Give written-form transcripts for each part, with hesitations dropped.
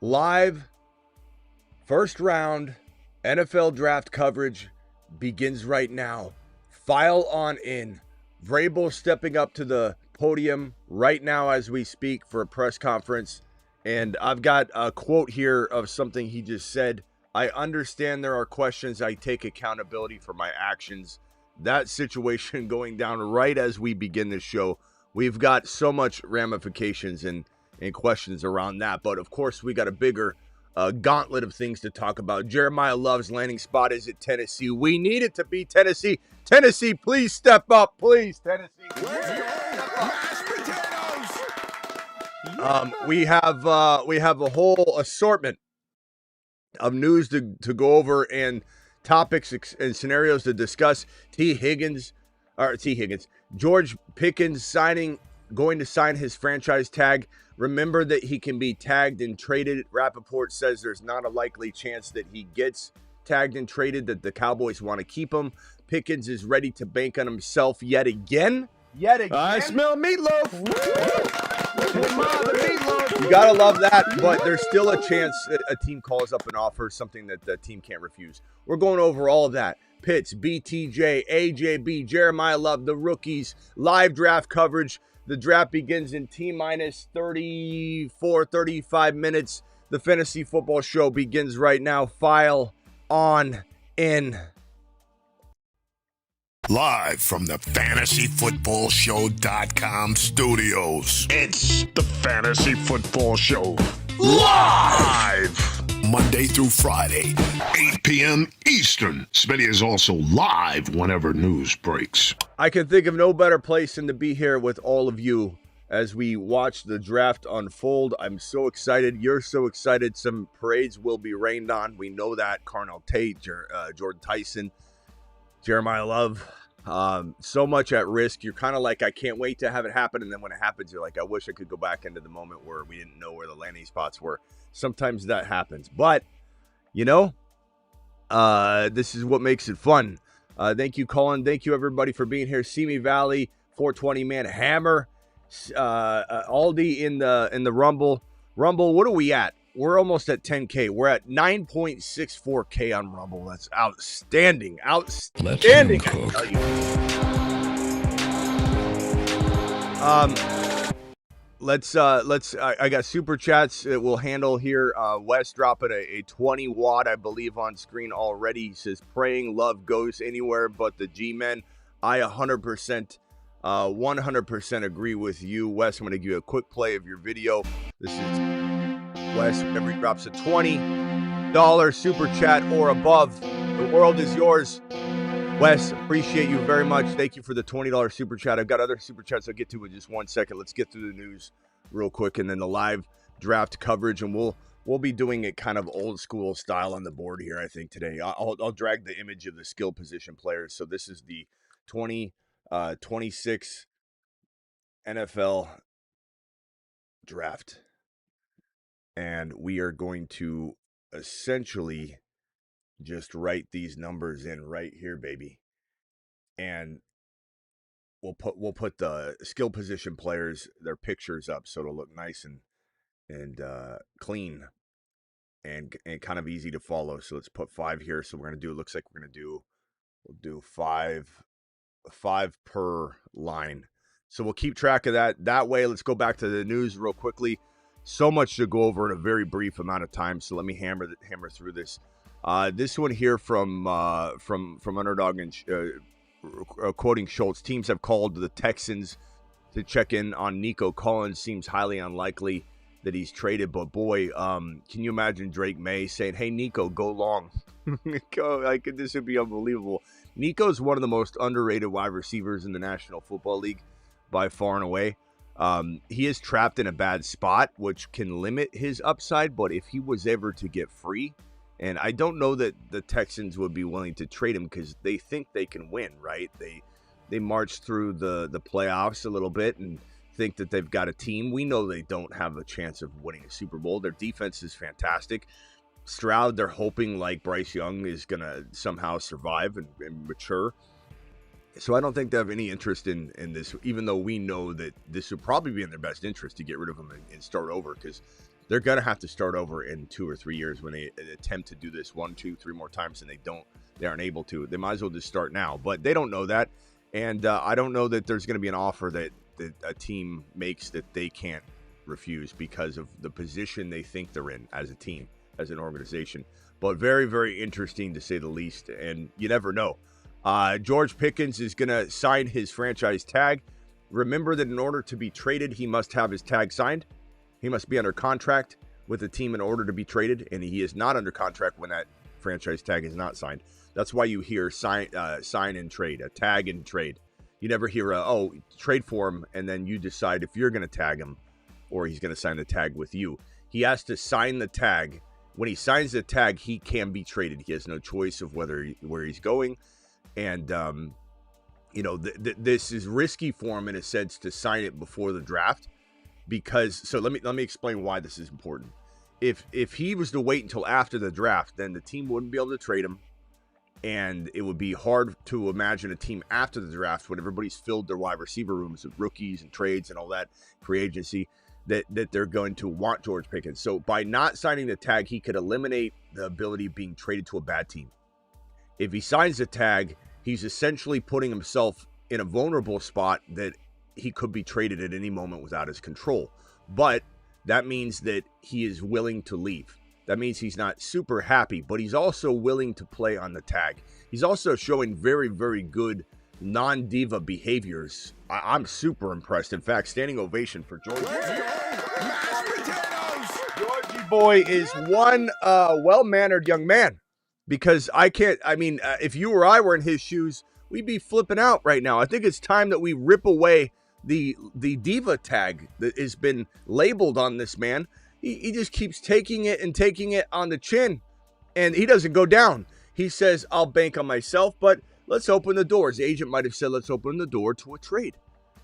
Live first round NFL draft coverage begins right now. File on in. Vrabel stepping up to the podium right now as we speak for a press conference. And I've got a quote here of something he just said. I understand there are questions. I take accountability for my actions. That situation going down right as we begin this show. We've got so much ramifications and questions around that. But of course, we got a bigger gauntlet of things to talk about. Jeremiah Love's landing spot is at Tennessee. We need it to be Tennessee. Tennessee, please step up. Please, Tennessee. Mashed potatoes. We have a whole assortment of news to go over and topics and scenarios to discuss. George Pickens going to sign his franchise tag. Remember that he can be tagged and traded. Rappaport says there's not a likely chance that he gets tagged and traded, that the Cowboys want to keep him. Pickens is ready to bank on himself yet again. I smell meatloaf. You gotta love that, but there's still a chance a team calls up an offer, something that the team can't refuse. We're going over all of that. Pitts, BTJ, AJB, Jeremiah Love, the rookies, live draft coverage. The draft begins in T-minus 34, 35 minutes. The fantasy football show begins right now. File on in. Live from the fantasyfootballshow.com studios. It's the Fantasy Football Show. Live! Monday through Friday, 8 p.m. Eastern. Smitty is also live whenever news breaks. I can think of no better place than to be here with all of you as we watch the draft unfold. I'm so excited. You're so excited. Some parades will be rained on. We know that. Carnell Tate, Jordan Tyson, Jeremiah Love. So much at risk. You're kind of like, I can't wait to have it happen. And then when it happens, you're like, I wish I could go back into the moment where we didn't know where the landing spots were. Sometimes that happens. But, this is what makes it fun. Thank you, Colin. Thank you, everybody, for being here. Simi Valley, 420 man hammer. Aldi in the Rumble. Rumble, what are we at? We're almost at 10K. We're at 9.64K on Rumble. That's outstanding. Outstanding. I tell you. I got super chats that we'll handle here. Wes dropping a 20 watt, I believe, on screen already. He says, praying love goes anywhere but the G-men. I 100% agree with you, Wes. I'm going to give you a quick play of your video. This is Wes, whenever he drops a $20 super chat or above. The world is yours. Wes, appreciate you very much. Thank you for the $20 super chat. I've got other super chats I'll get to in just 1 second. Let's get through the news real quick and then the live draft coverage. And we'll be doing it kind of old school style on the board here, I think, today. I'll drag the image of the skill position players. So this is the 2026 NFL draft. And we are going to essentially just write these numbers in right here, baby. And we'll put the skill position players, their pictures up so it'll look nice and clean and kind of easy to follow. So let's put 5 here. So we'll do five per line. So we'll keep track of that way. Let's go back to the news real quickly. So much to go over in a very brief amount of time. So let me hammer through this. This one here from Underdog and quoting Schultz. Teams have called the Texans to check in on Nico. Collins seems highly unlikely that he's traded, but boy, can you imagine Drake May saying, "Hey Nico, go long." This would be unbelievable. Nico's one of the most underrated wide receivers in the National Football League by far and away. He is trapped in a bad spot, which can limit his upside, but if he was ever to get free, and I don't know that the Texans would be willing to trade him because they think they can win, right? They march through the playoffs a little bit and think that they've got a team. We know they don't have a chance of winning a Super Bowl. Their defense is fantastic. Stroud, they're hoping like Bryce Young is going to somehow survive and mature. So I don't think they have any interest in this, even though we know that this would probably be in their best interest to get rid of him and start over because they're going to have to start over in 2 or 3 years when they attempt to do this 1, 2, 3 more times and they aren't able to. They might as well just start now, but they don't know that. And I don't know that there's going to be an offer that a team makes that they can't refuse because of the position they think they're in as a team, as an organization. But very, very interesting to say the least. And you never know. George Pickens is going to sign his franchise tag. Remember that in order to be traded, he must have his tag signed. He must be under contract with the team in order to be traded. And he is not under contract when that franchise tag is not signed. That's why you hear sign and trade, a tag and trade. You never hear trade for him, and then you decide if you're going to tag him or he's going to sign the tag with you. He has to sign the tag. When he signs the tag, he can be traded. He has no choice of where he's going. And, this is risky for him in a sense to sign it before the draft so let me explain why this is important. If he was to wait until after the draft, then the team wouldn't be able to trade him. And it would be hard to imagine a team after the draft when everybody's filled their wide receiver rooms with rookies and trades and all that free agency that they're going to want George Pickens. So by not signing the tag, he could eliminate the ability of being traded to a bad team. If he signs the tag, he's essentially putting himself in a vulnerable spot that he could be traded at any moment without his control. But that means that he is willing to leave. That means he's not super happy, but he's also willing to play on the tag. He's also showing very, very good non-diva behaviors. I'm super impressed. In fact, standing ovation for Georgie. Georgie boy is one well-mannered young man. Because if you or I were in his shoes, we'd be flipping out right now. I think it's time that we rip away the diva tag that has been labeled on this man. He just keeps taking it on the chin, and he doesn't go down. He says, I'll bank on myself, but let's open the door. His agent might have said, let's open the door to a trade.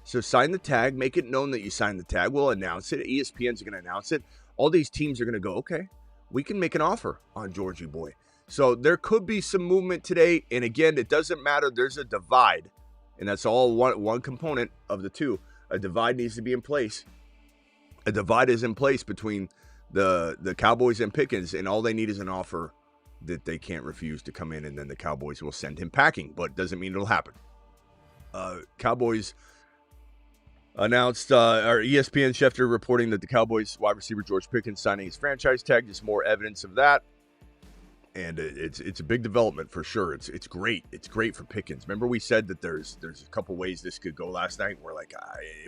So sign the tag, make it known that you signed the tag. We'll announce it. ESPN's going to announce it. All these teams are going to go, okay, we can make an offer on Georgie boy. So there could be some movement today. And again, it doesn't matter. There's a divide, and that's all one component of the two. A divide needs to be in place. A divide is in place between the Cowboys and Pickens, and all they need is an offer that they can't refuse to come in, and then the Cowboys will send him packing, but it doesn't mean it'll happen. Cowboys announced, or ESPN Schefter reporting that the Cowboys wide receiver George Pickens signing his franchise tag. Just more evidence of that. And it's a big development for sure. It's great. It's great for Pickens. Remember we said that there's a couple ways this could go last night. We're like,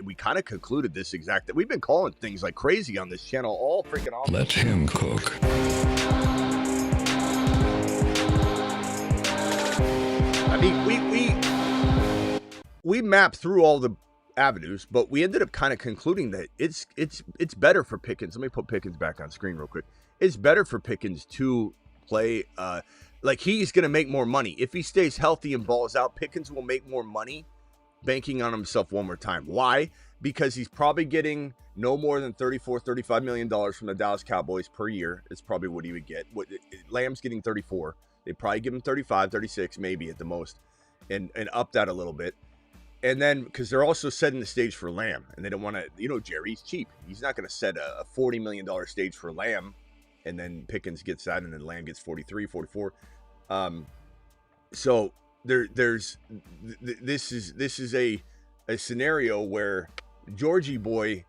we kind of concluded this exact. We've been calling things like crazy on this channel all freaking off. Let him cook. I mean, we mapped through all the avenues, but we ended up kind of concluding that it's better for Pickens. Let me put Pickens back on screen real quick. It's better for Pickens to play like he's going to make more money. If he stays healthy and balls out, Pickens will make more money banking on himself one more time. Why? Because he's probably getting no more than $35 million from the Dallas Cowboys per year. It's probably what he would get. Lamb's getting 34. They'd probably give him 35, 36 maybe at the most, and up that a little bit. And then because they're also setting the stage for Lamb, and they don't want to, Jerry's cheap. He's not going to set a $40 million stage for Lamb. And then Pickens gets that, and then Lamb gets 43, 44. So this is a scenario where Georgie boy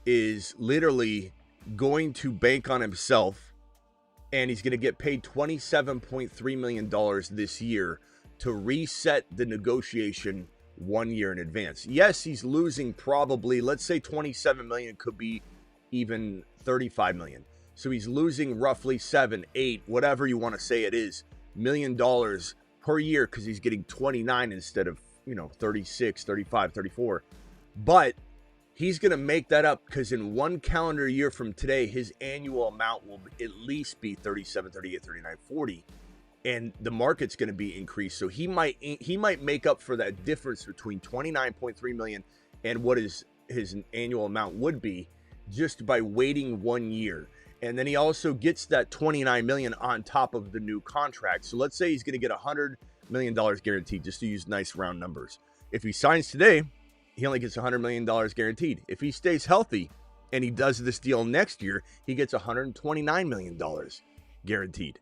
is literally going to bank on himself, and he's going to get paid $27.3 million this year to reset the negotiation 1 year in advance. Yes, he's losing probably, let's say 27 million, could be even 35 million. So he's losing roughly 7, 8, whatever you want to say it is, $1 million per year because he's getting 29 instead of, 36, 35, 34. But he's going to make that up because in 1 calendar year from today, his annual amount will at least be 37, 38, 39, 40. And the market's going to be increased. So he might make up for that difference between 29.3 million and what his annual amount would be just by waiting 1 year. And then he also gets that $29 million on top of the new contract. So let's say he's going to get $100 million guaranteed, just to use nice round numbers. If he signs today, he only gets $100 million guaranteed. If he stays healthy, and he does this deal next year, he gets $129 million guaranteed.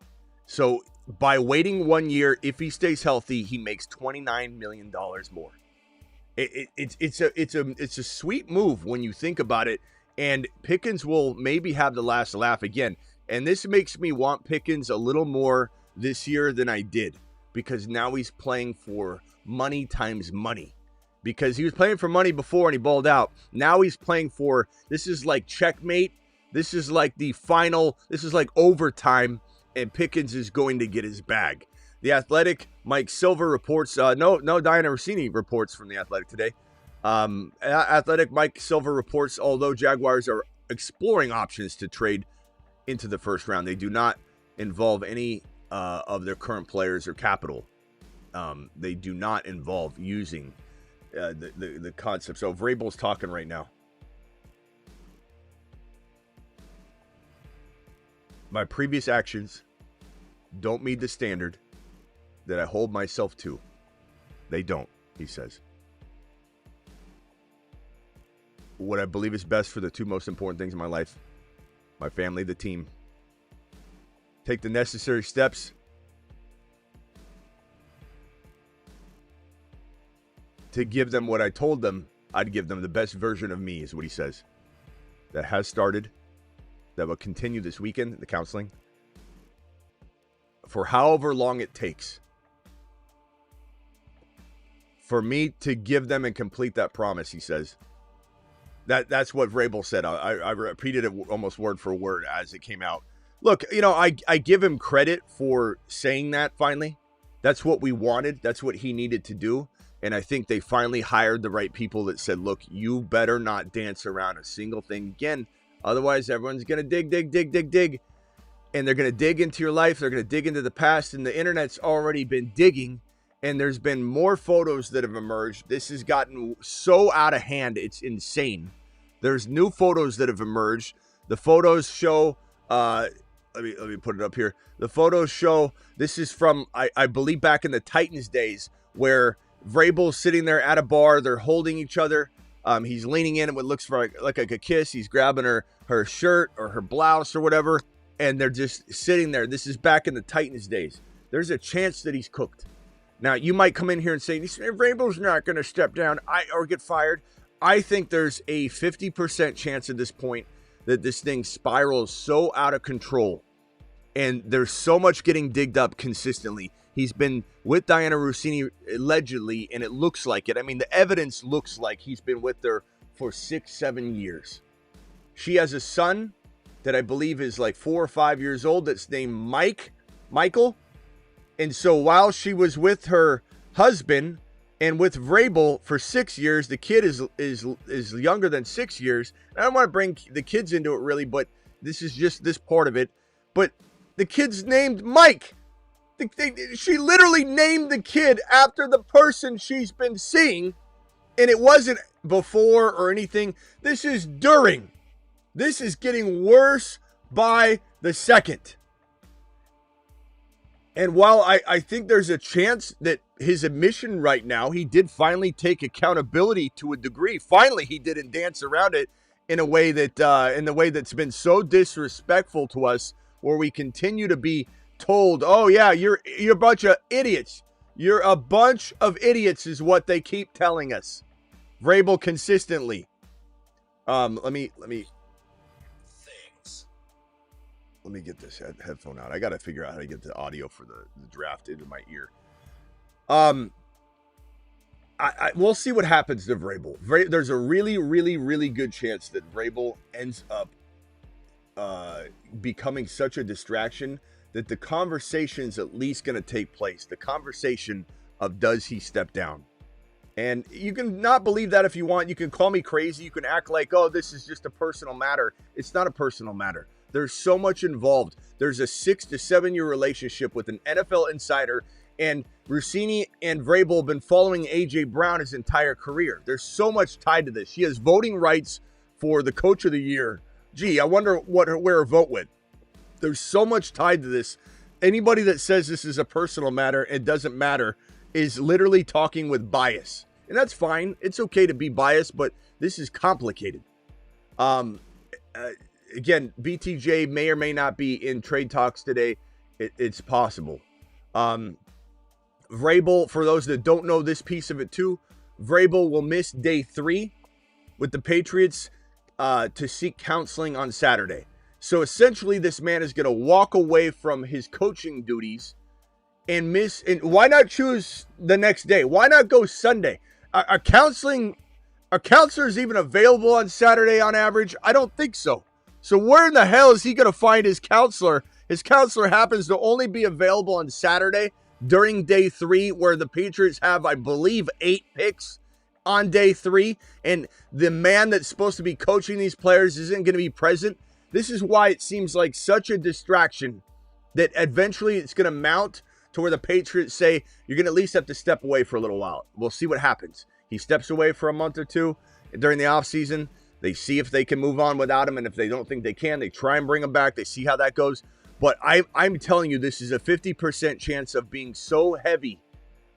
So by waiting 1 year, if he stays healthy, he makes $29 million more. It's a sweet move when you think about it, and Pickens will maybe have the last laugh again. And this makes me want Pickens a little more this year than I did, because now he's playing for money times money. Because he was playing for money before and he balled out. Now he's playing for, this is like checkmate. This is like the final, this is like overtime, and Pickens is going to get his bag. The Athletic, Mike Silver reports, no Diana Rossini reports from The Athletic today. Athletic, Mike Silver reports, although Jaguars are exploring options to trade into the first round, they do not involve any of their current players or capital. They do not involve using the concept. So Vrabel's talking right now. My previous actions don't meet the standard that I hold myself to. They don't, he says. What I believe is best for the two most important things in my life, my family, the team. Take the necessary steps to give them what I told them I'd give them. The best version of me, is what he says. That has started, that will continue this weekend, the counseling, for however long it takes for me to give them and complete that promise, he says. That's what Vrabel said. I repeated it almost word for word as it came out. Look, I give him credit for saying that finally. That's what we wanted. That's what he needed to do. And I think they finally hired the right people that said, look, you better not dance around a single thing again. Otherwise, everyone's going to dig. And they're going to dig into your life. They're going to dig into the past. And the internet's already been digging. And there's been more photos that have emerged. This has gotten so out of hand, it's insane. There's new photos that have emerged. The photos show, let me put it up here. The photos show, this is from, I believe, back in the Titans days, where Vrabel's sitting there at a bar. They're holding each other. He's leaning in at what looks like a kiss. He's grabbing her shirt or her blouse or whatever, and they're just sitting there. This is back in the Titans days. There's a chance that he's cooked. Now, you might come in here and say, Vrabel's not going to step down or get fired. I think there's a 50% chance at this point that this thing spirals so out of control, and there's so much getting digged up consistently. He's been with Diana Rossini allegedly, and it looks like it. I mean, the evidence looks like he's been with her for 6-7 years. She has a son that I believe is like 4 or 5 years old that's named Michael. And so while she was with her husband and with Vrabel for 6 years, the kid is younger than 6 years. I don't want to bring the kids into it really, but this is just this part of it. But the kid's named Mike. She literally named the kid after the person she's been seeing, and it wasn't before or anything. This is during. This is getting worse by the second. And while I think there's a chance that his admission right now, he did finally take accountability to a degree. Finally, he didn't dance around it in a way that's been so disrespectful to us, where we continue to be told, oh yeah, you're a bunch of idiots. You're a bunch of idiots is what they keep telling us. Vrabel consistently. Let me get this headphone out. I got to figure out how to get the audio for the draft into my ear. We'll see what happens to Vrabel. There's a really, really, really good chance that Vrabel ends up becoming such a distraction that the conversation's at least going to take place. The conversation of, does he step down? And you can not believe that if you want. You can call me crazy. You can act like, oh, this is just a personal matter. It's not a personal matter. There's so much involved. There's a 6 to 7 year relationship with an NFL insider, and Rossini and Vrabel have been following AJ Brown his entire career. There's so much tied to this. She has voting rights for the coach of the year. Gee, I wonder where her vote went. There's so much tied to this. Anybody that says this is a personal matter and doesn't matter is literally talking with bias. And that's fine. It's okay to be biased, but this is complicated. again, BTJ may or may not be in trade talks today. It's possible. Vrabel, for those that don't know this piece of it too, Vrabel will miss day 3 with the Patriots to seek counseling on Saturday. So essentially, this man is going to walk away from his coaching duties and miss. And why not choose the next day? Why not go Sunday? Are counselors even available on Saturday on average? I don't think so. So where in the hell is he going to find his counselor? His counselor happens to only be available on Saturday during day 3, where the Patriots have, I believe, 8 picks on day 3. And the man that's supposed to be coaching these players isn't going to be present. This is why it seems like such a distraction that eventually it's going to mount to where the Patriots say, you're going to at least have to step away for a little while. We'll see what happens. He steps away for a month or two during the offseason. They see if they can move on without him, and if they don't think they can, they try and bring him back. They see how that goes. But I'm telling you, this is a 50% chance of being so heavy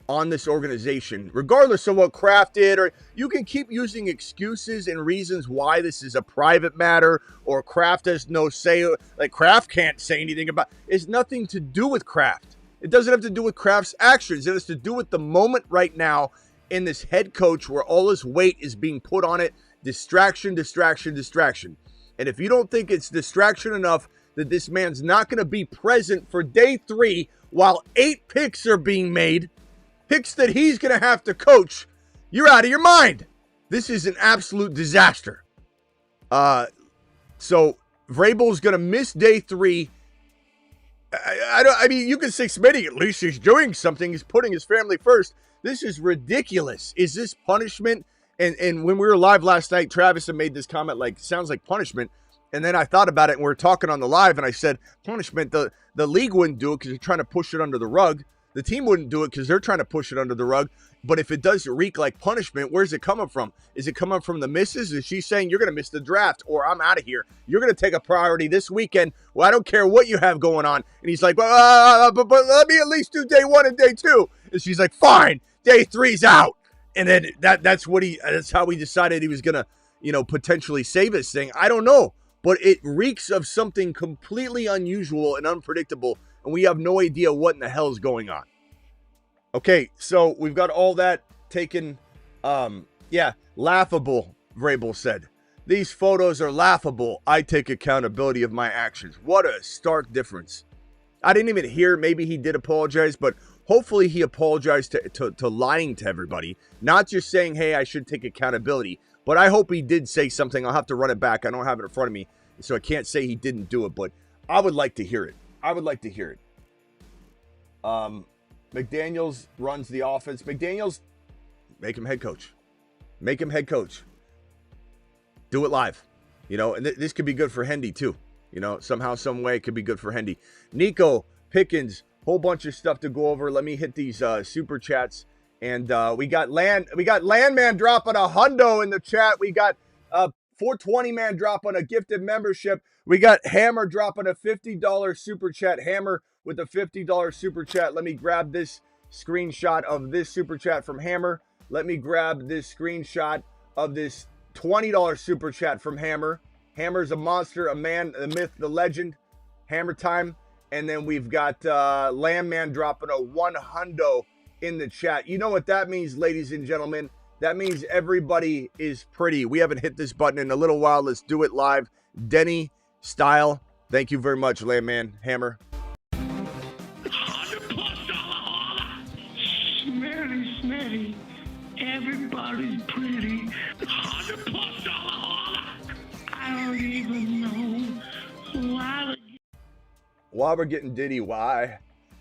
on this organization, regardless of what Kraft did, or you can keep using excuses and reasons why this is a private matter, or Kraft has no say, like Kraft can't say anything about it. It's nothing to do with Kraft. It doesn't have to do with Kraft's actions. It has to do with the moment right now in this head coach where all this weight is being put on it. Distraction, distraction, distraction. And if you don't think it's distraction enough that this man's not going to be present for day 3 while 8 picks are being made, picks that he's going to have to coach, you're out of your mind. This is an absolute disaster. So Vrabel's going to miss day 3. I mean, you can say, Smitty, at least he's doing something. He's putting his family first. This is ridiculous. Is this punishment? And when we were live last night, Travis had made this comment, like, sounds like punishment. And then I thought about it, and we were talking on the live, and I said, punishment, the league wouldn't do it because they're trying to push it under the rug. The team wouldn't do it because they're trying to push it under the rug. But if it does reek like punishment, where's it coming from? Is it coming from the missus? Is she saying, you're going to miss the draft, or I'm out of here? You're going to take a priority this weekend. Well, I don't care what you have going on. And he's like, but let me at least do day 1 and day 2. And she's like, fine, day 3's out. And then that's how he decided he was going to, potentially save this thing. I don't know. But it reeks of something completely unusual and unpredictable, and we have no idea what in the hell is going on. Okay, so we've got all that taken. Laughable, Vrabel said. These photos are laughable. I take accountability of my actions. What a stark difference. I didn't even hear, maybe he did apologize, but hopefully he apologized to lying to everybody, not just saying, hey, I should take accountability. But I hope he did say something. I'll have to run it back. I don't have it in front of me, so I can't say he didn't do it, but I would like to hear it. McDaniels runs the offense. McDaniels, make him head coach. Do it live. And this could be good for Hendy too. Somehow, some way it could be good for Hendy. Nico, Pickens, whole bunch of stuff to go over. Let me hit these super chats. And we got Landman dropping a hundo in the chat. We got 420 man dropping a gifted membership. We got Hammer dropping a $50 super chat. Hammer with a $50 super chat. Let me grab this screenshot of this super chat from Hammer. Let me grab this screenshot of this $20 super chat from Hammer. Hammer's a monster, a man, the myth, the legend. Hammer time. And then we've got Landman dropping a $100 in the chat. You know what that means, ladies and gentlemen? That means everybody is pretty. We haven't hit this button in a little while. Let's do it live. Denny style. Thank you very much, Landman. Hammer. Smitty. Everybody's pretty. I don't even know why. While we're getting Diddy, why,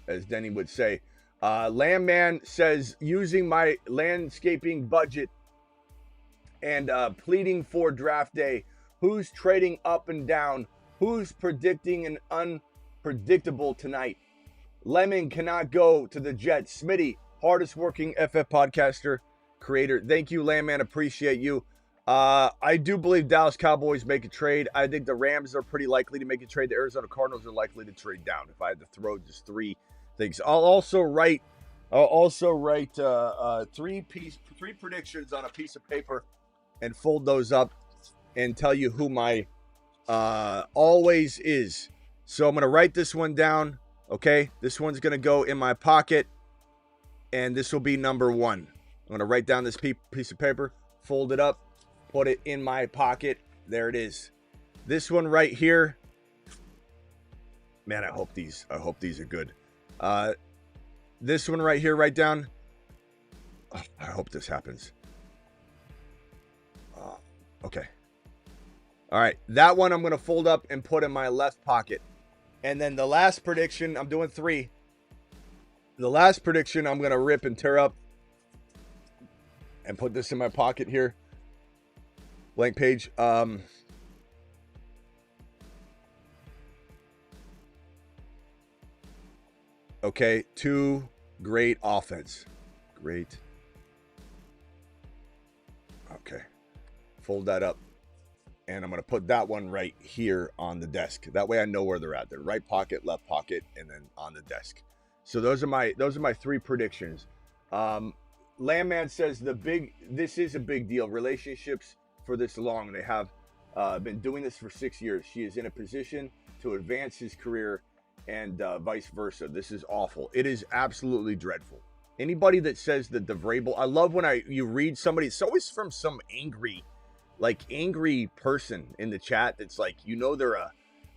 as Denny would say. Landman says, using my landscaping budget and pleading for draft day. Who's trading up and down? Who's predicting an unpredictable tonight? Lemon cannot go to the Jets. Smitty, hardest working FF podcaster, creator. Thank you, Landman. Appreciate you. I do believe Dallas Cowboys make a trade. I think the Rams are pretty likely to make a trade. The Arizona Cardinals are likely to trade down. If I had to throw just 3 things, I'll also write three predictions on a piece of paper and fold those up and tell you who my Always is. So I'm going to write this one down. Okay. This one's going to go in my pocket. And this will be number 1. I'm going to write down this piece of paper, fold it up, put it in my pocket. There it is. This one right here. Man, I hope these are good. This one right here, write down. Oh, I hope this happens. Okay. All right. That one I'm going to fold up and put in my left pocket. And then the last prediction, I'm doing 3. The last prediction I'm going to rip and tear up and put this in my pocket here. Blank page. Okay. 2 great offense. Great. Okay. Fold that up. And I'm going to put that one right here on the desk. That way I know where they're at. They're right pocket, left pocket, and then on the desk. So those are my 3 predictions. Landman says this is a big deal. Relationships for this long. They have been doing this for 6 years. She is in a position to advance his career and vice versa. This is awful. It is absolutely dreadful. Anybody that says that the Vrabel, I love when you read somebody, it's always from some angry person in the chat that's like,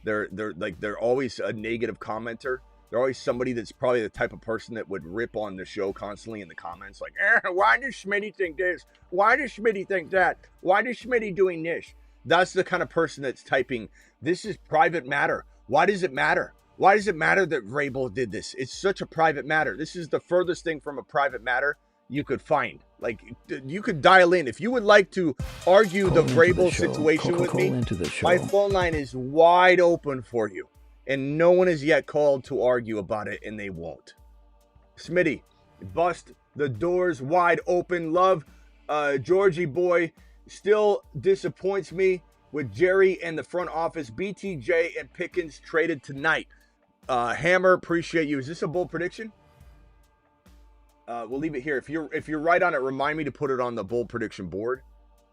they're always a negative commenter. They're always somebody that's probably the type of person that would rip on the show constantly in the comments, like, why does Smitty think this? Why does Smitty think that? Why does Smitty doing this? That's the kind of person that's typing, this is private matter. Why does it matter? Why does it matter that Vrabel did this? It's such a private matter. This is the furthest thing from a private matter you could find. Like, you could dial in. If you would like to argue the Vrabel situation with me, my phone line is wide open for you. And no one has yet called to argue about it, and they won't. Smitty, bust the doors wide open. Love, Georgie boy, still disappoints me with Jerry and the front office. BTJ and Pickens traded tonight. Hammer, appreciate you. Is this a bold prediction? We'll leave it here. If you're right on it, remind me to put it on the bold prediction board.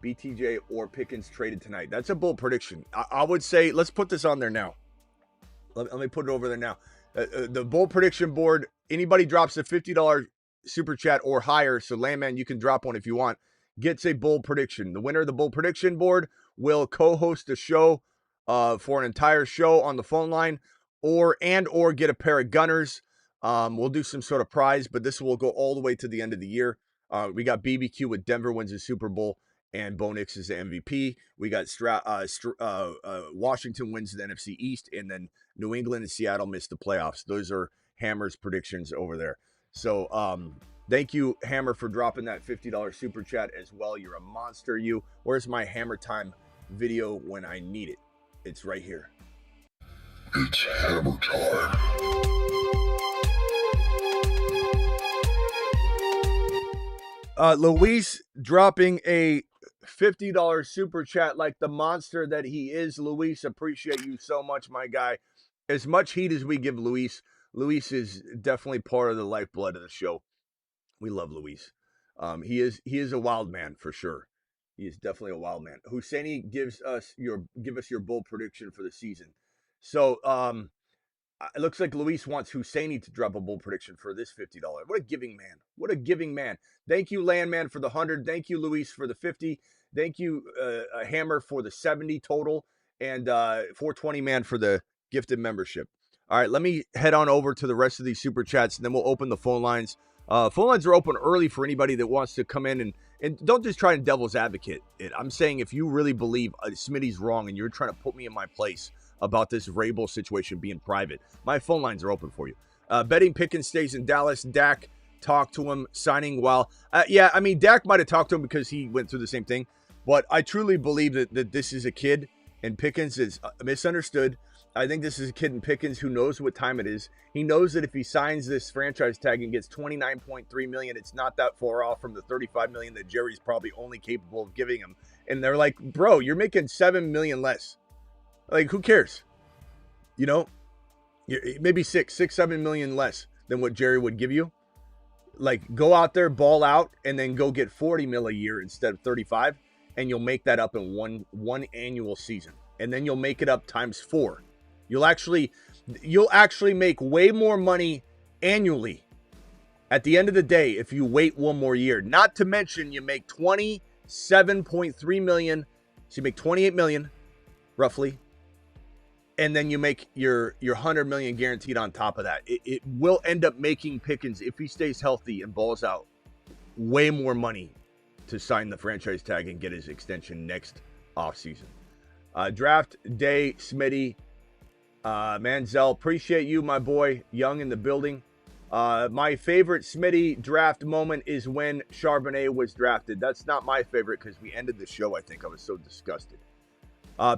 BTJ or Pickens traded tonight. That's a bold prediction. I would say let's put this on there now. Let me put it over there now. The bold prediction board. Anybody drops a $50 super chat or higher. So Landman, you can drop one if you want. Gets a bold prediction. The winner of the bold prediction board will co-host a show for an entire show on the phone line, or get a pair of gunners. We'll do some sort of prize, but this will go all the way to the end of the year. We got BBQ with Denver wins the Super Bowl and Bo Nix is the MVP. We got Washington wins the NFC East, and then New England and Seattle missed the playoffs. Those are Hammer's predictions over there. So thank you, Hammer, for dropping that $50 super chat as well. You're a monster, you. Where's my Hammer Time video when I need it? It's right here. It's Hammer Time. Luis dropping a $50 super chat like the monster that he is. Luis, appreciate you so much, my guy. As much heat as we give Luis is definitely part of the lifeblood of the show. We love Luis. He is a wild man for sure. He is definitely a wild man. Husseini, give us your bold prediction for the season. So it looks like Luis wants Husseini to drop a bold prediction for this $50. What a giving man. What a giving man. Thank you, Landman, for the 100. Thank you, Luis, for the 50. Thank you, Hammer, for the 70 total. And 420 man for the gifted membership. All right, let me head on over to the rest of these super chats, and then we'll open the phone lines. Phone lines are open early for anybody that wants to come in and don't just try and devil's advocate it. I'm saying if you really believe Smitty's wrong and you're trying to put me in my place about this Vrabel situation being private, my phone lines are open for you. Betting Pickens stays in Dallas. Dak talked to him, signing while. Dak might have talked to him because he went through the same thing. But I truly believe that this is a kid and Pickens is misunderstood. I think this is a kid in Pickens who knows what time it is. He knows that if he signs this franchise tag and gets $29.3 million, it's not that far off from the $35 million that Jerry's probably only capable of giving him. And they're like, bro, you're making $7 million less. Like, who cares? You know, maybe $7 million less than what Jerry would give you. Like, go out there, ball out, and then go get $40 million a year instead of $35, and you'll make that up in one annual season. and then you'll make it up times 4. You'll actually make way more money annually at the end of the day if you wait one more year. Not to mention you make $27.3 million, so you make $28 million roughly, and then you make your $100 million guaranteed on top of that. It will end up making Pickens, if he stays healthy and balls out, way more money to sign the franchise tag and get his extension next offseason. Draft day, Smitty, Manziel, appreciate you, my boy, Young in the building. My favorite Smitty draft moment is when Charbonnet was drafted. That's not my favorite because we ended the show, I think. I was so disgusted.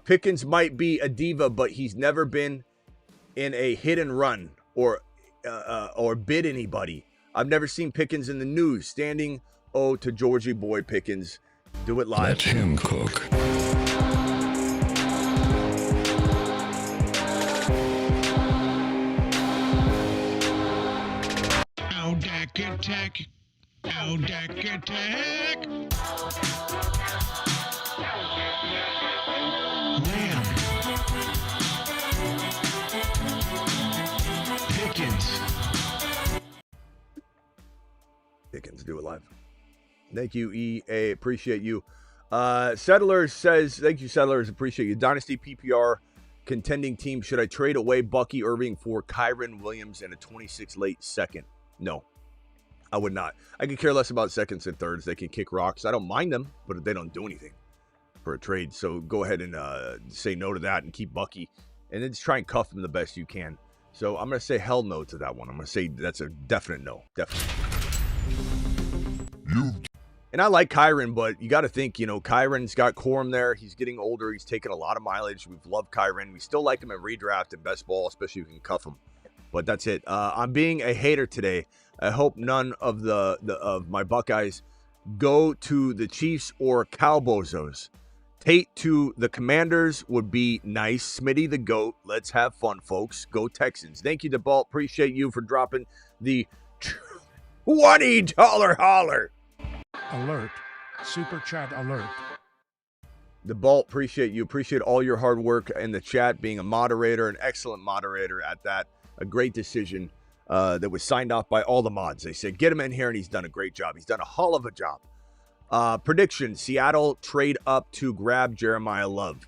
Pickens might be a diva, but he's never been in a hit and run or bid anybody. I've never seen Pickens in the news. Standing O to Georgie boy Pickens. Do it live. Let him cook. Odak attack. Odak attack. Lamb. Pickens. Pickens, do it live. Thank you, EA. Appreciate you. Settlers says, thank you, Settlers. Appreciate you. Dynasty PPR contending team. Should I trade away Bucky Irving for Kyren Williams and a 26 late second? No, I would not. I could care less about seconds and thirds. They can kick rocks. I don't mind them, but they don't do anything for a trade. So go ahead and say no to that and keep Bucky. And then just try and cuff him the best you can. So I'm going to say hell no to that one. I'm going to say that's a definite no. Definitely. And I like Kyren, but you got to think, Kyren's got Corum there. He's getting older. He's taking a lot of mileage. We've loved Kyren. We still like him in redraft and best ball, especially if you can cuff him. But that's it. I'm being a hater today. I hope none of of my Buckeyes go to the Chiefs or Cowboys. Tate to the Commanders would be nice. Smitty the GOAT. Let's have fun, folks. Go Texans. Thank you, DeBalt. Appreciate you for dropping the $20 holler. Alert. Super chat alert. DeBalt, appreciate you. Appreciate all your hard work in the chat, being a moderator, an excellent moderator at that. A great decision that was signed off by all the mods. They said, get him in here, and he's done a great job. He's done a hull of a job. Prediction, Seattle trade up to grab Jeremiah Love.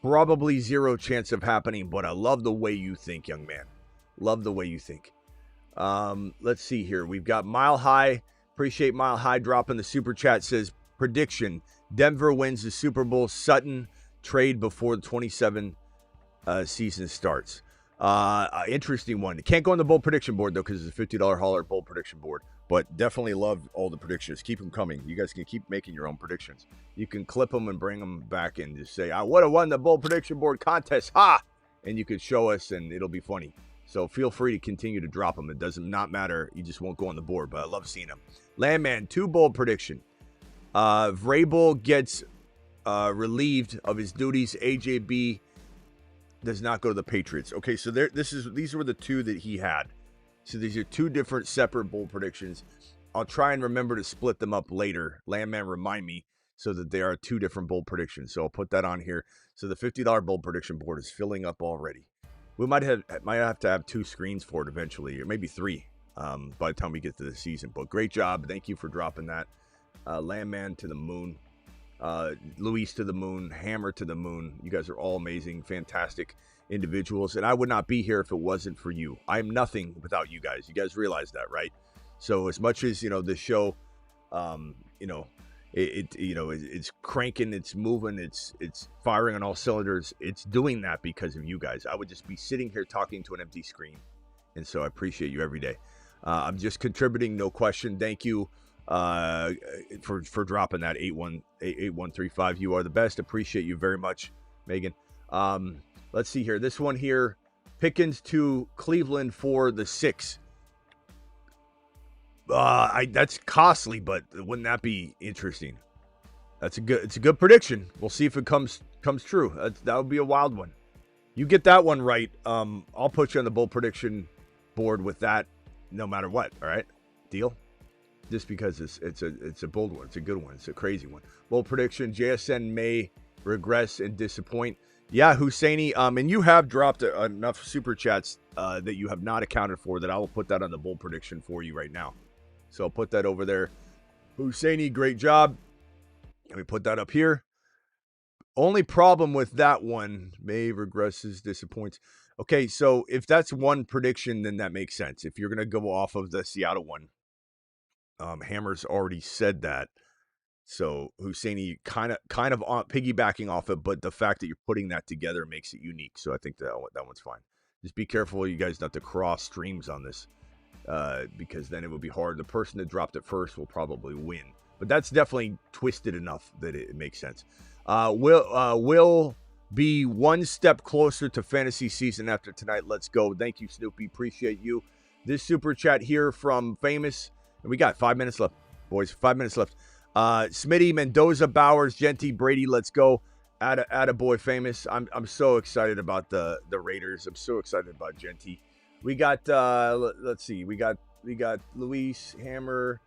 Probably zero chance of happening, but I love the way you think, young man. Love the way you think. Let's see here. We've got Mile High. Appreciate Mile High dropping the super chat. Says, prediction, Denver wins the Super Bowl. Sutton trade before the 27 season starts. Interesting one. Can't go on the bold prediction board, though, because it's a $50 hauler bold prediction board. But definitely love all the predictions. Keep them coming. You guys can keep making your own predictions. You can clip them and bring them back and just say, I would have won the bold prediction board contest. Ha! And you could show us, and it'll be funny. So feel free to continue to drop them. It doesn't not matter. You just won't go on the board, but I love seeing them. Landman, 2 bold prediction. Vrabel gets relieved of his duties. AJB does not go to the Patriots. Okay, so these were the 2 that he had. So these are 2 different separate bold predictions. I'll try and remember to split them up later. Landman, remind me so that there are 2 different bold predictions. So I'll put that on here. So the $50 bold prediction board is filling up already. We might have to have 2 screens for it eventually, or maybe 3 by the time we get to the season. But great job. Thank you for dropping that. Landman to the moon. Luis to the moon. Hammer to the moon. You guys are all amazing, fantastic individuals. And I would not be here if it wasn't for you. I am nothing without you guys. You guys realize that, right? So as much as, this show, it's cranking, it's moving, it's firing on all cylinders. It's doing that because of you guys. I would just be sitting here talking to an empty screen. And so I appreciate you every day. I'm just contributing, no question. Thank you for dropping that 8135. You are the best. Appreciate you very much, Megan. Let's see here. This one here, Pickens to Cleveland for the 6. That's costly, but wouldn't that be interesting? It's a good prediction. We'll see if it comes true. That would be a wild one. You get that one right, I'll put you on the bold prediction board with that, no matter what. All right, deal. Just because it's a bold one, it's a good one, it's a crazy one. Bold prediction: JSN may regress and disappoint. Yeah, Husseini. And you have dropped enough super chats that you have not accounted for that I will put that on the bold prediction for you right now. So I'll put that over there. Husseini, great job. Let me put that up here. Only problem with that one, May regresses, disappoints. Okay, so if that's one prediction, then that makes sense. If you're going to go off of the Seattle one, Hammer's already said that. So Husseini kind of on, piggybacking off it, but the fact that you're putting that together makes it unique. So I think that one's fine. Just be careful, you guys, not to cross streams on this, because then it would be hard. The person that dropped it first will probably win. But that's definitely twisted enough that it makes sense. Will be one step closer to fantasy season after tonight. Let's go. Thank you, Snoopy. Appreciate you. This super chat here from Famous. And we got 5 minutes left, boys. 5 minutes left. Smitty, Mendoza, Bowers, Genty, Brady, let's go. Atta boy, Famous. I'm so excited about the Raiders. I'm so excited about Genty. We got let's see. We got Luis, Hammer,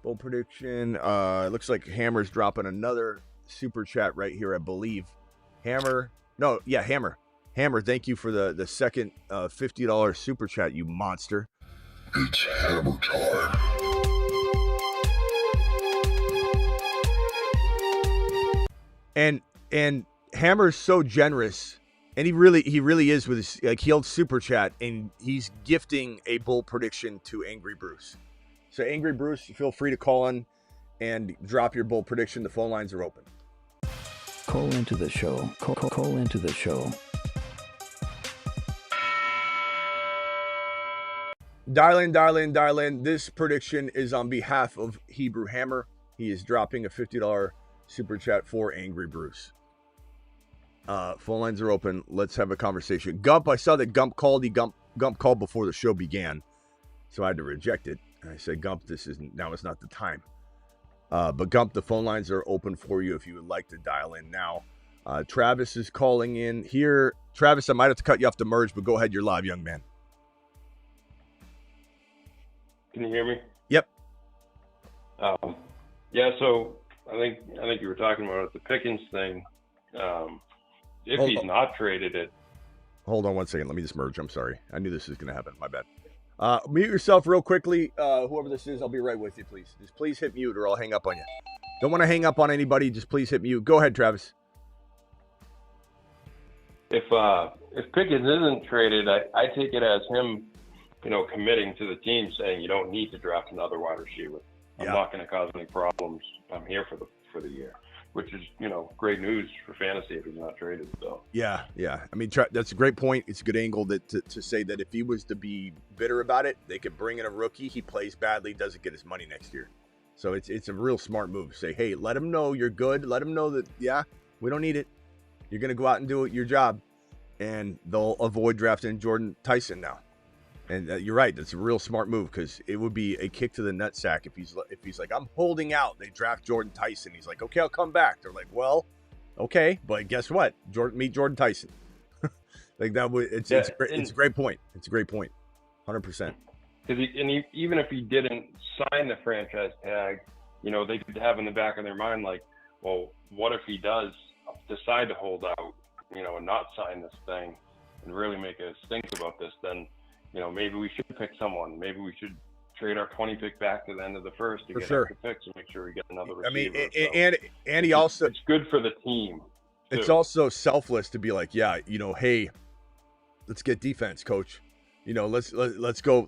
bold prediction. Looks like Hammer's dropping another super chat right here, I believe. Hammer. Hammer, thank you for the second $50 super chat, you monster. It's hammer time. And Hammer's so generous, and he really is with his, like, he'll super chat, and he's gifting a bold prediction to Angry Bruce. So Angry Bruce, feel free to call in and drop your bold prediction. The phone lines are open. Call into the show. Call into the show. Dial in. This prediction is on behalf of Hebrew Hammer. He is dropping a $50 super chat for Angry Bruce. Phone lines are open. Let's have a conversation. Gump, I saw that Gump called. Gump called before the show began, so I had to reject it. I said, Gump, now is not the time. But Gump, the phone lines are open for you if you would like to dial in now. Travis is calling in here. Travis, I might have to cut you off the merge, but go ahead. You're live, young man. Can you hear me? Yep. Yeah, so I think you were talking about the Pickens thing. If he's not traded it. Hold on one second. Let me just merge. I'm sorry. I knew this was going to happen. My bad. Mute yourself real quickly. Whoever this is, I'll be right with you, please. Just please hit mute or I'll hang up on you. Don't want to hang up on anybody. Just please hit mute. Go ahead, Travis. If Pickens isn't traded, I take it as him, committing to the team, saying you don't need to draft another wide receiver. I'm not going to cause any problems. I'm here for the year, which is great news for fantasy if he's not traded. So yeah. I mean, that's a great point. It's a good angle to say that if he was to be bitter about it, they could bring in a rookie. He plays badly, doesn't get his money next year. So it's a real smart move. Say, hey, let him know you're good. Let him know that we don't need it. You're going to go out and do your job, and they'll avoid drafting Jordan Tyson now. And you're right. That's a real smart move because it would be a kick to the nutsack if he's like, I'm holding out. They draft Jordan Tyson. He's like, okay, I'll come back. They're like, well, okay, but guess what? Meet Jordan Tyson. Like that would it's a great point. It's a great point. 100%. Because even if he didn't sign the franchise tag, they could have in the back of their mind like, well, what if he does decide to hold out, and not sign this thing, and really make us think about this? Then, maybe we should pick someone. Maybe we should trade our 20 pick back to the end of the first to get extra picks and make sure we get another receiver. I mean, and he also, it's good for the team too. It's also selfless to be like, hey, let's get defense, coach. Let's go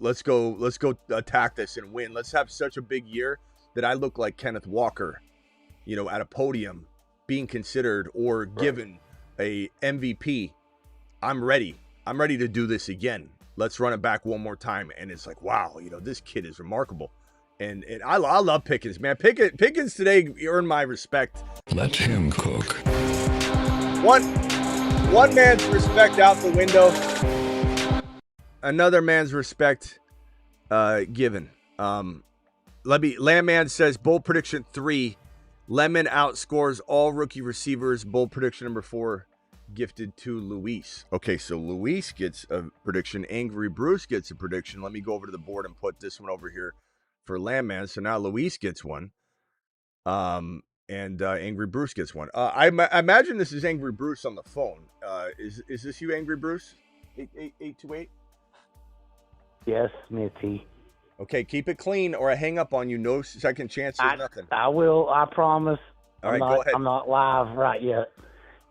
attack this and win. Let's have such a big year that I look like Kenneth Walker, at a podium being considered or given a MVP. I'm ready to do this again. Let's run it back one more time. And it's like, wow, this kid is remarkable. And I love Pickens, man. Pickens today earned my respect. Let him cook. One man's respect out the window. Another man's respect given. Landman says, bold prediction 3. Lemon outscores all rookie receivers. Bold prediction number 4. Gifted to Luis. Okay, so Luis gets a prediction. Angry Bruce gets a prediction. Let me go over to the board and put this one over here for Landman. So now Luis gets one. And Angry Bruce gets one. I imagine this is Angry Bruce on the phone. Is this you, Angry Bruce? 828? Yes, Smitty. Okay, keep it clean or I hang up on you. No second chances, nothing. I will. I promise. All right, go ahead. I'm not live right yet.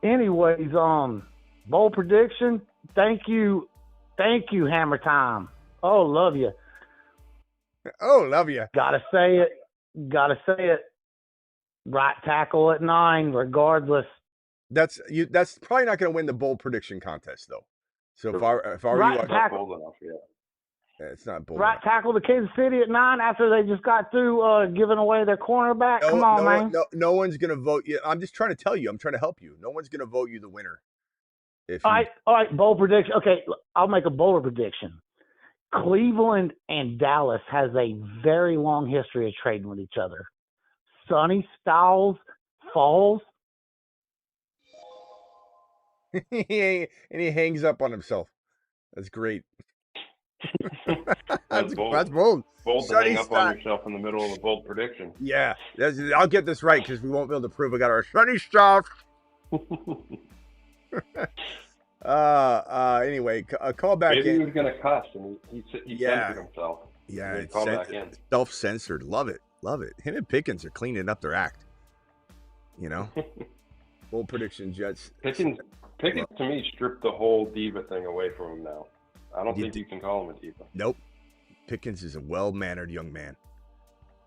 Anyways, bowl prediction. Thank you, Hammer Time. Oh, love you. Oh, love you. Gotta say it. Right tackle at 9, regardless. That's probably not going to win the bowl prediction contest though. So if I were right you, tackle, bold enough yet. It's not bold. Right tackle to Kansas City at 9 after they just got through giving away their cornerback. Come on, man. No one's going to vote you. I'm just trying to tell you. I'm trying to help you. No one's going to vote you the winner. All right. Bowl prediction. Okay, I'll make a bowler prediction. Cleveland and Dallas has a very long history of trading with each other. Sonny Styles falls. And he hangs up on himself. That's great. That's bold. That's bold. Bold to hang up on yourself in the middle of a bold prediction. Yeah, I'll get this right because we won't be able to prove I got our sunny stuff. Anyway, call back Maybe in. he was going to cuss and he censored himself. Yeah, it's call back in. Self-censored. Love it. Him and Pickens are cleaning up their act. You know? Bold prediction, Jets. Pickens to me stripped the whole diva thing away from him now. I don't think you can call him a diva. Nope. Pickens is a well-mannered young man.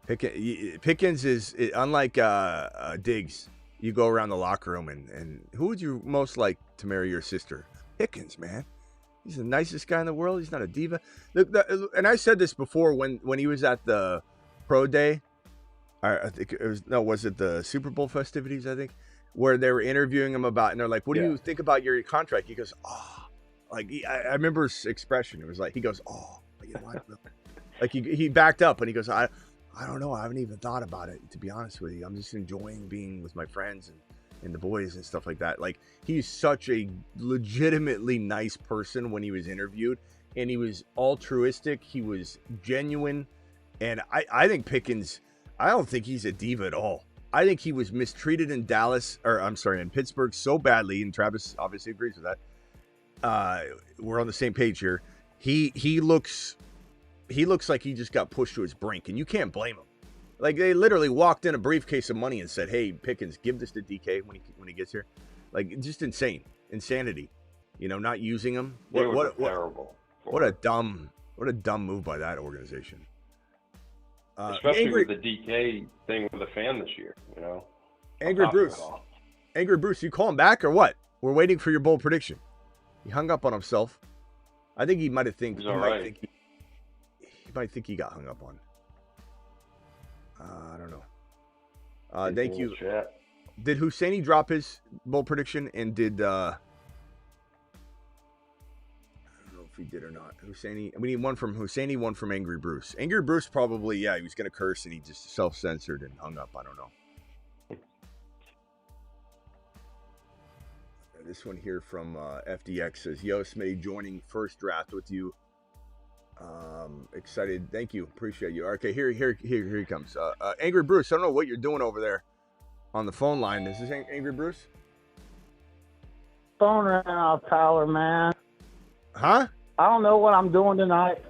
Pickens is unlike Diggs. You go around the locker room and who would you most like to marry your sister? Pickens, man. He's the nicest guy in the world. He's not a diva. And I said this before when he was at the pro day. I think it was it the Super Bowl festivities? I think where they were interviewing him about, and they're like, "What do you think about your contract?" He goes, "Oh." Like I remember his expression. It was like he goes, "Oh, you know what?" Like he backed up and he goes, "I don't know. I haven't even thought about it, to be honest with you. I'm just enjoying being with my friends and the boys and stuff like that." Like he's such a legitimately nice person when he was interviewed, and he was altruistic. He was genuine, and I think Pickens. I don't think he's a diva at all. I think he was mistreated in in Pittsburgh so badly, and Travis obviously agrees with that. We're on the same page here. He looks like he just got pushed to his brink, and you can't blame him. Like they literally walked in a briefcase of money and said, "Hey, Pickens, give this to DK when he gets here." Like just insanity. You know, not using him. Terrible. What a dumb move by that organization. Especially with the DK thing with the fan this year. You know, Angry Bruce, you call him back or what? We're waiting for your bold prediction. He hung up on himself. I think he might have think he might think he got hung up on. I don't know. Thank you. Chat. Did Husseini drop his bold prediction? And did I don't know if he did or not. Husseini. We need one from Husseini, one from Angry Bruce. Angry Bruce probably, he was gonna curse and he just self-censored and hung up. I don't know. This one here from FDX says, "Yo, Smitty, joining first draft with you. Excited. Thank you. Appreciate you." Okay, here he comes. Angry Bruce, I don't know what you're doing over there on the phone line. Is this Angry Bruce? Phone ran out of power, man. Huh? I don't know what I'm doing tonight.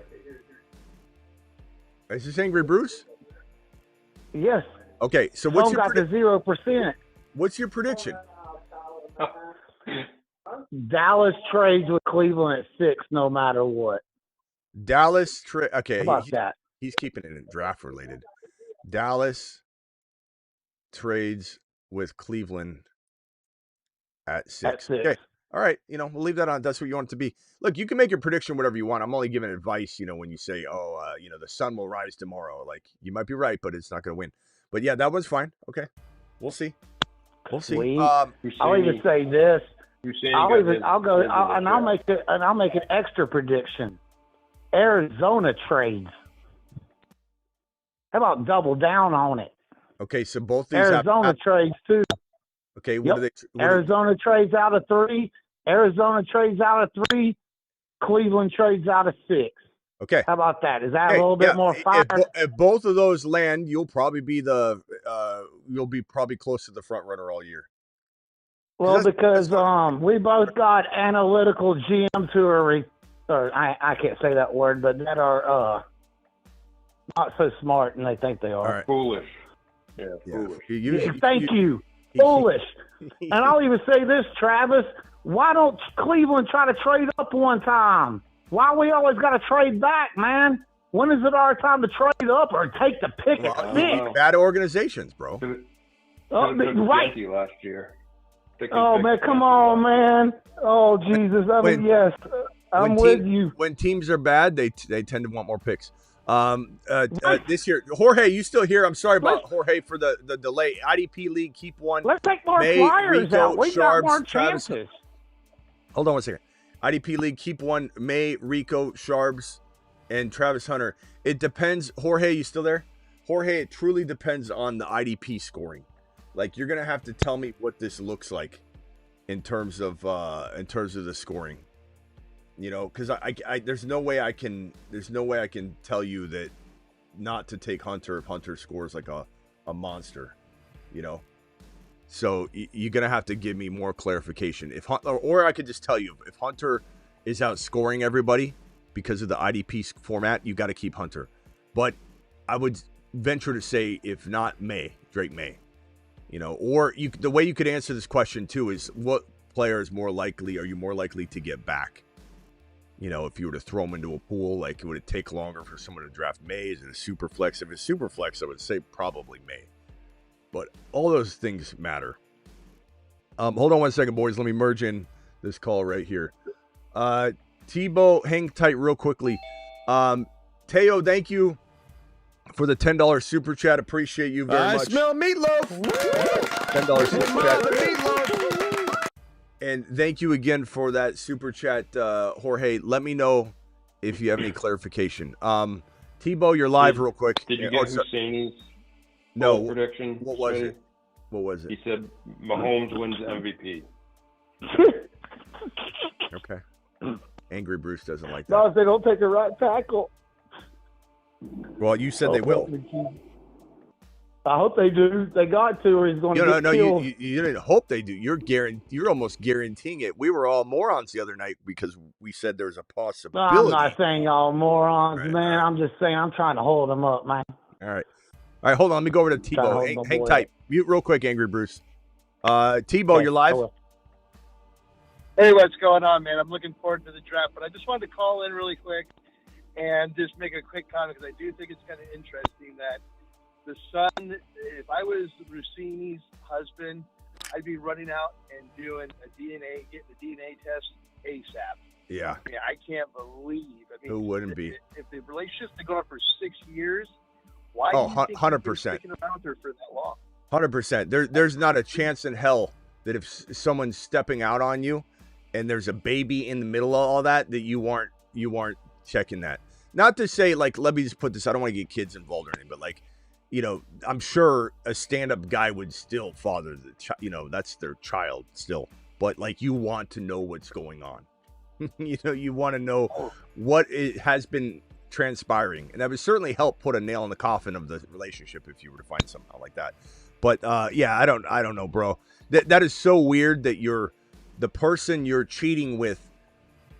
Is this Angry Bruce? Yes. Okay, so what's your got the 0%? What's your prediction? Dallas trades with Cleveland at 6, no matter what. Dallas okay. How about that? He's keeping it draft related. Dallas trades with Cleveland at 6. At 6. Okay. All right. We'll leave that on. That's what you want it to be. Look, you can make your prediction whatever you want. I'm only giving advice, when you say, the sun will rise tomorrow. Like, you might be right, but it's not going to win. But yeah, that was fine. Okay. We'll see. I'll even say this. I'll make an extra prediction. Arizona trades. How about double down on it? Okay, so both these Arizona trades too. Okay, what do they? Arizona trades out of 3. Arizona trades out of 3. Cleveland trades out of 6. Okay. How about that? Is that Hey, a little bit more fire? If both of those land, you'll probably be close to the front runner all year. Well, because we both got analytical GMs who are, I can't say that word, but that are not so smart, and they think they are. All right. Foolish. Yeah, foolish. Thank you. Foolish. And I'll even say this, Travis. Why don't Cleveland try to trade up one time? Why we always got to trade back, man? When is it our time to trade up or take the pick at 6? Bad organizations, bro. Right. Last year. Oh, man, come on, man. Oh, Jesus. Yes, I'm with you. When teams are bad, they tend to want more picks. This year, Jorge, you still here? I'm sorry about Jorge for the delay. IDP League, keep one. Let's take more May, flyers Rico, out. We got more Travis, chances. Hold on one second. IDP League, keep one. May, Rico, Sharbs, and Travis Hunter. It depends. Jorge, you still there? Jorge, it truly depends on the IDP scoring. Like, you're gonna have to tell me what this looks like in terms of the scoring. You know, because I there's no way I can tell you that not to take Hunter if Hunter scores like a monster. You know, so you're gonna have to give me more clarification. Or I could just tell you if Hunter is outscoring everybody because of the IDP format, you got to keep Hunter. But I would venture to say if not Drake May. You know, or the way you could answer this question too is what player is more likely? Are you more likely to get back? You know, if you were to throw him into a pool, like would it take longer for someone to draft May? Is it a super flex? If it's super flex, I would say probably May. But all those things matter. Hold on one second, boys. Let me merge in this call right here. Tebow, hang tight real quickly. Teo, thank you for the $10 super chat. Appreciate you very much. I smell meatloaf. $10 super chat. And thank you again for that super chat, Jorge. Let me know if you have any clarification. Tebow, you're live real quick. Did you get Husseini's prediction? What was it? What was it? He said Mahomes wins MVP. Okay. Angry Bruce doesn't like that. No, if they don't take a right tackle. Well, you said they will. I hope they do. They got to, or he's going to get killed. You didn't hope they do. You're almost guaranteeing it. We were all morons the other night because we said there's a possibility. I'm not saying y'all morons, man. Right. I'm just saying I'm trying to hold them up, man. All right, hold on. Let me go over to Tebow. Hang tight. Mute real quick, Angry Bruce. Tebow, you're live. Hey, what's going on, man? I'm looking forward to the draft, but I just wanted to call in really quick and just make a quick comment because I do think it's kind of interesting that the son, if I was Rossini's husband, I'd be running out and doing getting a DNA test ASAP. Yeah. I mean, I can't believe. I mean, who wouldn't be? If the relationship's been going on for 6 years, why? 100%. Sticking around there for that long? 100%. There's not a chance in hell that if someone's stepping out on you and there's a baby in the middle of all that you aren't checking that. Not to say, like, let me just put this, I don't want to get kids involved or anything, but like, you know, I'm sure a stand-up guy would still father that's their child still. But like, you want to know what's going on. You know, you want to know what it has been transpiring, and that would certainly help put a nail in the coffin of the relationship if you were to find something like that. But yeah, I don't know, bro. That is so weird that the person you're cheating with,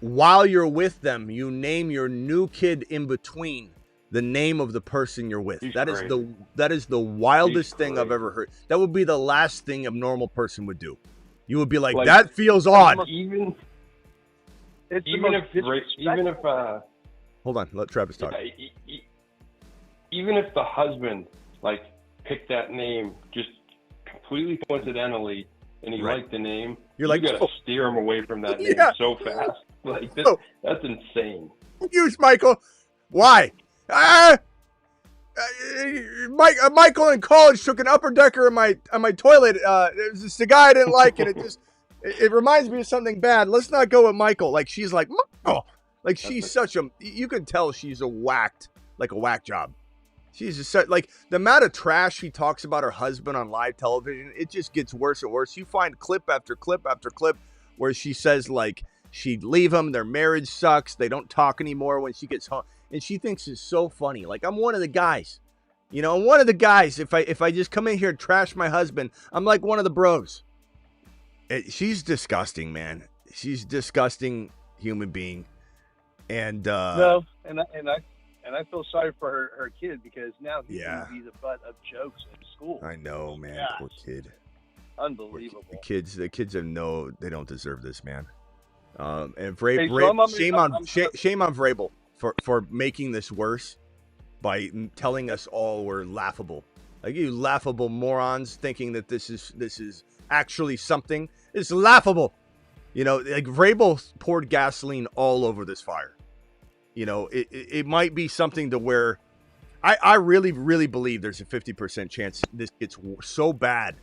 while you're with them, you name your new kid in between the name of the person you're with. That is the wildest thing I've ever heard. That would be the last thing a normal person would do. You would be like that feels odd. Even if hold on, let Travis talk. Even if the husband like picked that name just completely coincidentally and he liked the name, you gotta steer him away from that name so fast. Like that's insane. Use Michael. Why? Michael in college took an upper decker on my toilet. It was just a guy I didn't like, and it reminds me of something bad. Let's not go with Michael. Like, she's like Michael. Like, she's you can tell she's a whack job. She's just like, the amount of trash she talks about her husband on live television, it just gets worse and worse. You find clip after clip after clip where she says, like, she'd leave him. Their marriage sucks. They don't talk anymore when she gets home. And she thinks it's so funny. Like, I'm one of the guys. You know, I'm one of the guys. If I just come in here and trash my husband, I'm like one of the bros. She's disgusting, man. She's a disgusting human being. And no, and I feel sorry for her kid because now he's going to be the butt of jokes in school. I know, man. Gosh. Poor kid. Unbelievable. The kids have they don't deserve this, man. And shame on Vrabel for making this worse by telling us all we're laughable. Like, you laughable morons thinking that this is actually something. It's laughable. You know, like, Vrabel poured gasoline all over this fire. You know, it might be something to where I really, really believe there's a 50% chance this gets so bad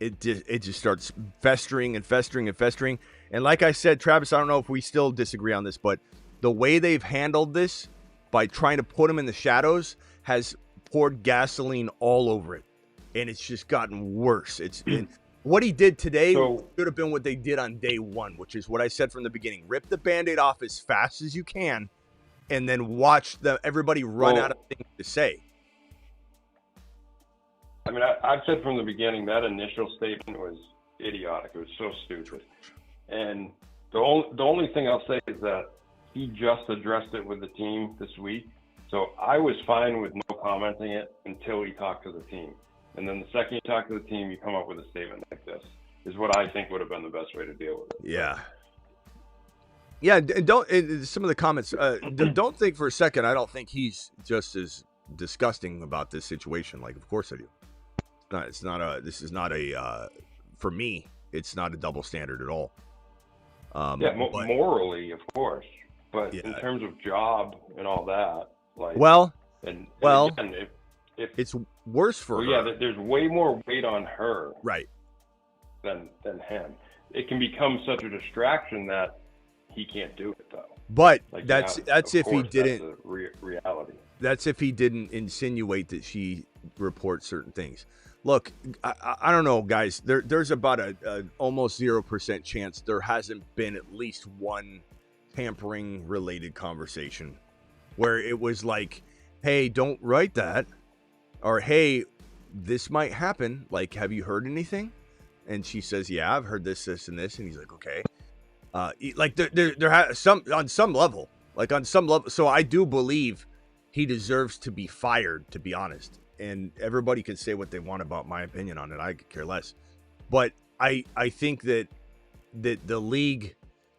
it just starts festering and festering and festering. And like I said, Travis, I don't know if we still disagree on this, but the way they've handled this by trying to put him in the shadows has poured gasoline all over it. And it's just gotten worse. What he did today should have been what they did on day one, which is what I said from the beginning. Rip the Band-Aid off as fast as you can and then watch everybody run out of things to say. I mean, I've said from the beginning that initial statement was idiotic. It was so stupid. And the only thing I'll say is that he just addressed it with the team this week. So I was fine with no commenting it until he talked to the team. And then the second you talk to the team, you come up with a statement like this, is what I think would have been the best way to deal with it. Yeah. Yeah, some of the comments, don't think for a second, I don't think he's just as disgusting about this situation. Like, of course I do. For me, it's not a double standard at all. Morally, of course. But in terms of job and all that, like, again, if it's worse for her. Yeah, there's way more weight on her, right, than him. It can become such a distraction that he can't do it though. But that's if he didn't. That's the reality. That's if he didn't insinuate that she reports certain things. Look, I don't know, guys. There's about a almost 0% chance there hasn't been at least one tampering related conversation where it was like, hey, don't write that, or hey, this might happen, like, have you heard anything? And she says, yeah, I've heard this and this. And he's like, okay. Like, there has on some level. So I do believe he deserves to be fired, to be honest. And everybody can say what they want about my opinion on it. I could care less. But I think that the league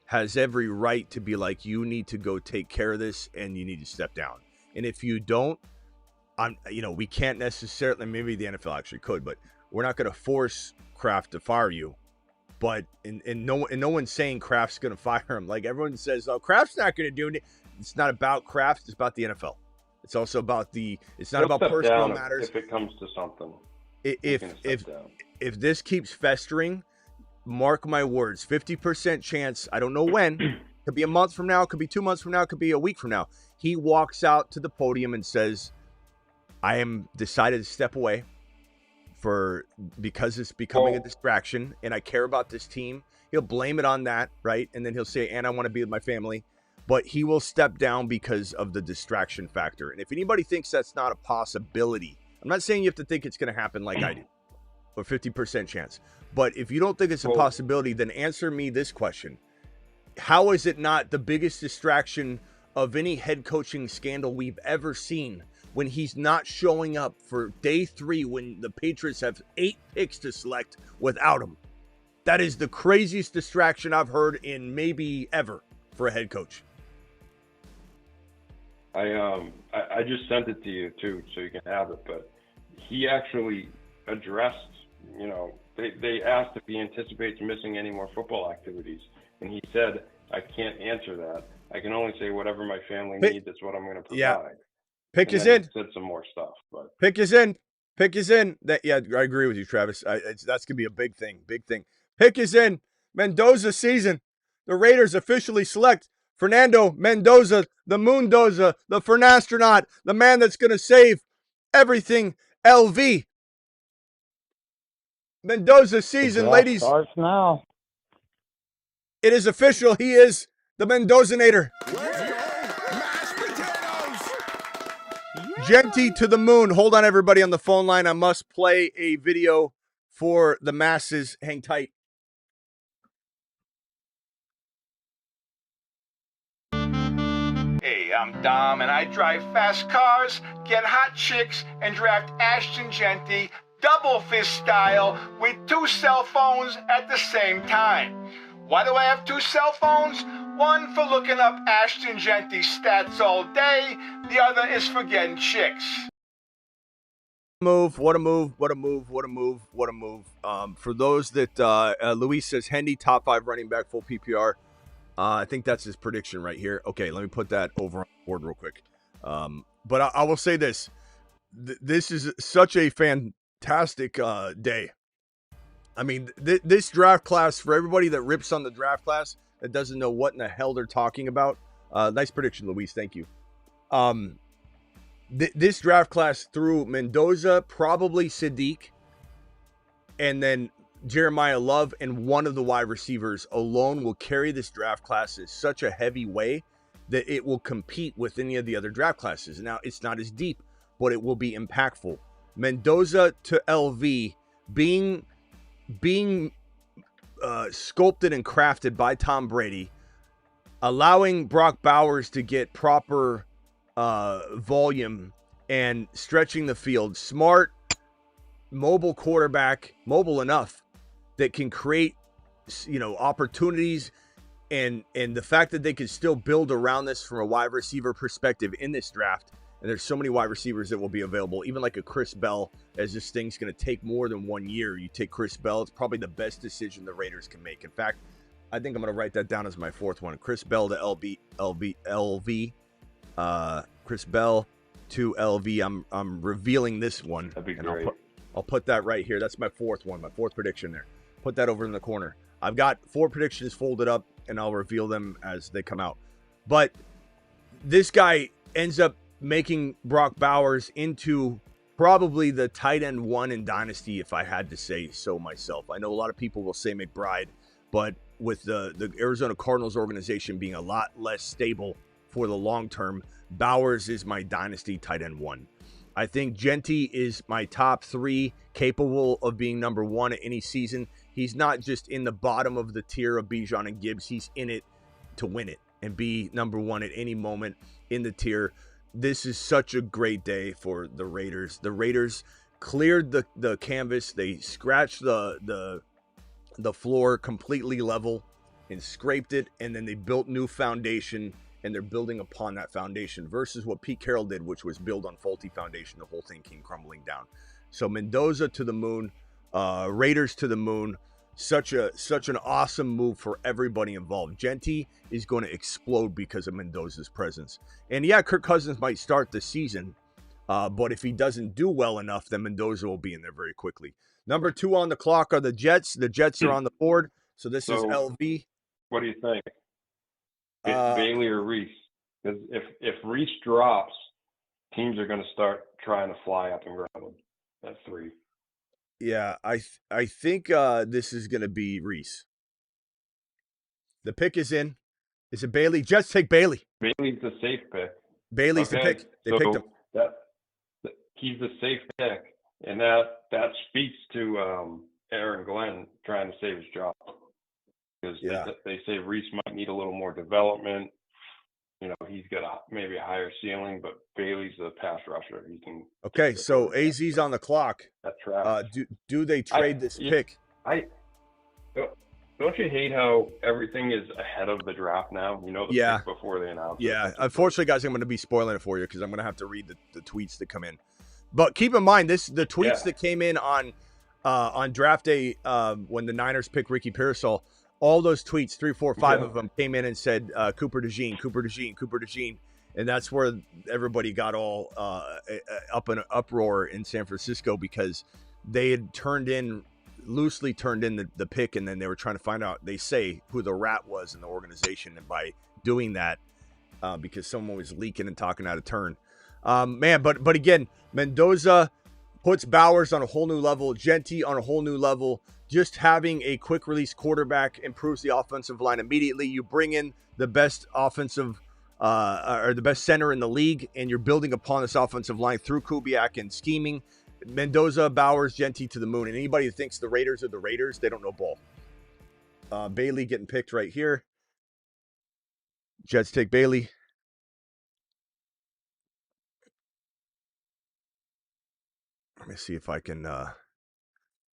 has every right to be like, you need to go take care of this and you need to step down. And if you don't, we can't necessarily, maybe the NFL actually could, but we're not going to force Kraft to fire you. But no one's saying Kraft's going to fire him. Like, everyone says, oh, Kraft's not going to do it. It's not about Kraft. It's about the NFL. It's also about it's not about personal matters. If it comes to something, if this keeps festering, mark my words, 50% chance, I don't know when, could be a month from now, could be 2 months from now, could be a week from now, he walks out to the podium and says, I am decided to step away because it's becoming a distraction and I care about this team. He'll blame it on that, right? And then he'll say, and I want to be with my family. But he will step down because of the distraction factor. And if anybody thinks that's not a possibility, I'm not saying you have to think it's going to happen like I do, or 50% chance. But if you don't think it's a possibility, then answer me this question. How is it not the biggest distraction of any head coaching scandal we've ever seen when he's not showing up for day 3 when the Patriots have 8 picks to select without him? That is the craziest distraction I've heard in maybe ever for a head coach. I just sent it to you too, so you can have it. But he actually addressed, they asked if he anticipates missing any more football activities, and he said, "I can't answer that. I can only say whatever my family needs. That's what I'm going to provide." Yeah. Pick is in. Said some more stuff, but Pick is in. Pick is in. I agree with you, Travis. That's gonna be a big thing. Big thing. Pick is in. Mendoza season. The Raiders officially select Fernando Mendoza, the Moondoza, the Fernastronaut, the man that's going to save everything LV. Mendoza season, ladies. Starts now. It is official. He is the Mendozanator. Mashed potatoes. Genty to the moon. Hold on, everybody on the phone line. I must play a video for the masses. Hang tight. Hey, I'm Dom, and I drive fast cars, get hot chicks, and draft Ashton Genty double fist style with 2 cell phones at the same time. Why do I have 2 cell phones? One for looking up Ashton Genty stats all day, the other is for getting chicks. What a move. For those that, Luis says, Hendy, top 5 running back, full PPR. I think that's his prediction right here. Okay, let me put that over on the board real quick. But I will say this. This is such a fantastic day. I mean, this draft class, for everybody that rips on the draft class, that doesn't know what in the hell they're talking about. Nice prediction, Luis. Thank you. This draft class threw Mendoza, probably Sadiq, and then Jeremiah Love, and one of the wide receivers alone will carry this draft class in such a heavy way that it will compete with any of the other draft classes. Now, it's not as deep, but it will be impactful. Mendoza to LV being sculpted and crafted by Tom Brady, allowing Brock Bowers to get proper volume and stretching the field. Smart, mobile quarterback, mobile enough that can create, opportunities, and the fact that they can still build around this from a wide receiver perspective in this draft. And there's so many wide receivers that will be available, even like a Chris Bell, as this thing's going to take more than 1 year. You take Chris Bell, it's probably the best decision the Raiders can make. In fact, I think I'm going to write that down as my 4th one. Chris Bell to LV. Chris Bell to LV. I'm revealing this one. That'd be and great. I'll put that right here. That's my 4th one, my 4th prediction there. Put that over in the corner. I've got 4 predictions folded up, and I'll reveal them as they come out. But this guy ends up making Brock Bowers into probably the tight end 1 in Dynasty, if I had to say so myself. I know a lot of people will say McBride, but with the Arizona Cardinals organization being a lot less stable for the long term, Bowers is my Dynasty tight end 1. I think Genty is my top 3, capable of being number 1 at any season. He's not just in the bottom of the tier of Bijan and Gibbs. He's in it to win it and be number 1 at any moment in the tier. This is such a great day for the Raiders. The Raiders cleared the canvas. They scratched the floor completely level and scraped it, and then they built new foundation, and they're building upon that foundation versus what Pete Carroll did, which was build on faulty foundation. The whole thing came crumbling down. So Mendoza to the moon, Raiders to the moon. Such an awesome move for everybody involved. Genty is going to explode because of Mendoza's presence. And yeah, Kirk Cousins might start the season, but if he doesn't do well enough, then Mendoza will be in there very quickly. Number 2 on the clock are the Jets. The Jets are on the board. So this is LV. What do you think? Bailey or Reese? Because if Reese drops, teams are going to start trying to fly up and grab him. That's 3. Yeah, I think this is going to be Reese. The pick is in. Is it Bailey? Jets take Bailey. Bailey's the safe pick. Bailey's the pick. They picked him. He's the safe pick, and that speaks to Aaron Glenn trying to save his job. Because they say Reese might need a little more development. He's got maybe a higher ceiling, but Bailey's the pass rusher. He can. Okay, so AZ's on the clock. That's right. Do they trade this pick? Don't you hate how everything is ahead of the draft now? The pick before they announce it. Yeah, unfortunately, guys, I'm going to be spoiling it for you because I'm going to have to read the tweets that come in. But keep in mind, the tweets that came in on draft day when the Niners picked Ricky Pearsall. All those tweets, 3, 4, 5 of them came in and said Cooper DeJean. And that's where everybody got all up in an uproar in San Francisco because they had loosely turned in the pick, and then they were trying to find out, they say, who the rat was in the organization. And by doing that, because someone was leaking and talking out of turn. But again, Mendoza puts Bowers on a whole new level, Genty on a whole new level. just having a quick release quarterback improves the offensive line immediately. You bring in the best offensive or the best center in the league, and you're building upon this offensive line through Kubiak and scheming. Mendoza, Bowers, Genty to the moon. And anybody who thinks the Raiders are the Raiders, they don't know ball. Bailey getting picked right here. Jets take Bailey. Let me see if I can.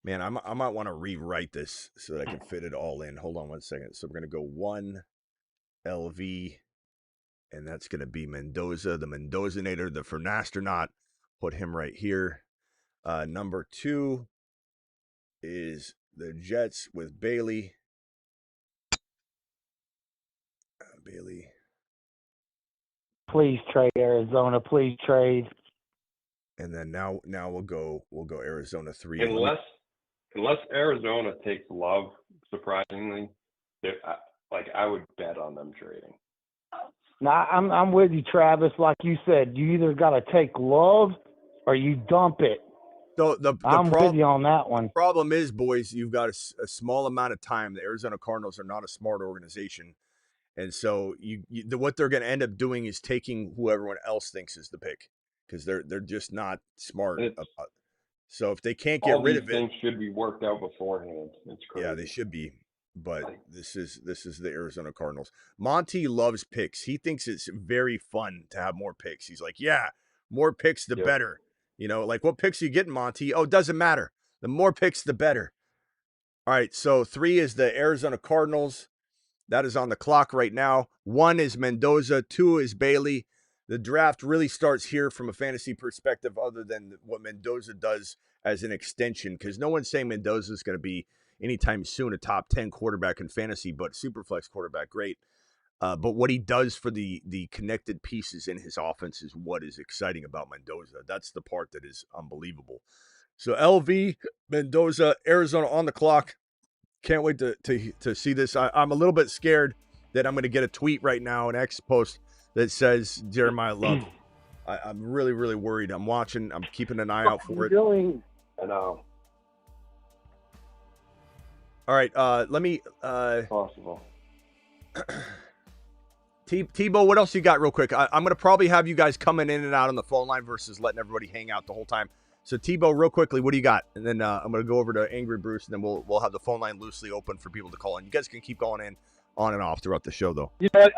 Man, I might want to rewrite this so that I can fit it all in. Hold on one second. So we're going to go 1 LV, and that's going to be Mendoza, the Mendozanator, the Fernastronaut. Put him right here. Number 2 is the Jets with Bailey. Bailey. Please trade Arizona. Please trade. And then now we'll go Arizona 3. Unless Arizona takes Love, surprisingly, I would bet on them trading. Now I'm with you, Travis. Like you said, you either got to take Love or you dump it. So I'm with you on that one. The problem is, boys, you've got a small amount of time. The Arizona Cardinals are not a smart organization. And so what they're going to end up doing is taking who everyone else thinks is the pick, because they're just not smart. So if they can't get rid of it, things should be worked out beforehand. It's crazy. Yeah, they should be. But this is the Arizona Cardinals. Monty loves picks. He thinks it's very fun to have more picks. He's like, yeah, more picks the better. You know, like, what picks are you getting, Monty? Oh, it doesn't matter. The more picks, the better. All right, so 3 is the Arizona Cardinals. That is on the clock right now. 1 is Mendoza. 2 is Bailey. The draft really starts here from a fantasy perspective, other than what Mendoza does as an extension, because no one's saying Mendoza is going to be anytime soon a top 10 quarterback in fantasy, but Superflex quarterback, great. But what he does for the connected pieces in his offense is what is exciting about Mendoza. That's the part that is unbelievable. So LV, Mendoza, Arizona on the clock. Can't wait to see this. I'm a little bit scared that I'm going to get a tweet right now, an X post that says Jeremiah Love. I'm really, really worried. I'm watching. I'm keeping an eye out for it. I know. All right. Let me. Possible. Tebow, what else you got real quick? I'm going to probably have you guys coming in and out on the phone line versus letting everybody hang out the whole time. So, Tebow, real quickly, what do you got? And then I'm going to go over to Angry Bruce, and then we'll have the phone line loosely open for people to call in. You guys can keep going in on and off throughout the show, though. You know,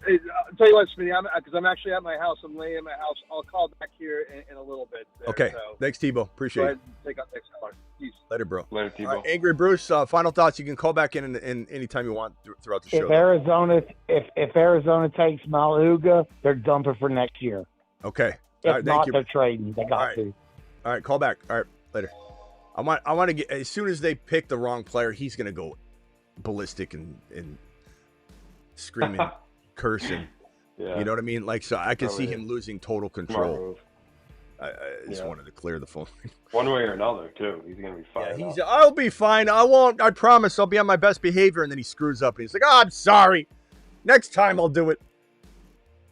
I'll tell you what, Smitty, because I'm actually at my house. I'm laying in my house. I'll call back here in a little bit. There, okay. So thanks, Tebow. Appreciate go it. ahead and take out next caller. Peace. Later, bro. Later, Tebow. All right, Angry Bruce, final thoughts. You can call back in anytime you want throughout the show. If Arizona takes Maluga, they're dumping for next year. Okay. If all right, not, thank you. they're trading. They got to. All right, call back. All right, later. I want to get, as soon as they pick the wrong player, he's going to go ballistic and screaming, cursing. Yeah. You know what I mean? Like, so I can see him losing total control. I just wanted to clear the phone. One way or another, too. He's going to be fine. Yeah, I'll be fine. I won't. I promise. I'll be on my best behavior. And then he screws up. And he's like, oh, I'm sorry. Next time I'll do it.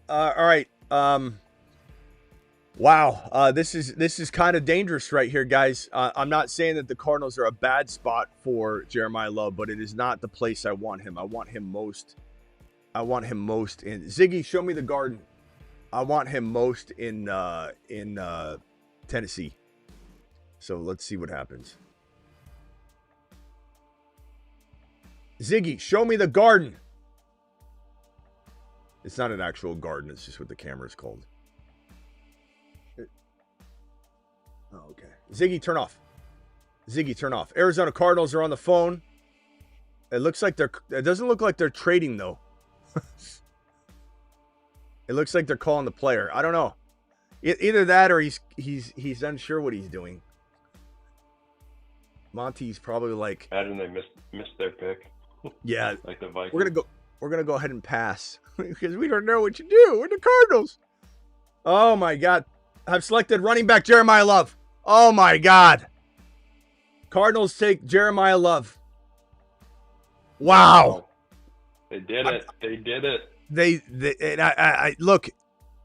All right. Wow. This is kind of dangerous right here, guys. I'm not saying that the Cardinals are a bad spot for Jeremiah Love, but it is not the place I want him. I want him most in Ziggy. Show me the Garden. I want him most in Tennessee. So let's see what happens. Ziggy, show me the Garden. It's not an actual garden. It's just what the camera is called. Oh, okay. Ziggy, turn off. Ziggy, turn off. Arizona Cardinals are on the phone. It doesn't look like they're trading, though. It looks like they're calling the player. I don't know. Either that or he's unsure what he's doing. Monty's probably like, imagine they missed their pick. Yeah. Like the Vikings. We're gonna go ahead and pass because we don't know what you do. We're the Cardinals. Oh my God. I've selected running back Jeremiah Love. Oh my God. Cardinals take Jeremiah Love. Wow. They did it. They did it. And I look,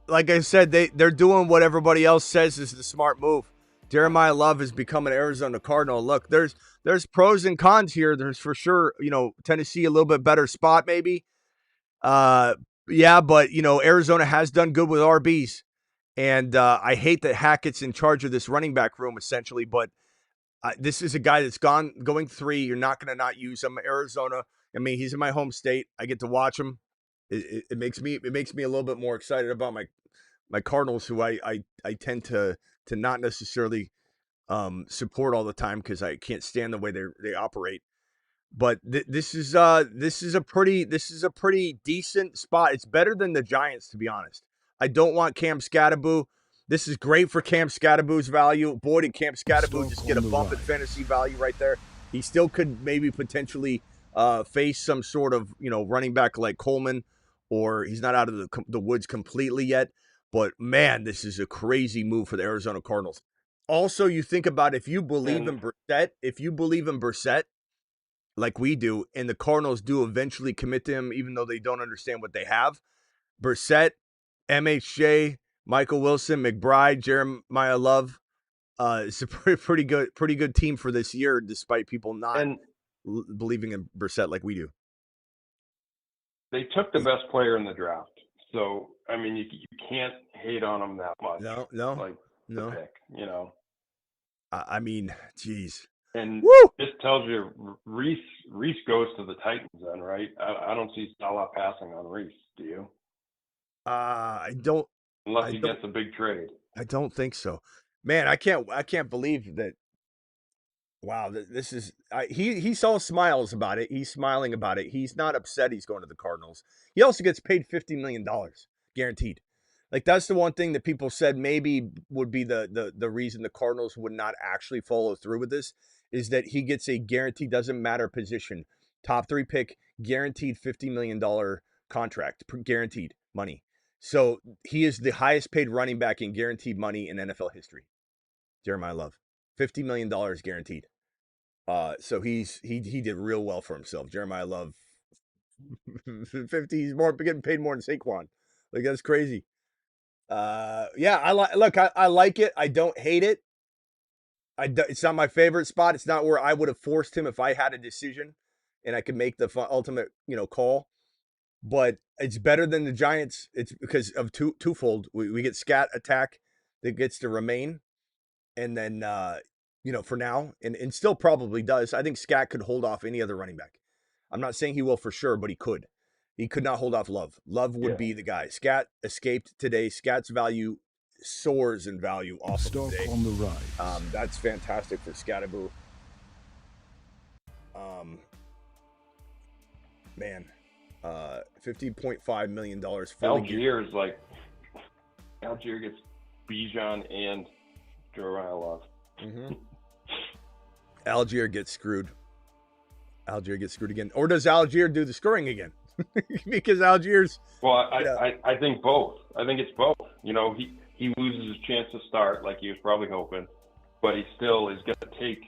like I said, they're doing what everybody else says is the smart move. Jeremiah Love has become an Arizona Cardinal. Look, there's pros and cons here. There's for sure, Tennessee a little bit better spot maybe. Yeah, but Arizona has done good with RBs, and I hate that Hackett's in charge of this running back room essentially. But this is a guy that's going 3. You're not going to not use him. Arizona. I mean, he's in my home state. I get to watch him. It makes me a little bit more excited about my Cardinals, who I tend to not necessarily support all the time because I can't stand the way they operate. But this is a pretty decent spot. It's better than the Giants, to be honest. I don't want Cam Scatterboo. This is great for Cam Scatterboo's value. Boy, did Cam Scatterboo just get a bump in fantasy value right there. He still could maybe potentially face some sort of running back like Coleman, or he's not out of the woods completely yet. But man, this is a crazy move for the Arizona Cardinals. Also, you think about if you believe in Brissett, like we do, and the Cardinals do eventually commit to him, even though they don't understand what they have. Brissett, MHJ, Michael Wilson, McBride, Jeremiah Love. It's a pretty good team for this year, despite people not believing in Brissett like we do. They took the best player in the draft, so I mean, you can't hate on them that much. No. Pick, I mean, geez. And Woo! this tells you Reese goes to the Titans then, right? I don't see Salah passing on Reese. Do you? I don't. Unless he gets a big trade. I don't think so. Man, I can't believe that. Wow, this is he's all smiles about it. He's smiling about it. He's not upset he's going to the Cardinals. He also gets paid $50 million guaranteed. Like, that's the one thing that people said maybe would be the reason the Cardinals would not actually follow through with this, is that he gets a guaranteed, doesn't matter position, top 3 pick, guaranteed $50 million contract, guaranteed money. So he is the highest paid running back in guaranteed money in NFL history. Jeremiah Love, $50 million guaranteed. So he did real well for himself. Jeremiah Love, 50. He's getting paid more than Saquon. Like, that's crazy. Yeah, I like it. I don't hate it. It's not my favorite spot. It's not where I would have forced him if I had a decision and I could make the ultimate, call. But it's better than the Giants. It's because of twofold. We get Scat attack that gets to remain, and then for now, and still probably does. I think Scat could hold off any other running back. I'm not saying he will for sure, but he could. He could not hold off Love. Love would be the guy. Scat escaped today. Scat's value soars in value off of today. On the rise. That's fantastic for Scatterboo. Man, $50.5 million. Algier gets Bijan and Jeremiah Love. Mm-hmm. Algier gets screwed. Algier gets screwed again. Or does Algier do the scoring again? Because Algier's... Well, I think both. I think it's both. He loses his chance to start like he was probably hoping, but he still is going to take,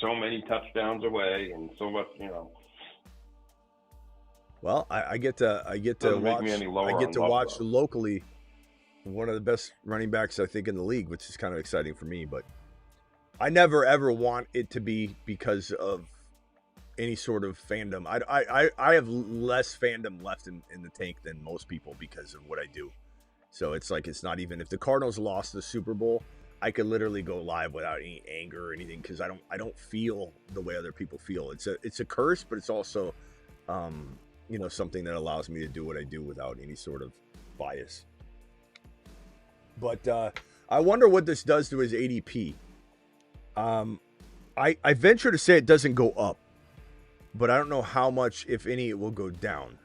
so many touchdowns away and so much, Well, I get to watch locally one of the best running backs I think in the league, which is kind of exciting for me. But I never ever want it to be because of any sort of fandom. I have less fandom left in the tank than most people because of what I do. So it's like, it's not even, if the Cardinals lost the Super Bowl, I could literally go live without any anger or anything, because I don't feel the way other people feel. It's a curse, but it's also something that allows me to do what I do without any sort of bias. But I wonder what this does to his ADP. I venture to say it doesn't go up, but I don't know how much, if any, it will go down.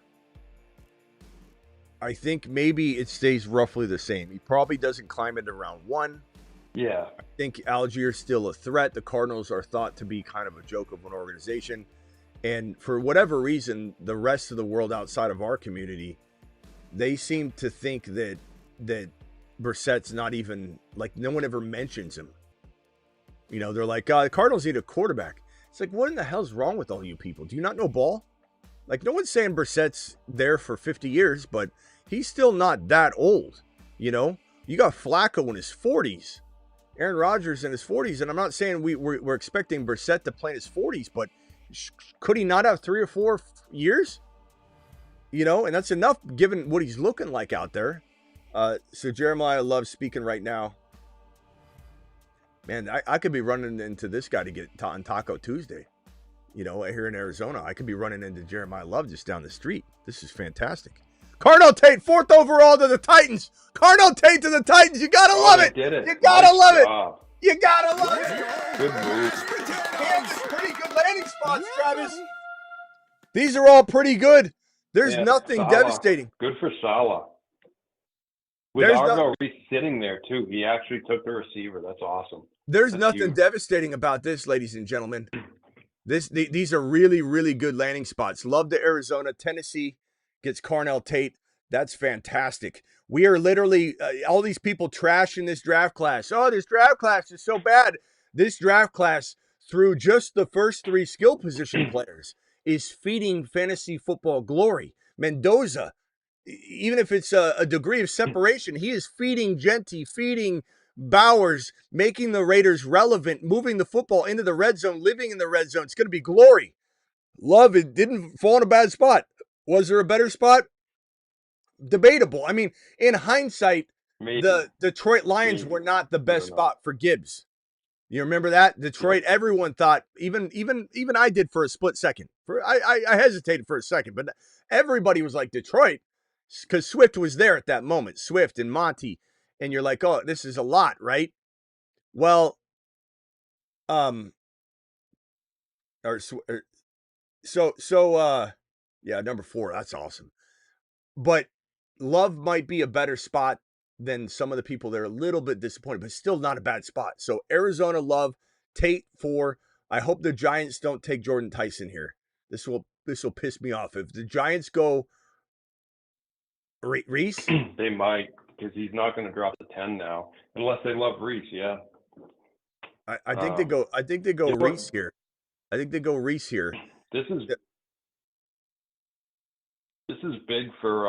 I think maybe it stays roughly the same. He probably doesn't climb into round 1. Yeah. I think Algier's still a threat. The Cardinals are thought to be kind of a joke of an organization. And for whatever reason, the rest of the world outside of our community, they seem to think that Brissett's not even, like, no one ever mentions him. They're like, the Cardinals need a quarterback. It's like, what in the hell's wrong with all you people? Do you not know ball? Like, no one's saying Brissett's there for 50 years, but he's still not that old. You got Flacco in his 40s. Aaron Rodgers in his 40s, and I'm not saying we're expecting Brissett to play in his 40s, but could he not have 3 or 4 years? You know, and that's enough given what he's looking like out there. So Jeremiah loves speaking right now. Man, I could be running into this guy to get on Taco Tuesday. You know, here in Arizona, I could be running into Jeremiah Love just down the street. This is fantastic. Carnell Tate, 4th overall to the Titans. Carnell Tate to the Titans. You gotta love it. Did it. You gotta love job. it. You gotta love it. Good move. Pretty good landing spots, Travis. These are all pretty good. There's nothing Saleh. Devastating. Good for Saleh. With Argo sitting there too, he actually took the receiver. That's awesome. That's nothing devastating about this, ladies and gentlemen. These are really, really good landing spots. Love to Arizona. Tennessee gets Carnell Tate. That's fantastic. We are literally, all these people trashing this draft class. Oh, this draft class is so bad. This draft class, through just the first 3 skill position players, is feeding fantasy football glory. Mendoza, even if it's a degree of separation, he is feeding Genty, feeding Bowers, making the Raiders relevant, moving the football into the red zone, living in the red zone. It's going to be glory. Love it. Didn't fall in a bad spot. Was there a better spot? Debatable. I mean, in hindsight, the Detroit Lions were not the best spot for Gibbs. You remember that? Detroit, everyone thought, even I did for a split second. I hesitated for a second, but everybody was like, Detroit, because Swift was there at that moment. Swift and Monty. And you're like, oh, this is a lot, right? Well, yeah, number 4, that's awesome. But Love might be a better spot than some of the people that are a little bit disappointed, but still not a bad spot. So Arizona, Love, Tate 4. I hope the Giants don't take Jordan Tyson here. This will piss me off. If the Giants go Reese, they might, because he's not going to drop to 10 now, unless they love Reese. Yeah, I think they go. I think they go Reese here. I think they go Reese here. This is big for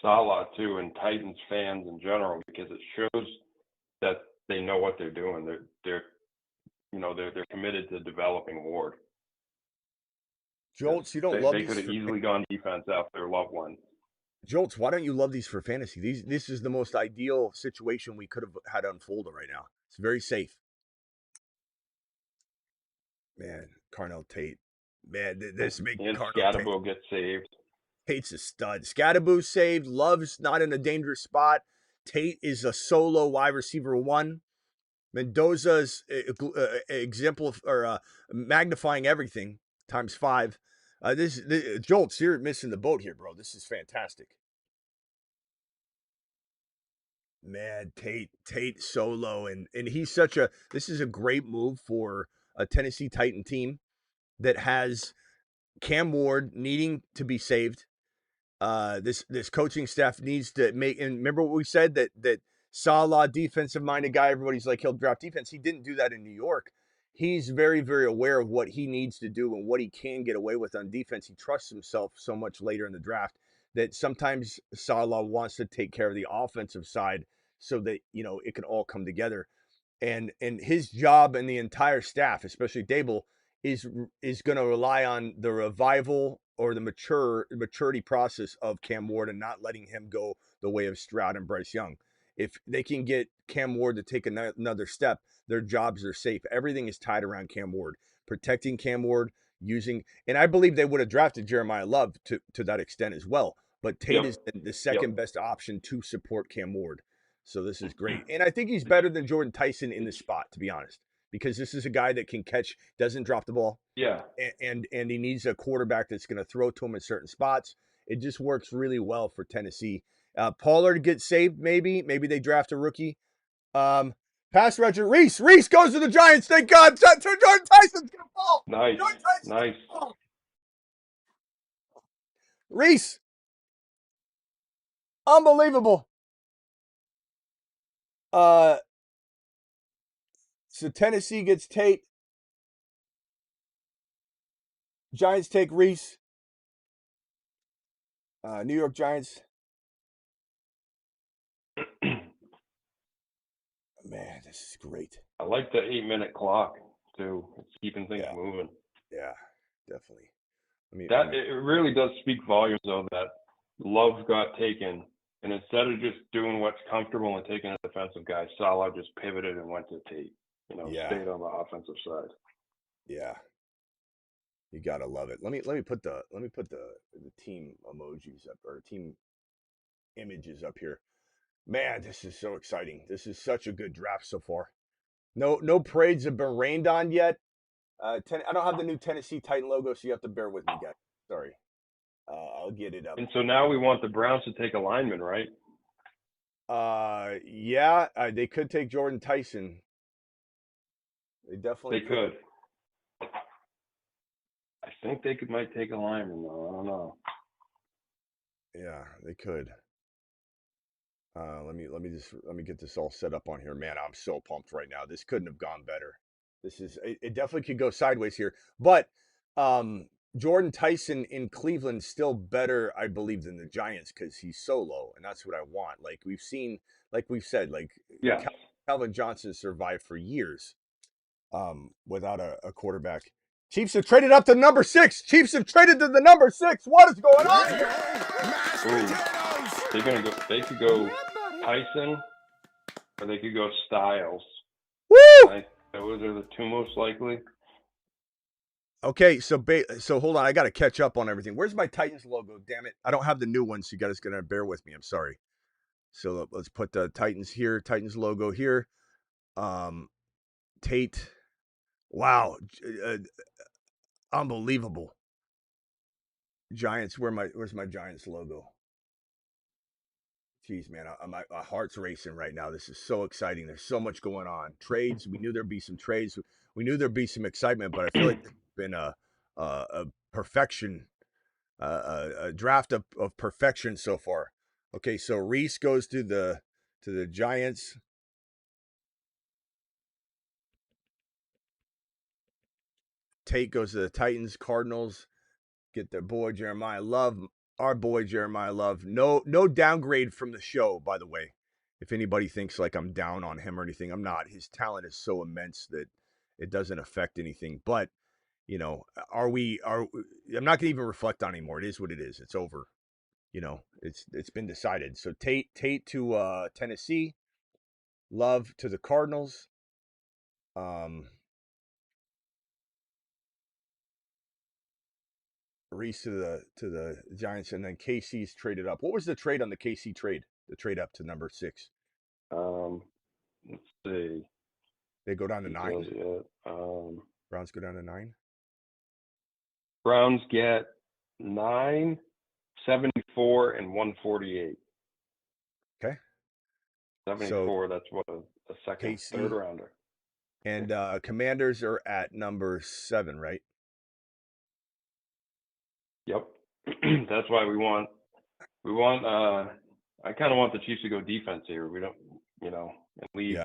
Saleh too, and Titans fans in general, because it shows that they know what they're doing. They're committed to developing Ward. Jolts, you don't love They these. could have easily gone defense after Love one. Jolts, why don't you love these for fantasy? This is the most ideal situation we could have had unfolded right now. It's very safe. Man, Carnell Tate. Man, this big Carnell Scatterbo gets saved. Tate's a stud. Scatterbo saved. Love's not in a dangerous spot. Tate is a solo wide receiver 1. Mendoza's example or magnifying everything times 5. This Jolts, you're missing the boat here, bro. This is fantastic. Man, Tate solo, and he's this is a great move for a Tennessee Titan team that has Cam Ward needing to be saved. This coaching staff needs to make, and remember what we said, that Saleh, defensive minded guy, everybody's like, he'll draft defense. He didn't do that in New York. He's very, very aware of what he needs to do and what he can get away with on defense. He trusts himself so much later in the draft that sometimes Saleh wants to take care of the offensive side so that, it can all come together. And his job and the entire staff, especially Dable, is going to rely on the revival or the maturity process of Cam Ward and not letting him go the way of Stroud and Bryce Young. If they can get Cam Ward to take another step, their jobs are safe. Everything is tied around Cam Ward, protecting Cam Ward, and I believe they would have drafted Jeremiah Love to that extent as well. But Tate is the second best option to support Cam Ward. So this is great. And I think he's better than Jordan Tyson in this spot, to be honest, because this is a guy that can catch, doesn't drop the ball. Yeah. And he needs a quarterback that's going to throw to him in certain spots. It just works really well for Tennessee. Pollard gets saved, maybe. Maybe they draft a rookie. Pass rusher, Reese. Reese goes to the Giants. Thank God. Jordan Tyson's going to fall. Nice. Nice. Reese. Unbelievable. So Tennessee gets Tate. Giants take Reese. New York Giants. Man. Man, this is great. I like the 8-minute clock too. It's keeping things Yeah. moving. Yeah, definitely. It really does speak volumes, though, that Love got taken, and instead of just doing what's comfortable and taking a defensive guy, Salah just pivoted and went to Tate. Stayed on the offensive side. Yeah. You gotta love it. Let me put the team emojis up, or team images up here. Man, this is so exciting. This is such a good draft so far. No parades have been rained on yet. I don't have the new Tennessee Titan logo, so you have to bear with me, guys. Sorry. I'll get it up. And so now we want the Browns to take a lineman, right? Yeah, they could take Jordan Tyson. They definitely could. I think they might take a lineman, though. I don't know. Yeah, they could. Let me get this all set up on here. Man, I'm so pumped right now. This couldn't have gone better. It definitely could go sideways here. But Jordan Tyson in Cleveland still better, I believe, than the Giants because he's solo, and that's what I want. Like we've said, yeah. Calvin Johnson survived for years without a quarterback. Chiefs have traded up to number 6. Chiefs have traded to the number 6. What is going on here? They could go Tyson, or they could go Styles. Woo! Those are the two most likely. Okay, so hold on. I got to catch up on everything. Where's my Titans logo? Damn it. I don't have the new one, so you guys going to bear with me. I'm sorry. So let's put the Titans here, Titans logo here. Tate. Wow. Unbelievable. Giants, where's my Giants logo? Jeez, man, my heart's racing right now. This is so exciting. There's so much going on. Trades. We knew there'd be some trades. We knew there'd be some excitement, but I feel like it's been a perfection, a draft of perfection so far. Okay, so Reese goes to the Giants. Tate goes to the Titans. Cardinals get their boy Jeremiah Love. Our boy Jeremiah Love. No downgrade from the show, by the way. If anybody thinks like I'm down on him or anything, I'm not. His talent is so immense that it doesn't affect anything. But, I'm not going to even reflect on anymore. It is what it is. It's over. It's been decided. So Tate to Tennessee. Love to the Cardinals. Reese to the Giants, and then KC's traded up. What was the trade on the KC trade? The trade up to number 6. Let's see. They go down to 9. Browns go down to 9. Browns get 9, 74, and 148. Okay. 74. So, that's what a second, KC, third rounder. And Commanders are at number 7, right? Yep. That's why we want I kind of want the Chiefs to go defense here. We don't, and leave. Yeah.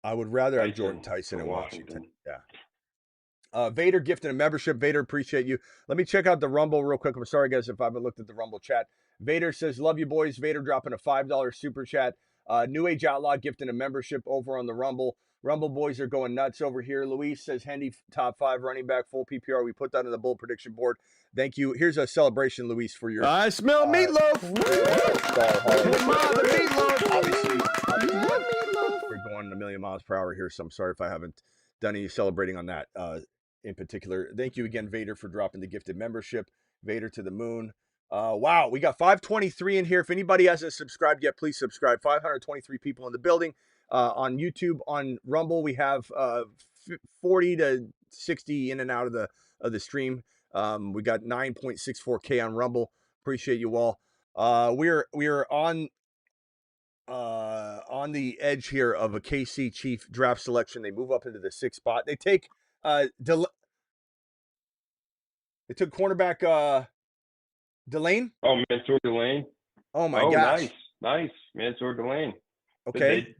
I would rather have Jordan Tyson in Washington. Yeah. Vader gifted a membership. Vader, appreciate you. Let me check out the Rumble real quick. I'm sorry, guys, if I haven't looked at the Rumble chat. Vader says, love you, boys. Vader dropping a $5 super chat. New Age Outlaw gifting a membership over on the Rumble. Rumble boys are going nuts over here. Luis says, Hendy, top 5 running back, full PPR. We put that on the bold prediction board. Thank you. Here's a celebration, Luis, for your... I smell meatloaf. Obviously, we're going a million miles per hour here, so I'm sorry if I haven't done any celebrating on that in particular. Thank you again, Vader, for dropping the gifted membership. Vader to the moon. Wow, we got 523 in here. If anybody hasn't subscribed yet, please subscribe. 523 people in the building. On YouTube, on Rumble, we have 40 to 60 in and out of the stream. We got 9.64K on Rumble. Appreciate you all. We are on the edge here of a KC Chief draft selection. They move up into the 6th spot. They take they took cornerback Delane. Oh, Mansour Delane. Oh my gosh. Nice. Mansour Delane. Okay.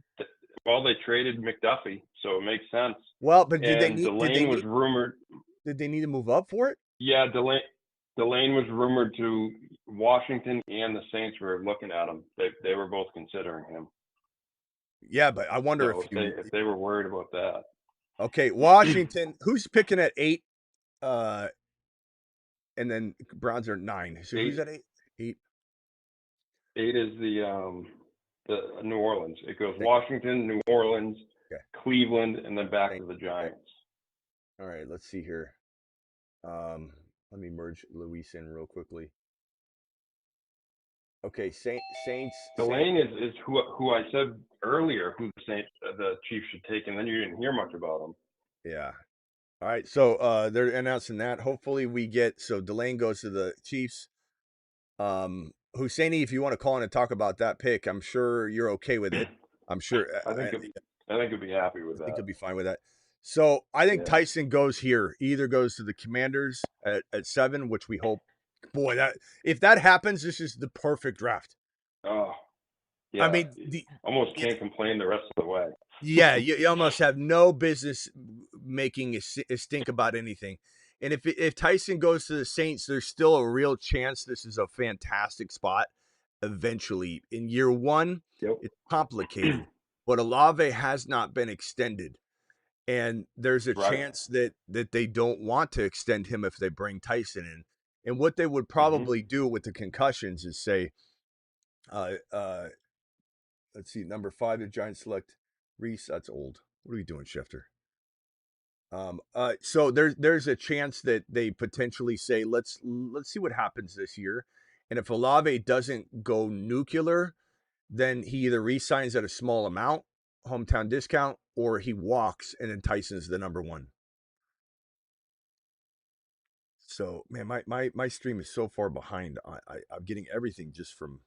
They traded McDuffie, so it makes sense. Well, but Delane was rumored. Did they need to move up for it? Yeah, Delane was rumored to Washington, and the Saints were looking at him. They were both considering him. Yeah, but I wonder So if they were worried about that. Okay, Washington. Who's picking at 8? And then Browns are 9. So 8. who's at 8? 8. 8 is the New Orleans. It goes Washington, New Orleans, Cleveland, and then back to the Giants. All right, let's see here. Let me merge Luis in real quickly. Okay, Saints. Delane is who I said earlier who the Chiefs should take, and then you didn't hear much about him. Yeah. All right, so they're announcing that. Hopefully we get Delane goes to the Chiefs. Husseini, if you want to call in and talk about that pick, I'm sure you're okay with it. I'm sure. I think he'll be happy with that. I think he'll be fine with that. So I think Tyson goes here. He either goes to the Commanders at 7, which we hope. Boy, if that happens, this is the perfect draft. Oh, yeah. I mean, almost can't complain the rest of the way. Yeah, you almost have no business making a stink about anything. And if Tyson goes to the Saints, there's still a real chance this is a fantastic spot eventually. In year 1, it's complicated, but Olave has not been extended. And there's a chance that they don't want to extend him if they bring Tyson in. And what they would probably do with the concussions is say, let's see, number 5, the Giants select Reese. That's old. What are we doing, Schefter? So there's a chance that they potentially say, let's see what happens this year. And if Olave doesn't go nuclear, then he either re-signs at a small amount, hometown discount, or he walks and then Tyson's the number 1. So man, my stream is so far behind. I'm getting everything just from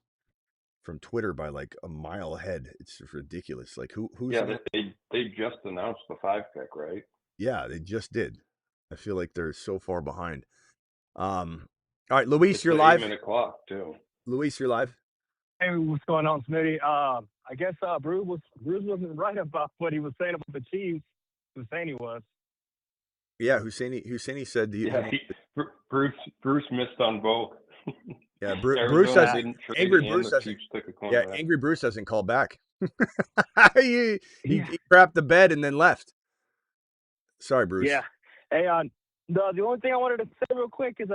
Twitter by like a mile ahead. It's just ridiculous. Like who's they just announced the 5 pick, right? Yeah, they just did. I feel like they're so far behind. All right, Luis, you're live. 8-minute clock too. Luis, you're live. Hey, what's going on, Smitty? I guess Bruce wasn't right about what he was saying about the Chiefs. Husseini was. Yeah, Husseini said Bruce missed on both. Yeah, Bruce doesn't. Angry Bruce doesn't. Yeah, Angry Bruce doesn't call back. he crapped the bed and then left. Sorry, Bruce. Yeah. Hey, the only thing I wanted to say real quick is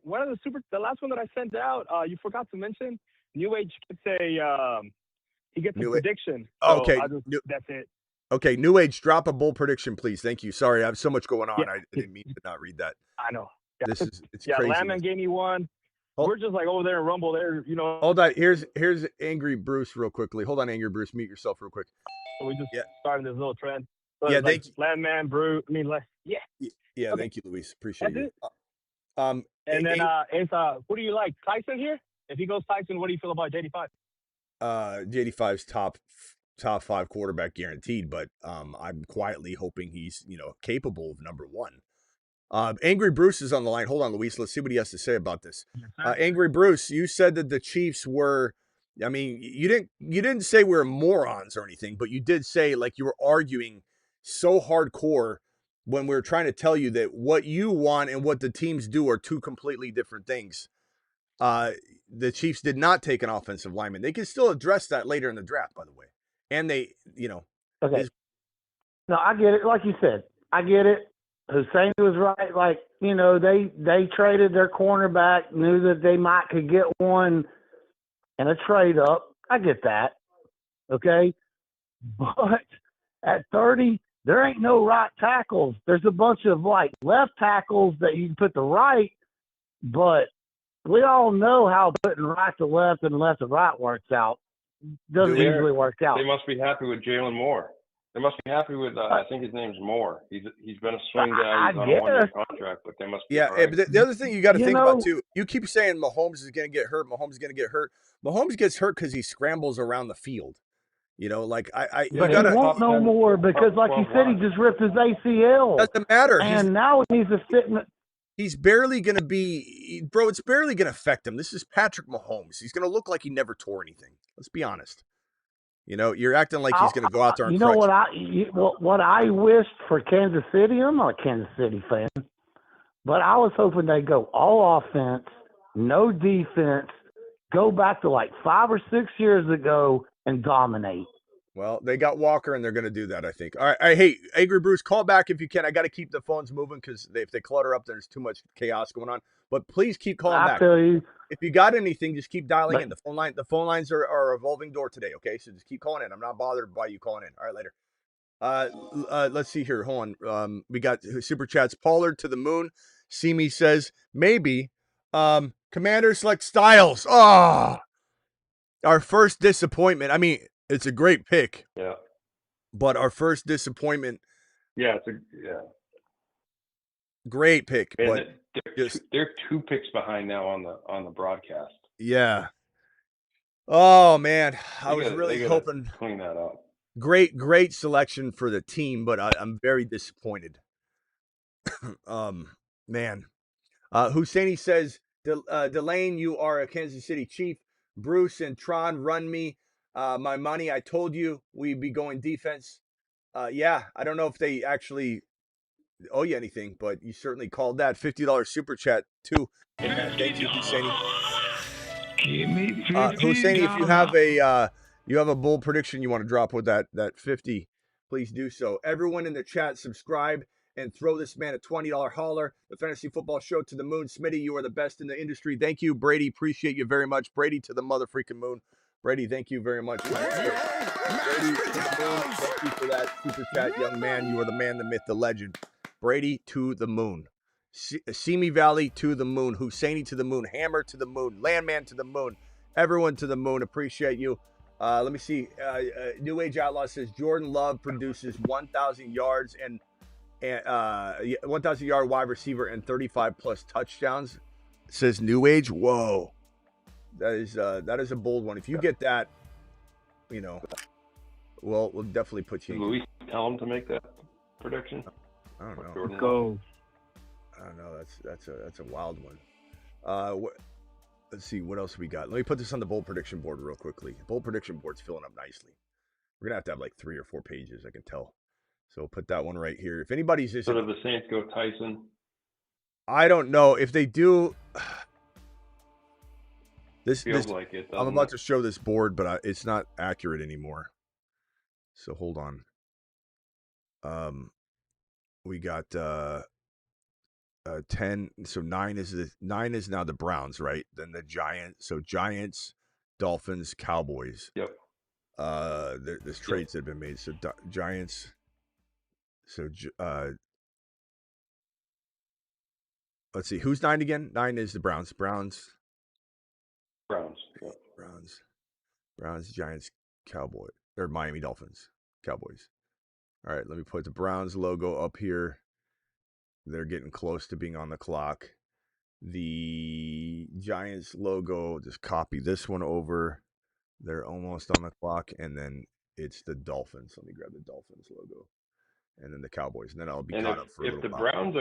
one of the last one that I sent out. You forgot to mention New Age gets a prediction. So okay, that's it. Okay, New Age, drop a bold prediction, please. Thank you. Sorry, I have so much going on. I didn't mean to not read that. I know. Yeah. It's crazy. Landman gave me one. We're just like over there in Rumble there, you know. Hold on. Here's Angry Bruce real quickly. Hold on, Angry Bruce. Mute yourself real quick. So we just started this little trend. So yeah, thank you. Landman, Bruce. Yeah. Yeah, okay. Thank you, Luis. Appreciate it. And then who do you like? Tyson here? If he goes Tyson, what do you feel about JD5? JD5's top 5 quarterback guaranteed, but I'm quietly hoping he's capable of number 1. Angry Bruce is on the line. Hold on, Luis. Let's see what he has to say about this. Angry Bruce, you said that the Chiefs were. I mean, you didn't say we're morons or anything, but you did say like you were arguing so hardcore when we were trying to tell you that what you want and what the teams do are 2 completely different things. The Chiefs did not take an offensive lineman. They can still address that later in the draft, by the way. And they, Okay. No, I get it. Like you said, I get it. Hussein was right. Like, they traded their cornerback, knew that they could get one in a trade up. I get that. Okay. But at 30, there ain't no right tackles. There's a bunch of left tackles that you can put to right, but we all know how putting right to left and left to right works out. Doesn't usually work out. They must be happy with Jalen Moore. They must be happy with. I think his name's Moore. He's been a swing guy. He's on a 1-year contract, but they must be. Yeah, but the other thing you got to think about too. You keep saying Mahomes is going to get hurt. Mahomes gets hurt because he scrambles around the field. But he won't no more because, like you said, he just ripped his ACL. Doesn't matter. And now he's a sitting. He's barely going to be, bro. It's barely going to affect him. This is Patrick Mahomes. He's going to look like he never tore anything. Let's be honest. You're acting like he's going to go out there and crutch. What I wished for Kansas City, I'm not a Kansas City fan, but I was hoping they'd go all offense, no defense, go back to 5 or 6 years ago and dominate. Well, they got Walker, and they're going to do that, I think. All right. Hey, Angry Bruce, call back if you can. I got to keep the phones moving because if they clutter up, there's too much chaos going on. But please keep calling I back. feel you. If you got anything, just keep dialing But- in. The phone lines are a revolving door today, okay? So just keep calling in. I'm not bothered by you calling in. All right, later. Let's see here. Hold on. We got super chats. Pollard to the moon. Simi says maybe. Commander select Styles. Oh, our first disappointment. I mean, it's a great pick. Yeah. But our first disappointment. Yeah, Great pick. Man, but they're 2 picks behind now on the broadcast. Yeah. Oh man, I was really hoping clean that up. Great selection for the team, but I'm very disappointed. Man. Husseini says, Delane, you are a Kansas City Chief. Bruce and Tron run me my money. I told you we'd be going defense. Yeah, I don't know if they actually owe you anything, but you certainly called that. $50 super chat too. Thank you, Husseini. Give me Husseini, if you have a bold prediction you want to drop with that 50, please do so. Everyone in the chat, subscribe and throw this man a $20 holler. The Fantasy Football Show to the moon. Smitty, you are the best in the industry. Thank you, Brady. Appreciate you very much. Brady to the mother freaking moon. Brady, thank you very much. Brady to the moon. Thank you for that super chat, young man. You are the man, the myth, the legend. Brady to the moon. Simi Valley to the moon. Husseini to the moon. Hammer to the moon. Landman to the moon. Everyone to the moon. Appreciate you. Let me see. New Age Outlaw says Jordan Love produces 1,000 yards and 1,000 yard wide receiver and 35 plus touchdowns. Says New Age. Whoa, that is a bold one. If you get that, we'll definitely put you. Did Luis tell him to make that prediction? I don't know. Jordan Go. I don't know. That's a wild one. Let's see what else we got. Let me put this on the bold prediction board real quickly. Bold prediction board's filling up nicely. We're gonna have to have like 3 or 4 pages, I can tell. So we'll put that one right here. If anybody's just sort of the Saints go Tyson. I don't know if they do. This like it. I'm about to show this board, but it's not accurate anymore. So hold on. We got 10. So 9 is now the Browns, right? Then the Giants. So Giants, Dolphins, Cowboys. Yep. There's trades that have been made. So Giants. So let's see. Who's 9 again? 9 is the Browns. Yep. Browns, Giants, Cowboys, or Miami Dolphins, Cowboys. All right, let me put the Browns logo up here. They're getting close to being on the clock. The Giants logo, just copy this one over. They're almost on the clock, and then it's the Dolphins. Let me grab the Dolphins logo, and then the Cowboys, and then I'll be caught up for a little while. If the Browns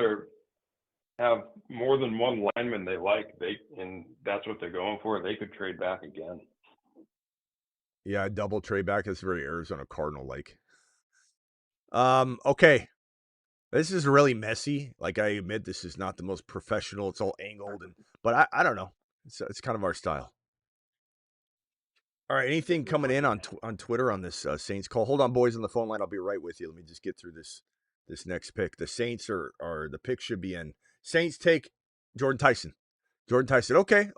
have more than one lineman they like, and that's what they're going for, they could trade back again. Yeah, double trade back. That's very Arizona Cardinal like. Okay. This is really messy. Like, I admit this is not the most professional. It's all angled, but I don't know. It's kind of our style. All right, anything coming in on Twitter on this Saints call? Hold on, boys, on the phone line. I'll be right with you. Let me just get through this next pick. The Saints are the pick should be in. Saints take Jordan Tyson. Okay.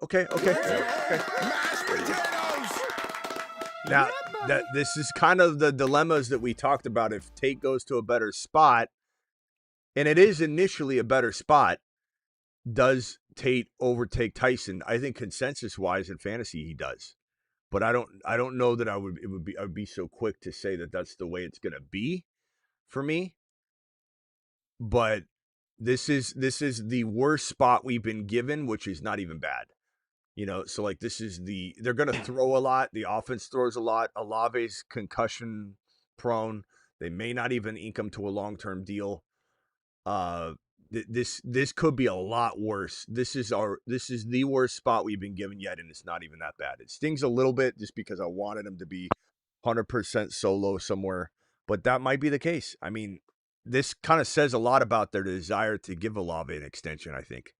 Now, this is kind of the dilemmas that we talked about. If Tate goes to a better spot, and it is initially a better spot, does Tate overtake Tyson? I think consensus-wise in fantasy he does, but I don't know that I would be so quick to say that that's the way it's going to be for me. But this is the worst spot we've been given, which is not even bad. So like they're going to throw a lot. The offense throws a lot. Olave's concussion prone. They may not even ink him to a long-term deal. This could be a lot worse. This is the worst spot we've been given yet, and it's not even that bad. It stings a little bit just because I wanted him to be 100% solo somewhere, but that might be the case. I mean, this kind of says a lot about their desire to give Olave an extension, I think.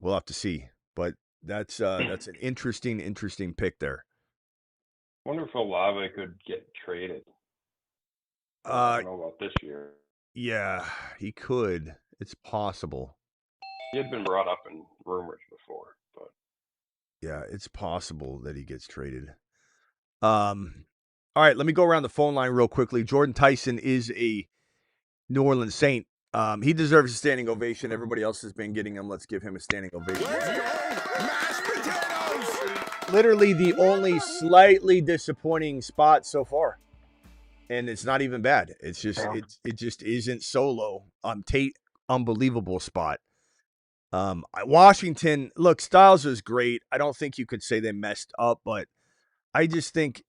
We'll have to see, but that's an interesting pick there. Wonder if Olave could get traded. I don't know about this year. Yeah, he could. It's possible. He had been brought up in rumors before, but yeah, it's possible that he gets traded. All right, let me go around the phone line real quickly. Jordan Tyson is a New Orleans Saint. He deserves a standing ovation. Everybody else has been getting him. Let's give him a standing ovation. Literally the only slightly disappointing spot so far. And it's not even bad. It's just it just isn't solo. Tate, unbelievable spot. Washington, look, Styles was great. I don't think you could say they messed up, but I just think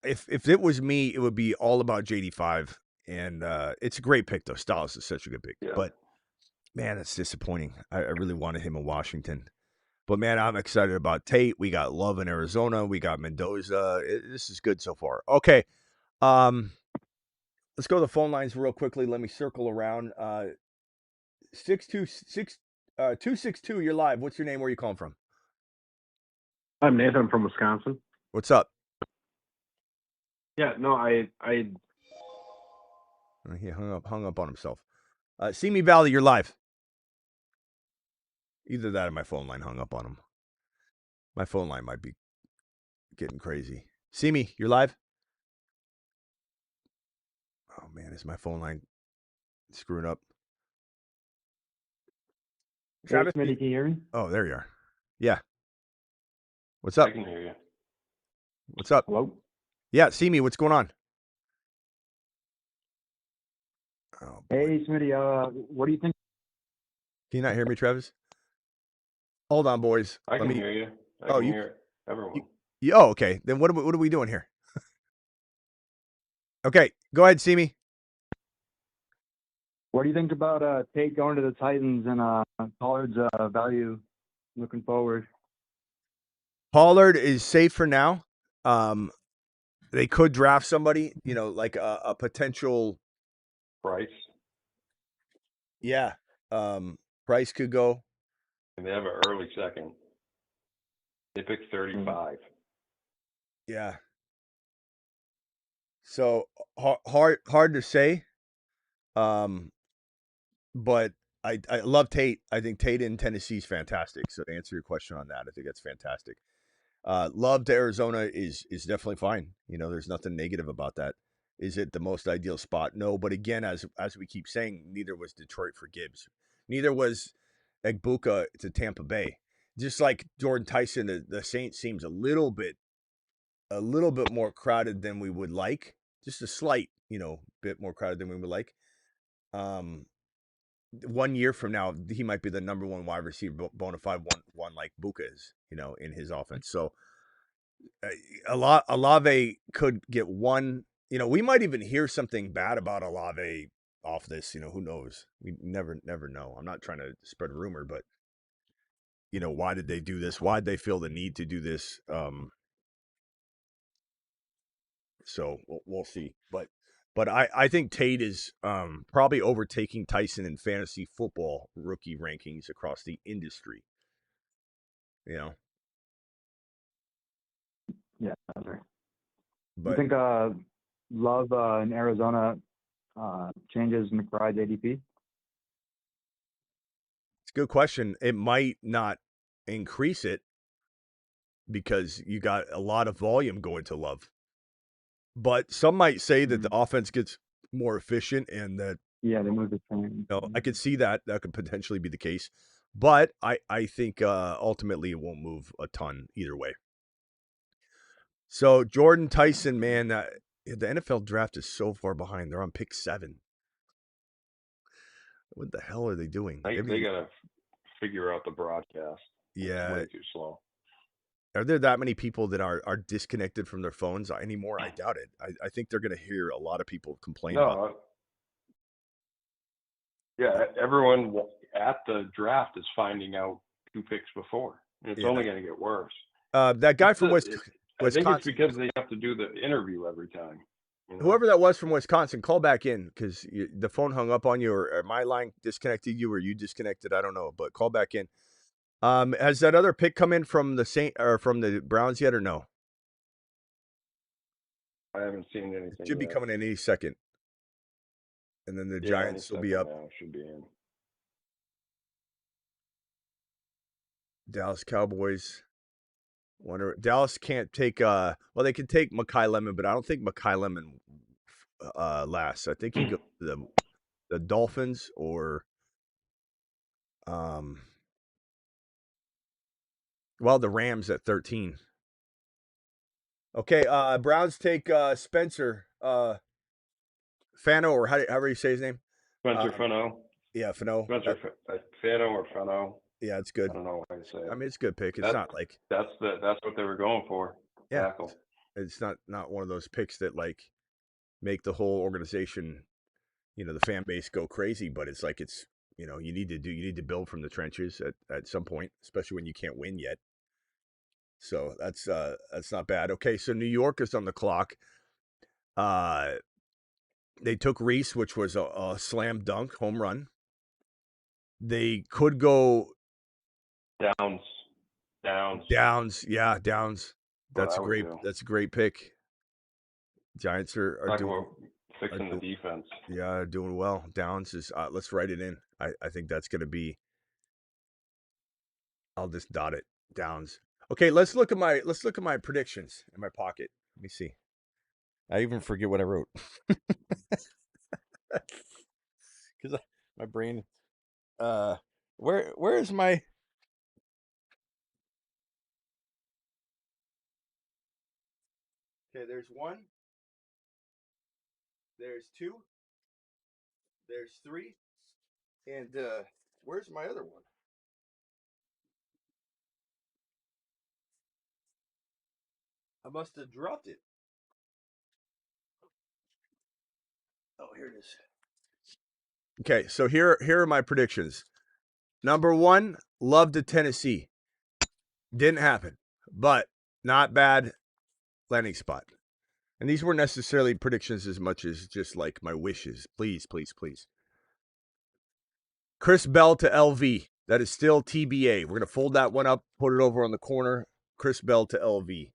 if it was me, it would be all about JD5. And it's a great pick, though. Styles is such a good pick. Yeah. But, man, it's disappointing. I really wanted him in Washington. But, man, I'm excited about Tate. We got Love in Arizona. We got Mendoza. This is good so far. Okay. Let's go to the phone lines real quickly. Let me circle around. 262, you're live. What's your name? Where are you calling from? I'm Nathan from Wisconsin. What's up? Yeah, no, He hung up on himself. Simi Valley, you're live. Either that or my phone line hung up on him. My phone line might be getting crazy. Simi, you're live? Oh, man, is my phone line screwing up? Travis, can you hear me? Oh, there you are. Yeah. What's up? I can hear you. What's up? Hello? Yeah, Simi, what's going on? Oh, hey, Smitty, what do you think? Can you not hear me, Travis? Hold on, boys. I can hear you. I can hear everyone. Oh, okay. Then what are we doing here? Okay, go ahead, Simi. What do you think about Tate going to the Titans and Pollard's value looking forward? Pollard is safe for now. They could draft somebody, like a potential Price. Yeah. Price could go. And they have an early second. They picked 35. Yeah. So hard to say. But I love Tate. I think Tate in Tennessee is fantastic. So to answer your question on that, I think that's fantastic. Love to Arizona is definitely fine. There's nothing negative about that. Is it the most ideal spot? No, but again, as we keep saying, neither was Detroit for Gibbs. Neither was Egbuka to Tampa Bay. Just like Jordan Tyson, the Saints seems a little bit more crowded than we would like. Just a slight, bit more crowded than we would like. 1 year from now, he might be the number one wide receiver, bona fide one like Buka is, in his offense. So Olave could get one. We might even hear something bad about Olave off this. Who knows? We never know. I'm not trying to spread a rumor, but why did they do this? Why did they feel the need to do this? So we'll see. But I think Tate is probably overtaking Tyson in fantasy football rookie rankings across the industry. Yeah, that's right. But you think Love in Arizona changes McBride's ADP? It's a good question. It might not increase it because you got a lot of volume going to Love. But some might say that the offense gets more efficient and that they move the train. I could see that could potentially be the case. But I think ultimately it won't move a ton either way. So Jordan Tyson, man, the NFL draft is so far behind. They're on pick 7. What the hell are they doing? They got to figure out the broadcast. Yeah. It's way too slow. Are there that many people that are disconnected from their phones anymore? I doubt it. I think they're going to hear a lot of people complain about it. Yeah, everyone at the draft is finding out 2 picks before. And it's only going to get worse. That guy from Wisconsin. I think it's because they have to do the interview every time. Whoever that was from Wisconsin, call back in because the phone hung up on you, or my line disconnected you, or you disconnected. I don't know, but call back in. Has that other pick come in from the Browns yet, or no? I haven't seen anything. Should be yet. coming in any second. And then the Giants will be up. Now should be in. Dallas Cowboys. Wonder Dallas can't take well, they can take Mekhi Lemon, but I don't think Mekhi Lemon lasts. I think he goes to the Dolphins or well, the Rams at 13. Okay, Browns take Spencer Fano, or however you say his name. Spencer Fano. Yeah, Fano. Spencer Fano or Fano. Yeah, it's good. I don't know how you say it. I mean, it's a good pick. It's not like that's what they were going for. Yeah, tackle. It's not one of those picks that like make the whole organization, the fan base go crazy. But it's like you need to build from the trenches at some point, especially when you can't win yet. So that's not bad. Okay, so New York is on the clock. They took Reese, which was a slam dunk home run. They could go Downs. Yeah, Downs. That's a great pick. Giants are doing fixing the defense. Yeah, doing well. Downs is let's write it in. I think that's going to be. I'll just dot it. Downs. Okay, let's look at my predictions in my pocket. Let me see. I even forget what I wrote. Cuz my brain where is my Okay, there's 1. There's 2. There's 3. And where's my other one? I must have dropped it. Oh, here it is. Okay, so here are my predictions. Number 1, love to Tennessee. Didn't happen, but not bad landing spot. And these weren't necessarily predictions as much as just like my wishes. Please, please, please. Chris Bell to LV. That is still TBA. We're going to fold that one up, put it over on the corner. Chris Bell to LV.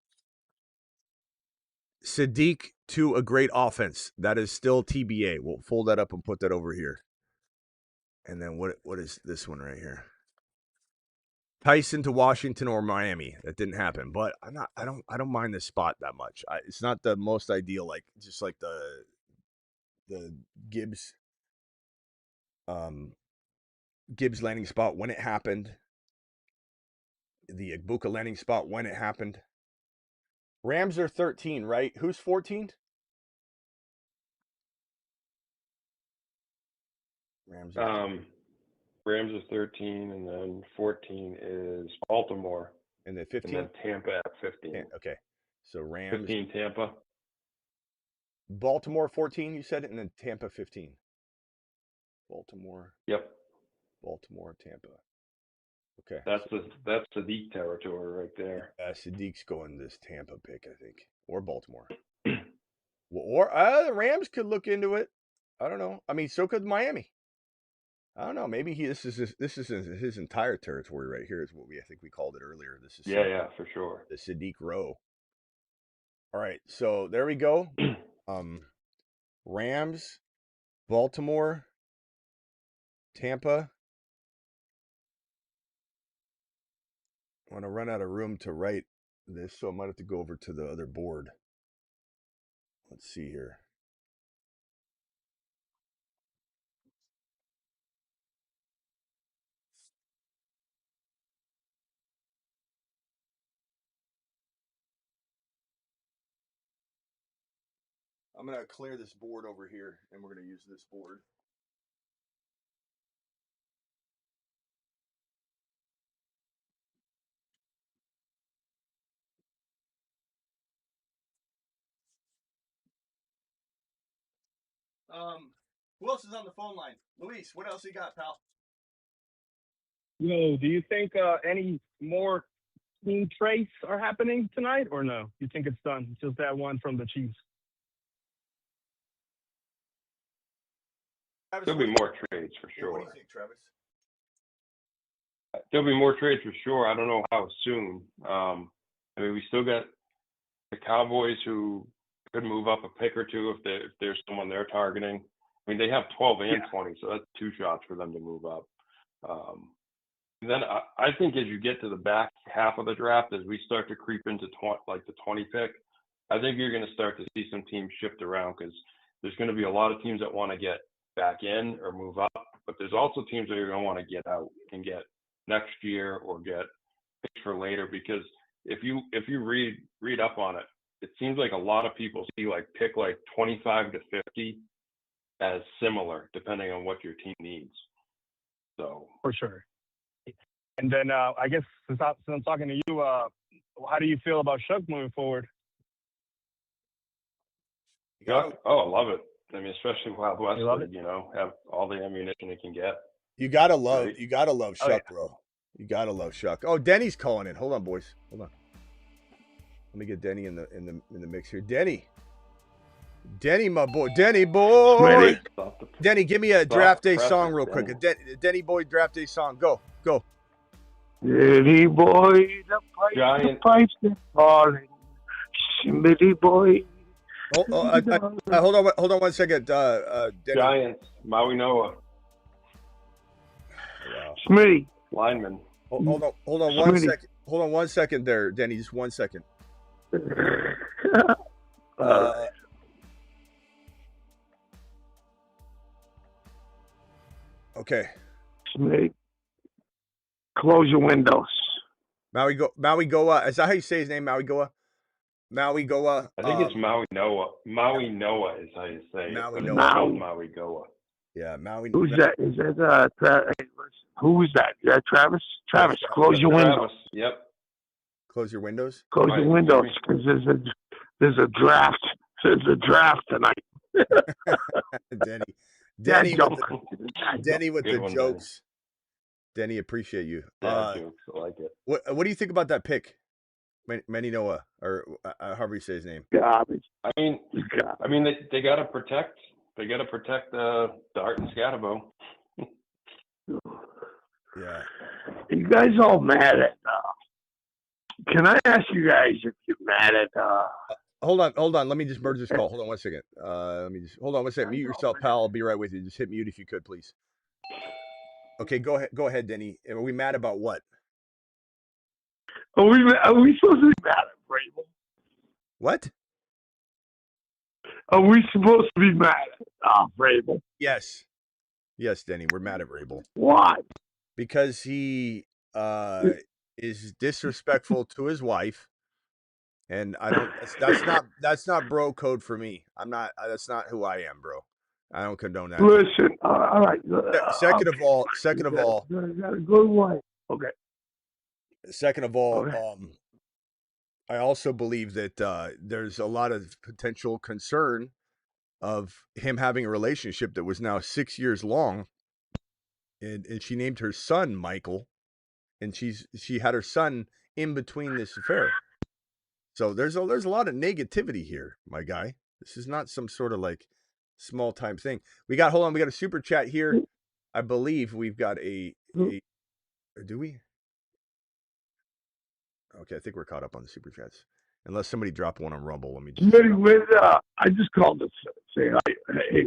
Sadiq to a great offense. That is still TBA. We'll fold that up and put that over here. And then what is this one right here? Tyson to Washington or Miami. That didn't happen, but I don't mind this spot that much. It's not the most ideal, like just like the Gibbs landing spot when it happened. The Igbuka landing spot when it happened. Rams are 13, right? Who's 14? Rams is 13, and then 14 is Baltimore. And then 15? And then Tampa at 15. Okay. So Rams. 15 Tampa. Baltimore 14, you said it, and then Tampa 15. Baltimore. Yep. Baltimore, Tampa. Okay. That's Sadiq territory right there. Sadiq's going this Tampa pick, I think. Or Baltimore. Or the Rams could look into it. I don't know. I mean, so could Miami. I don't know. Maybe this is his entire territory right here. Is what I think we called it earlier. This is yeah, for sure. The Sadiq row. All right, so there we go. Rams, Baltimore, Tampa. I want to run out of room to write this, so I might have to go over to the other board. Let's see here. I'm going to clear this board over here, and we're going to use this board. Who else is on the phone line? Luis, what else you got, pal? Yo, do you think any more team traits are happening tonight, or no? You think it's done? Just that one from the Chiefs. There'll be more trades for sure. What do you think, Travis? There'll be more trades for sure. I don't know how soon. I mean, we still got the Cowboys who could move up a pick or two if there's someone they're targeting. I mean, they have 12 and 20, so that's 2 shots for them to move up. And then I think as you get to the back half of the draft, as we start to creep into the 20 pick, I think you're going to start to see some teams shift around because there's going to be a lot of teams that want to get back in or move up, but there's also teams that are going to want to get out and get next year or get picks for later. Because if you read up on it, it seems like a lot of people see pick 25 to 50 as similar depending on what your team needs. So for sure. And then I guess since I'm talking to you, how do you feel about Shook moving forward? I love it. I mean, especially Wild West, have all the ammunition it can get. You gotta love Shuck, yeah. bro. You gotta love Shuck. Oh, Denny's calling in. Hold on, boys. Hold on. Let me get Denny in the mix here. Denny, my boy. Denny boy. Denny, give me a draft day song real quick. A Denny boy draft day song. Go. Denny boy, the pipes are falling. Smitty boy. Hold on 1 second. Denny. Giants, Maui Noah. Wow. Smitty. Lineman. Hold on 1 second. Hold on 1 second there, Denny. Just 1 second. Okay. Smitty. Close your windows. Maui Goa. Is that how you say his name? Maui Goa. Maui Goa. I think it's Maui Noah. Maui Noah is how you say it. Maui Goa. Yeah, Maui. Who's that? Is that who is that? Is that Travis? Travis, close your windows. Yep. Close your windows. Close your windows because there's a draft. There's a draft tonight. Denny with the jokes. Denny, appreciate you. Jokes. I like it. What do you think about that pick? Manny Noah, or however you say his name. Garbage. I mean, they got to protect. They got to protect Dart and Scatterbo. Yeah. You guys all mad at? Can I ask you guys if you're mad at? Hold on. Let me just merge this call. Hold on 1 second. Hold on 1 second. Mute yourself, pal. I'll be right with you. Just hit mute if you could, please. Okay, go ahead, Denny. Are we mad about what? Are we supposed to be mad at Vrabel? What? Are we supposed to be mad at Vrabel? Yes, Denny. We're mad at Vrabel. Why? Because he is disrespectful to his wife, and I don't. That's not bro code for me. I'm not. That's not who I am, bro. I don't condone that. Listen, all right. Second of all, got a good wife. Okay. Second of all, I also believe that there's a lot of potential concern of him having a relationship that was now 6 years long, and she named her son Michael, and she had her son in between this affair. So there's a lot of negativity here, my guy. This is not some sort of small time thing. We got a super chat here. I believe we've got a do we? Okay, I think we're caught up on the super chats. Unless somebody dropped one on Rumble, let me just. I just called to say hi. Hey,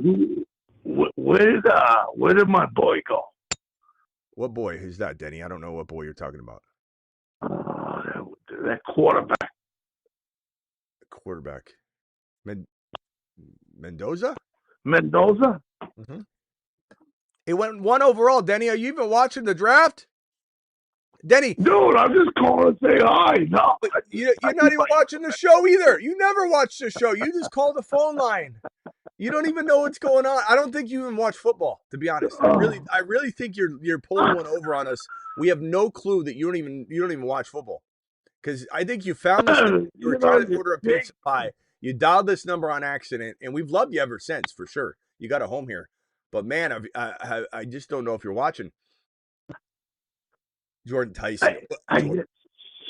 where did my boy go? What boy is that, Denny? I don't know what boy you're talking about. That quarterback. Quarterback. Mendoza? Mendoza? Mm-hmm. He went 1 overall, Denny. Are you even watching the draft? Denny. Dude, I'm just calling to say hi. No. You're not even watching the show either. You never watch the show. You just call the phone line. You don't even know what's going on. I don't think you even watch football, to be honest. I really think you're pulling one over on us. We have no clue that you don't even watch football. Because I think you found this. You were trying to order a pizza pie. You dialed this number on accident, and we've loved you ever since, for sure. You got a home here. But, man, I just don't know if you're watching. Jordan Tyson.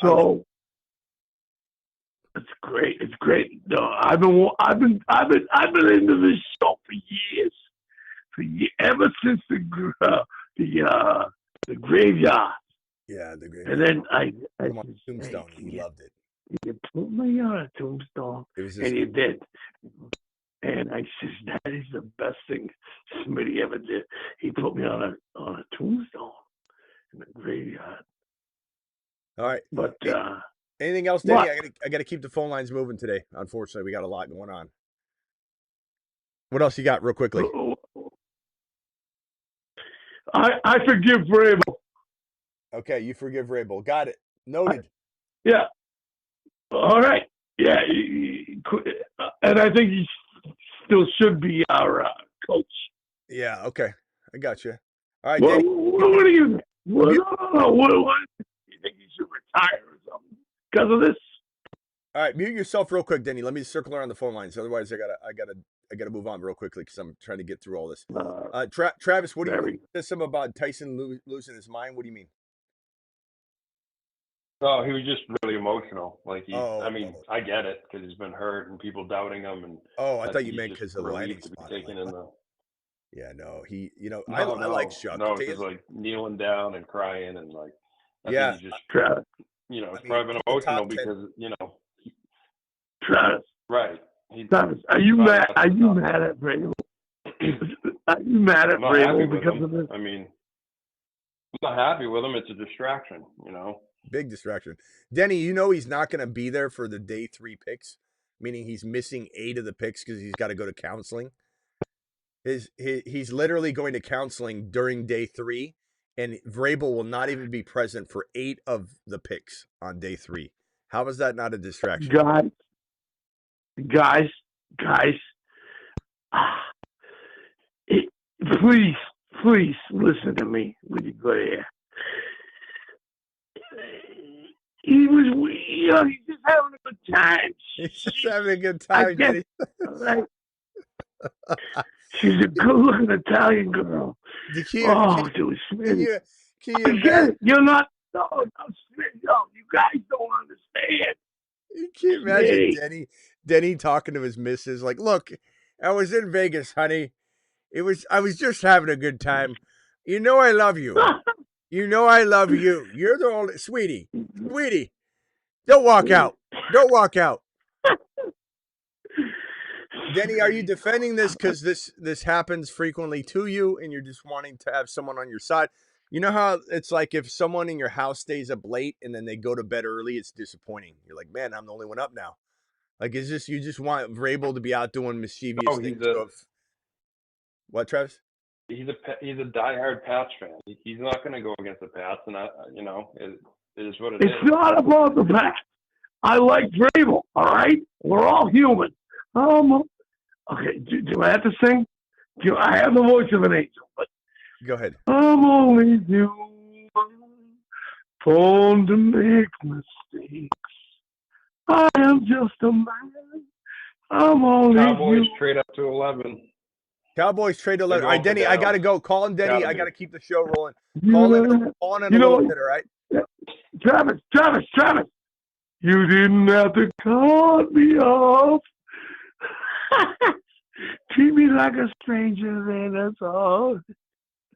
So it's great. It's great. No, I've been into this show for years. Ever since the graveyard. Yeah, the graveyard. And then I Tombstone. He loved it. You put me on a tombstone, and you did. And I says, that is the best thing Smitty ever did. He put me on a tombstone in the graveyard. All right. But anything else, Danny? I got to keep the phone lines moving today. Unfortunately, we got a lot going on. What else you got, real quickly? I forgive Vrabel. Okay, you forgive Vrabel. Got it. Noted. Yeah. All right. Yeah. And I think he still should be our coach. Yeah. Okay. I got you. All right, Danny. What do you? What you think he should retire or something because of this? All right, mute yourself real quick, Denny. Let me circle around the phone lines. Otherwise, I gotta move on real quickly because I'm trying to get through all this. Travis, what do you mean? There's something about Tyson losing his mind. What do you mean? Oh, he was just really emotional. Like I get it because he's been hurt and people doubting him. And I thought you meant because of the landing spot. Yeah, no, he. I like Chuck. No, just like kneeling down and crying and like. I think he just, Travis. Probably been emotional because Travis. Right. Travis, are you mad? Are you mad at Vrabel? Are you mad at Vrabel because of this? I mean, I'm not happy with him. It's a distraction, Big distraction. Denny, he's not going to be there for the day 3 picks, meaning he's missing 8 of the picks because he's got to go to counseling. He's literally going to counseling during day 3, and Vrabel will not even be present for 8 of the picks on day 3. How is that not a distraction? Guys, please listen to me when you go there. He was, he's just having a good time. He's just having a good time, Denny. Right? She's a good-looking Italian girl. Dude, Smitty. I get it. You're not. No, you guys don't understand. You can't imagine Denny talking to his missus like, "Look, I was in Vegas, honey. I was just having a good time. I love you. I love you. You're the only sweetie. Don't walk out. Don't walk out." Denny, are you defending this because this happens frequently to you and you're just wanting to have someone on your side? You know how it's like if someone in your house stays up late and then they go to bed early, it's disappointing. You're like, man, I'm the only one up now. Like, is this you just want Vrabel to be out doing mischievous things? What, Travis? He's a diehard Pats fan. He's not going to go against the Pats, and it is what it is. It's not about the Pats. I like Vrabel. All right, we're all human. Okay, do I have to sing? I have the voice of an angel, but go ahead. I'm only human, prone to make mistakes. I am just a man. I'm only Cowboys trade up to 11. Cowboys trade 11. All right, Denny, I got to go. Call him, Denny. I got to keep the show rolling. Call in a little bit, all right? Travis. You didn't have to cut me off. Treat me like a stranger, man. That's all.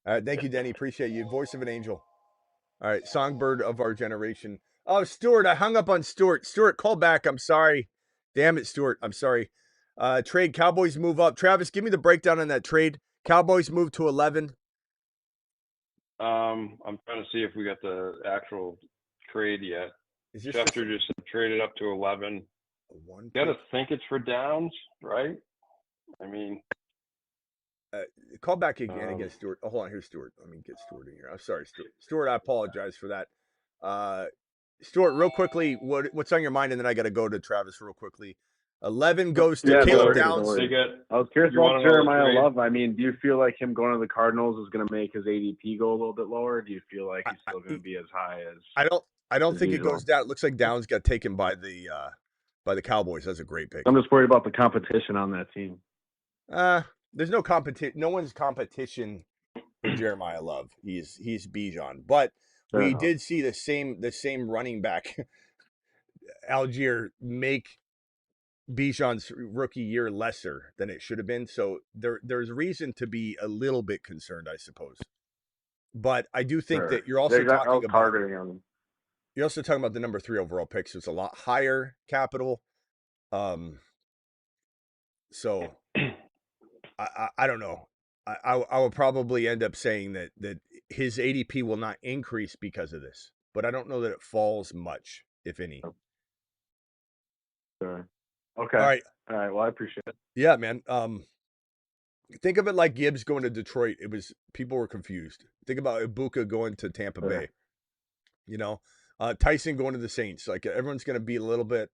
All right, thank you, Denny. Appreciate you. Voice of an angel. All right, songbird of our generation. Oh, Stuart, I hung up on Stuart. Stuart, call back. I'm sorry. Damn it, Stuart. I'm sorry. Trade, Cowboys move up. Travis, give me the breakdown on that trade. Cowboys move to 11. I'm trying to see if we got the actual trade yet. Schefter just traded up to 11. You got to think it's for Downs, right? I mean, call back again, Stuart. Oh, hold on, here's Stuart. Let me get Stuart in here. I'm sorry, Stuart. Stuart, I apologize for that. Stuart, real quickly, what's on your mind? And then I got to go to Travis real quickly. 11 goes to Caleb Downs. I was curious about Jeremiah Love. I mean, do you feel like him going to the Cardinals is going to make his ADP go a little bit lower? Or do you feel like he's still going to be as high as? I don't think it goes down. It looks like Downs got taken by the Cowboys. That's a great pick. I'm just worried about the competition on that team. There's no competition. No one's competition for Jeremiah Love. He's Bijan, but we did see the same running back, Algier, make Bijan's rookie year lesser than it should have been. So there's reason to be a little bit concerned, I suppose. But I do think that you're also talking about targeting on them. you're also talking about the number 3 overall pick, so it's a lot higher capital. So I don't know. I will probably end up saying that his ADP will not increase because of this, but I don't know that it falls much, if any. Sure. Okay. All right. Well, I appreciate it. Yeah, man. Think of it like Gibbs going to Detroit. People were confused. Think about Ibuka going to Tampa Bay. Tyson going to the Saints. Like everyone's going to be a little bit.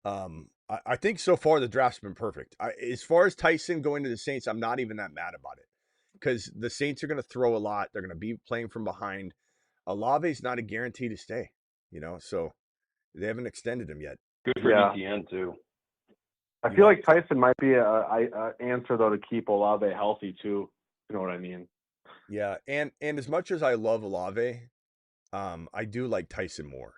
I think so far the draft's been perfect. As far as Tyson going to the Saints, I'm not even that mad about it because the Saints are going to throw a lot. They're going to be playing from behind. Olave's not a guarantee to stay. So they haven't extended him yet. Good for ETN too. I feel like Tyson might be a answer though to keep Olave healthy too. You know what I mean? Yeah, and as much as I love Olave, I do like Tyson more.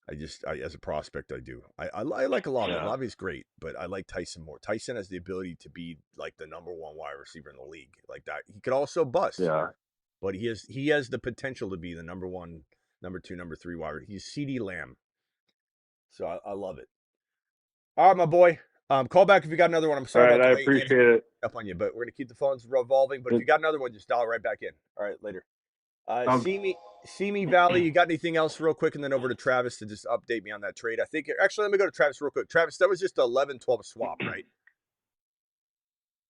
As a prospect, I do. I like Olave. Yeah. Olave's great, but I like Tyson more. Tyson has the ability to be like the number 1 wide receiver in the league, like that. He could also bust. Yeah, but he has the potential to be the number 1, number 2, number 3 wide. He's CeeDee Lamb, so I love it. All right, my boy. Call back if you got another one. I'm sorry about the I wait. appreciate it. Up on you, but we're gonna keep the phones revolving. But if you got another one, just dial it right back in. All right, later. See me, Valley. You got anything else real quick, and then over to Travis to just update me on that trade. I think actually, let me go to Travis real quick. Travis, that was just 11-12 swap, right?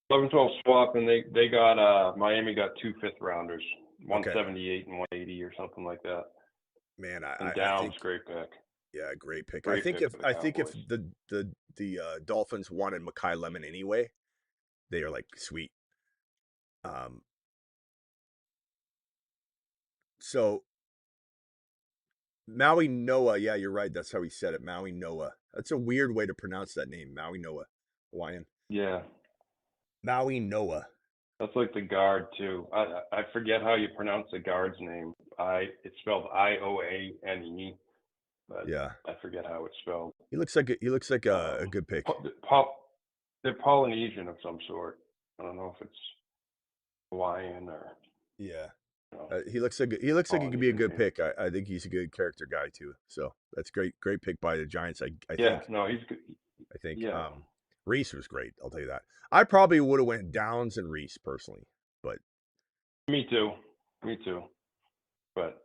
11-12 swap, and they got Miami got 2 5th-rounders, 178 and 180 or something like that. Man, I think great pick. Yeah, great pick. I think if the Dolphins wanted Mekhi Lemon anyway, they are like sweet. So Maui Noah, yeah, you're right. That's how he said it. Maui Noah. That's a weird way to pronounce that name, Maui Noah, Hawaiian. Yeah, Maui Noah. That's like the guard too. I forget how you pronounce the guard's name. It's spelled Ioane. But yeah, I forget how it's spelled. He looks like a good pick. They're Polynesian of some sort. I don't know if it's Hawaiian or. Yeah, he looks like he could be a good pick. I think he's a good character guy too. So that's great pick by the Giants. I think. No, he's good. I think. Yeah. Reese was great. I'll tell you that. I probably would have went Downs and Reese personally, but. Me too. But.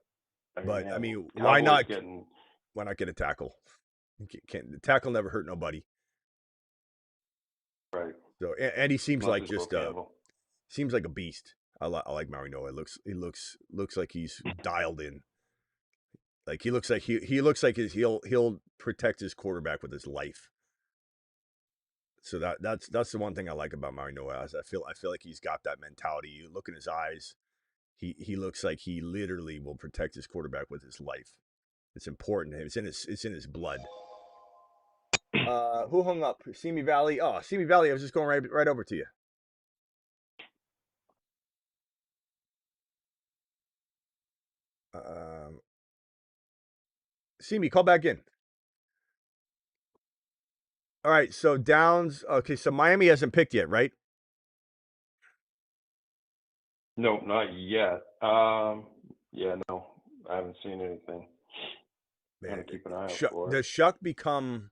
I mean, why not? Why not get a tackle? The tackle never hurt nobody. Right. So and he seems like just seems like a beast. I like Maui Noah. He looks like he's dialed in. Like he looks like he'll protect his quarterback with his life. So that's the one thing I like about Maui Noah. I feel like he's got that mentality. You look in his eyes. He looks like he literally will protect his quarterback with his life. It's important. It's in his blood. Who hung up? Simi Valley. Oh, Simi Valley. I was just going right over to you. Simi, call back in. All right. So Downs. Okay. So Miami hasn't picked yet, right? No, not yet. Yeah, no, I haven't seen anything. Man, gotta keep an eye out for it. Does Shuck become?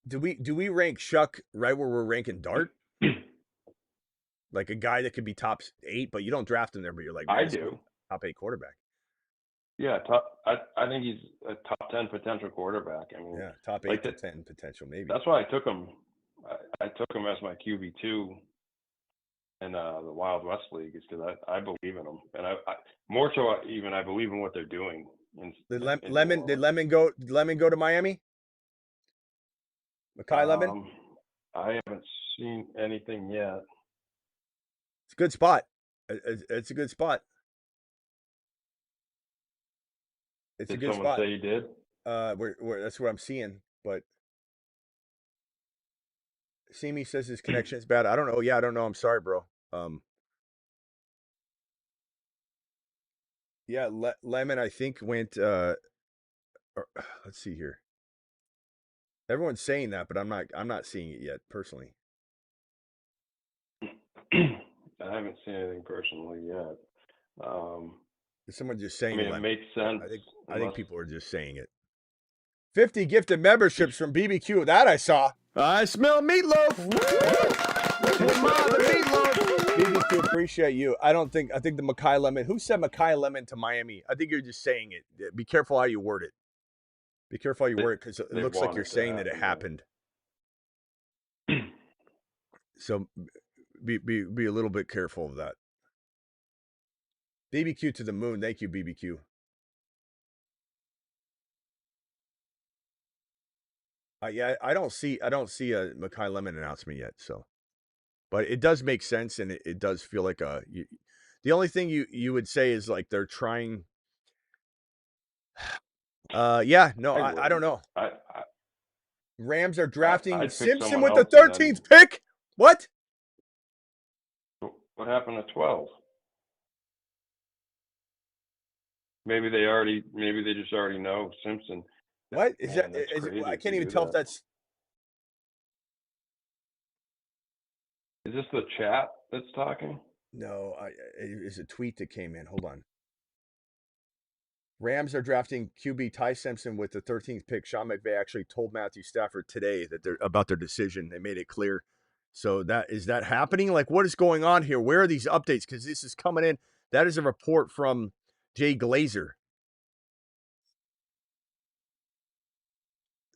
Do we rank Shuck right where we're ranking Dart? Like a guy that could be top 8, but you don't draft him there. But you're like, I do. Top 8 quarterback. Yeah, I think he's a top 10 potential quarterback. I mean, yeah, top 8 to 10 potential maybe. That's why I took him. I took him as my QB2 in the Wild West League, is because I believe in them, and I more so even I believe in what they're doing. Did Lemon go to Miami? Mekhi Lemon? I haven't seen anything yet. It's a good spot. It's a good spot. It's a good spot. Did someone say he did? That's what I'm seeing, but Simi says his connection is bad. I don't know. Yeah, I don't know. I'm sorry, bro. Yeah, Lemon, I think went. Let's see here. Everyone's saying that, but I'm not seeing it yet personally. I haven't seen anything personally yet. Is someone just saying? I mean, it makes sense. I think people are just saying it. 50 gifted memberships from BBQ. That I saw. I smell meatloaf. BBQ, appreciate you. I think the Makai Lemon. Who said Makai Lemon to Miami? I think you're just saying it. Be careful how you word it. Be careful how you word it because it looks like you're saying that it happened. So be a little bit careful of that. BBQ to the moon. Thank you, BBQ. Yeah, I don't see a Makai Lemon announcement yet. So, but it does make sense, and it does feel like the only thing you would say is like they're trying. Yeah, no, I don't know. Rams are drafting Simpson with the 13th pick. What? What happened to 12? Maybe they just already know Simpson. What is that? I can't even tell if that's. Is this the chat that's talking? No, it's a tweet that came in. Hold on. Rams are drafting QB Ty Simpson with the 13th pick. Sean McVay actually told Matthew Stafford today that they're about their decision. They made it clear. So is that happening? Like, what is going on here? Where are these updates? Because this is coming in. That is a report from Jay Glazer.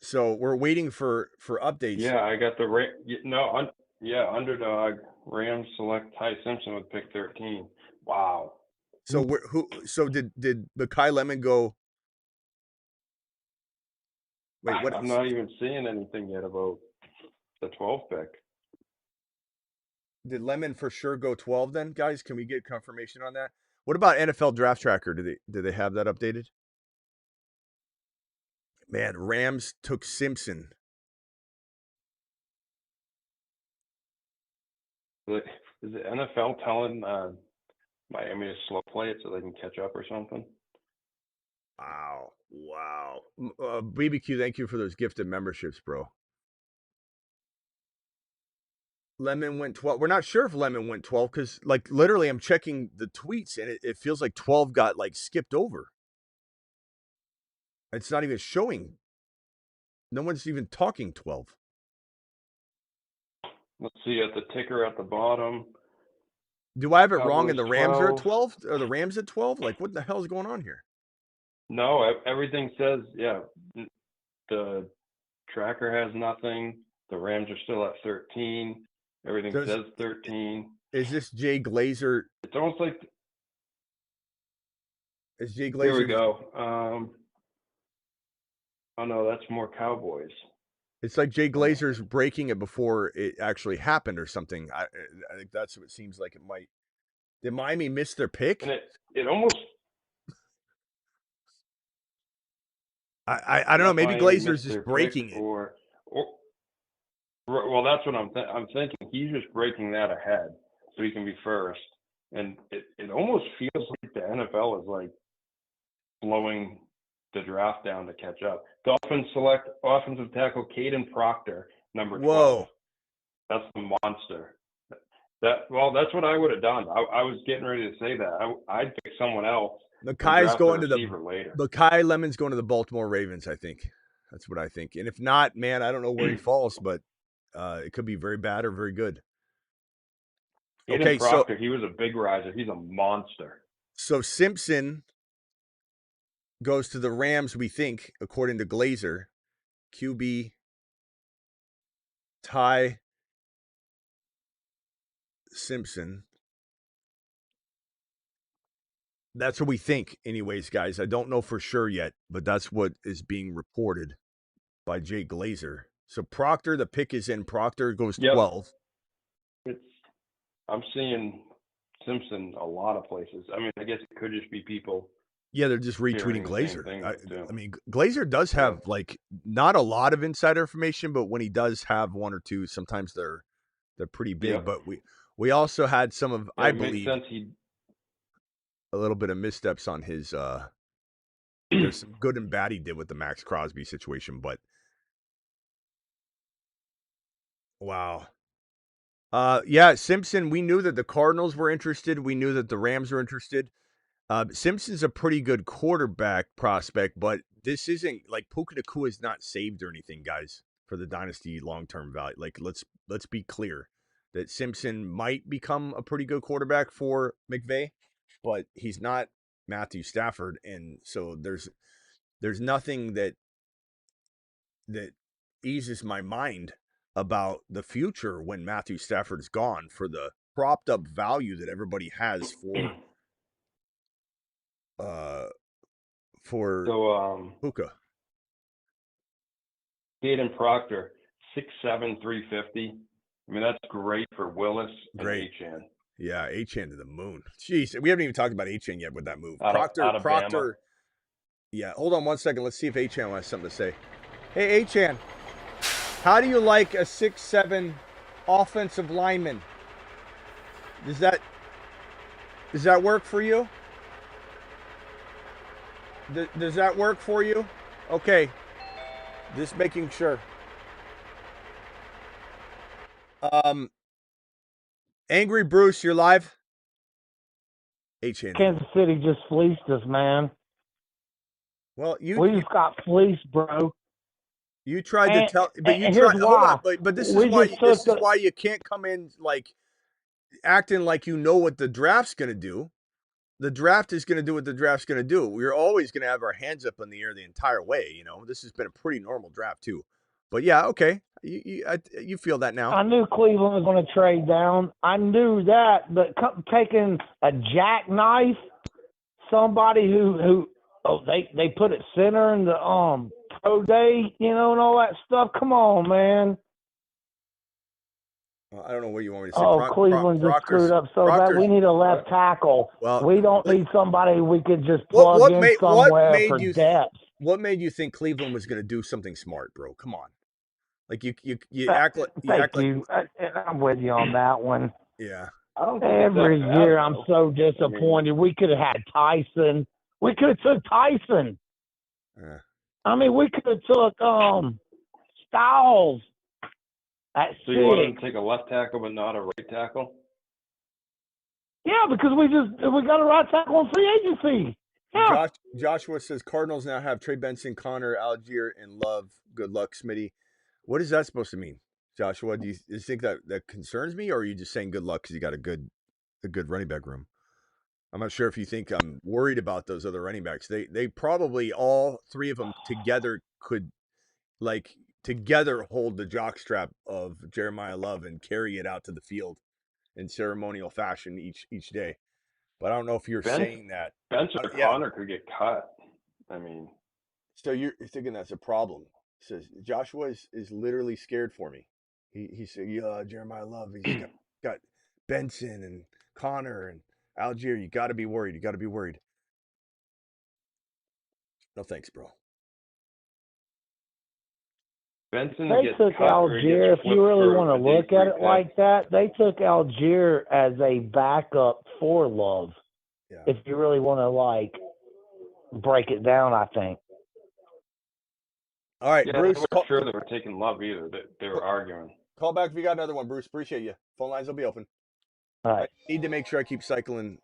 So we're waiting for updates. Yeah, I got underdog. Rams select Ty Simpson with pick 13. Wow. So So did Makai Lemon go? Wait, what? I'm not even seeing anything yet about the 12th pick. Did Lemon for sure go 12 then, guys? Can we get confirmation on that? What about NFL Draft Tracker? Do they have that updated? Man, Rams took Simpson. Is the NFL telling Miami to slow play it so they can catch up or something? Wow. BBQ, thank you for those gifted memberships, bro. Lemon went 12. We're not sure if Lemon went 12 because, like, literally, I'm checking the tweets and it feels like 12 got, like, skipped over. It's not even showing. No one's even talking 12. Let's see at the ticker at the bottom. Do I have it wrong and the Rams are at 12? Are the Rams at 12? Like, what the hell is going on here? No, everything says, the tracker has nothing. The Rams are still at 13. Everything says 13. Is this Jay Glazer? It's almost like. Is Jay Glazer? Here we go. Oh, no, that's more Cowboys. It's like Jay Glazer's breaking it before it actually happened or something. I think that's what it seems like it might. Did Miami miss their pick? And it almost. I don't know. Maybe Glazer's just breaking it. Well, that's what I'm thinking. He's just breaking that ahead so he can be first. And it almost feels like the NFL is like slowing the draft down to catch up. Dolphins select offensive tackle Caden Proctor, number 12. Whoa. That's the monster. That's what I would have done. I was getting ready to say that. I'd pick someone else. Makai's going to later. Makai Lemon's going to the Baltimore Ravens, I think. That's what I think. And if not, man, I don't know where he falls, but it could be very bad or very good. Caden Proctor, he was a big riser. He's a monster. So Simpson goes to the Rams, we think, according to Glazer. QB Ty Simpson. That's what we think, anyways, guys. I don't know for sure yet, but that's what is being reported by Jay Glazer. So Proctor, the pick is in. Proctor goes 12. I'm seeing Simpson a lot of places. I mean, I guess it could just be people. Yeah, they're just retweeting Glazer. I mean, Glazer does have like not a lot of insider information, but when he does have one or two, sometimes they're pretty big. Yeah. But we also had some of I believe a little bit of missteps on his. There's some good and bad he did with the Max Crosby situation, but wow. Yeah, Simpson. We knew that the Cardinals were interested. We knew that the Rams were interested. Simpson's a pretty good quarterback prospect, but this isn't like Puka Nacua is not saved or anything, guys, for the dynasty long-term value. Like, let's be clear that Simpson might become a pretty good quarterback for McVay, but he's not Matthew Stafford, and so there's nothing that eases my mind about the future when Matthew Stafford's gone for the propped up value that everybody has for Puka. Caden Proctor, 6'7", 350. I mean, that's great for Willis and Achane. Yeah, Achane to the moon. Jeez, we haven't even talked about Achane yet with that move. Out of Proctor. Yeah, hold on one second. Let's see if Achane has something to say. Hey, Achane, how do you like a 6'7" offensive lineman? Does that work for you? Does that work for you? Okay, just making sure. Angry Bruce, you're live. Achane. Kansas City just fleeced us, man. Well, we just got fleeced, bro. You tried to tell, but you tried. Hold on, but this is why you can't come in like acting like you know what the draft's going to do. The draft is going to do what the draft's going to do. We're always going to have our hands up in the air the entire way. You know, this has been a pretty normal draft too. But yeah, okay, you feel that now. I knew Cleveland was going to trade down. I knew that, but taking a jackknife, somebody who they put it center in the pro day, you know, and all that stuff. Come on, man. Well, I don't know what you want me to say. Cleveland just screwed up so bad. We need a left tackle. Well, we don't need somebody we could just plug in somewhere for depth. What made you think Cleveland was going to do something smart, bro? Come on. Like you act like I'm with you on that one. Yeah. Every year I'm so disappointed. We could have had Tyson. We could have took Tyson. Yeah. I mean, we could have took Styles. So you want to take a left tackle but not a right tackle? Yeah, because we got a right tackle on free agency. Yeah. Joshua says Cardinals now have Trey Benson, Connor, Algier, and Love. Good luck, Smitty. What is that supposed to mean, Joshua? Do you think that concerns me, or are you just saying good luck because you got a good running back room? I'm not sure if you think I'm worried about those other running backs. They probably all three of them together could together hold the jockstrap of Jeremiah Love and carry it out to the field in ceremonial fashion each day. But I don't know if you're saying that. Benson or Connor could get cut. I mean, so you're thinking that's a problem. Says Joshua is literally scared for me. He said, "Yeah, Jeremiah Love. He's got Benson and Connor and Algier. You got to be worried. You got to be worried." No thanks, bro. Benson they took Algier. If you really want to look at it like that, they took Algier as a backup for Love. Yeah. If you really want to break it down, I think. All right, Bruce. I'm not sure they were taking Love either. They were arguing. Call back if you got another one, Bruce. Appreciate you. Phone lines will be open. All right. I need to make sure I keep cycling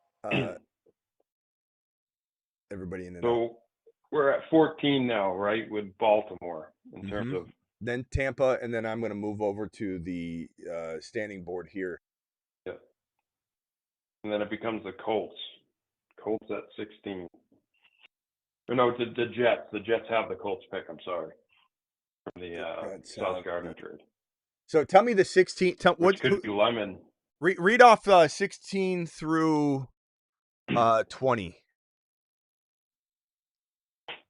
everybody in and out. So we're at 14 now, right, with Baltimore in terms of. Then Tampa, and then I'm going to move over to the standing board here. Yeah. And then it becomes the Colts. Colts at 16. Or no, the Jets. The Jets have the Colts pick. I'm sorry. From the Sauce Gardner trade. So tell me the 16. What could be Lemon? Read off 16 through 20.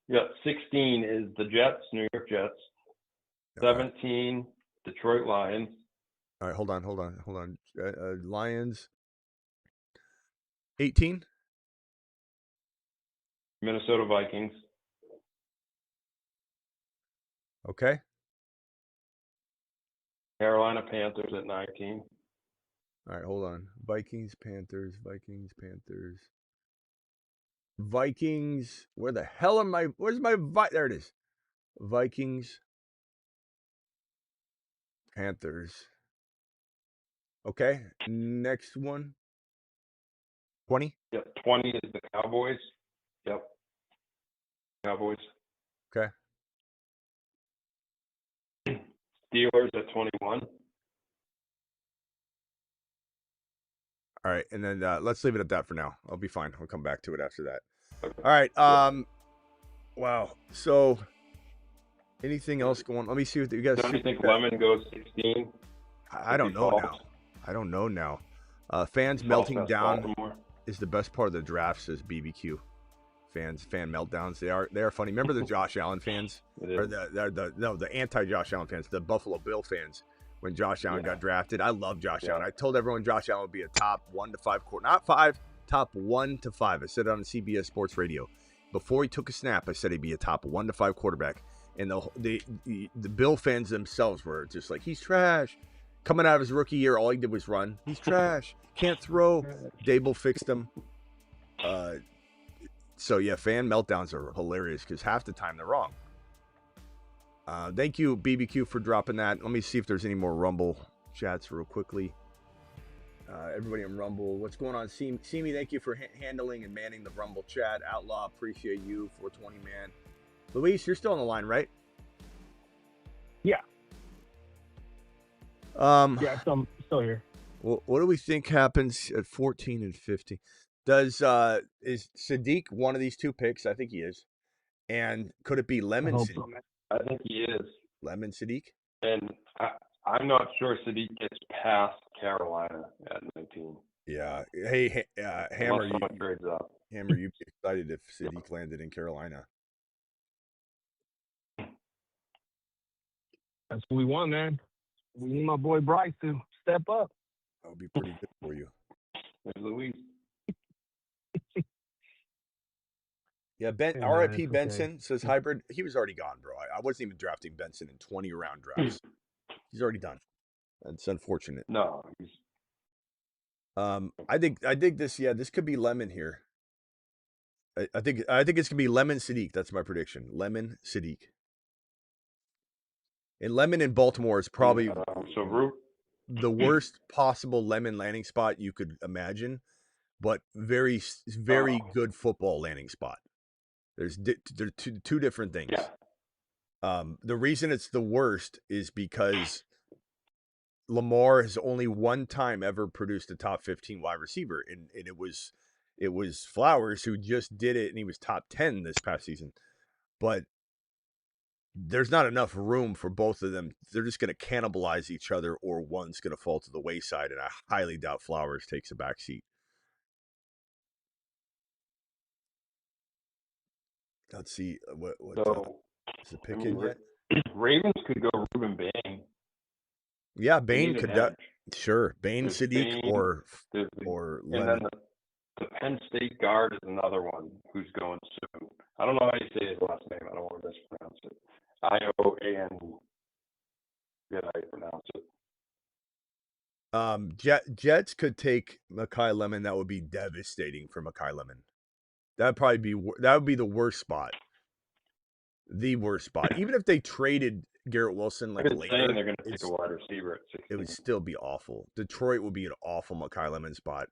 Yeah, 16 is the Jets, New York Jets. 17, Detroit Lions. All right, hold on. Lions. 18. Minnesota Vikings. Okay. Carolina Panthers at 19. All right, hold on. Vikings, Panthers. Vikings. Where the hell am I? Where's my there it is. Vikings. Panthers. Okay. Next one. 20? Yep, 20 is the Cowboys. Yep. Cowboys. Okay. Steelers at 21. All right, and then let's leave it at that for now. I'll be fine. I'll come back to it after that. Okay. All right. Wow. So, anything else going on? Let me see what you guys. Don't you think Lemon goes 16? I don't know now. I don't know now. Fans melting down Baltimore is the best part of the draft, says BBQ. Fan meltdowns. They are funny. Remember the Josh Allen fans? Or the anti-Josh Allen fans, the Buffalo Bill fans. When Josh Allen got drafted, I love Josh Allen. I told everyone Josh Allen would be a top 1 to 5 quarterback, not 5, top 1 to 5. I said it on CBS Sports Radio before he took a snap. I said he'd be a top 1 to 5 quarterback, and the Bill fans themselves were just like, he's trash. Coming out of his rookie year, all he did was run. He's trash. Can't throw. Dable fixed him. So yeah, fan meltdowns are hilarious because half the time they're wrong. Thank you, BBQ, for dropping that. Let me see if there's any more Rumble chats real quickly. Everybody in Rumble, what's going on? See me, thank you for handling and manning the Rumble chat. Outlaw, appreciate you. 420, man. Luis, you're still on the line, right? Yeah. Yeah, I'm still here. Well, what do we think happens at 14 and 15? Is Sadiq one of these two picks? I think he is. And could it be Lemon Sadiq? I think he is. Lemon Sadiq? And I'm not sure Sadiq gets past Carolina at 19. Yeah. Hey, Hammer, trades up. Hammer, you'd be excited if Sadiq landed in Carolina. That's what we want, man. We need my boy Bryce to step up. That would be pretty good for you. There's Luis. Yeah, RIP Benson says hybrid. He was already gone, bro. I wasn't even drafting Benson in 20-round drafts. He's already done. That's unfortunate. No. I think this. Yeah, this could be Lemon here. I think it's gonna be Lemon Sadiq. That's my prediction. Lemon Sadiq. And Lemon in Baltimore is probably the worst possible Lemon landing spot you could imagine, but very good football landing spot. There's two different things. Yeah. The reason it's the worst is because Lamar has only one time ever produced a top 15 wide receiver, and it was Flowers who just did it, and he was top 10 this past season. But there's not enough room for both of them. They're just going to cannibalize each other, or one's going to fall to the wayside, and I highly doubt Flowers takes a back seat. Let's see what is the pick in yet? Ravens could go Ruben Bain. Yeah, Bain could. Sure, Bain, Sadiq, or and then the Penn State guard is another one who's going soon. I don't know how you say his last name. I don't want to mispronounce it. IOAN. Yeah, how you pronounce it. Jets could take Mekhi Lemon. That would be devastating for Mekhi Lemon. That would be the worst spot. The worst spot. Even if they traded Garrett Wilson later, they're going to take a wide receiver at 16. It would still be awful. Detroit would be an awful Mekhi Lemon spot.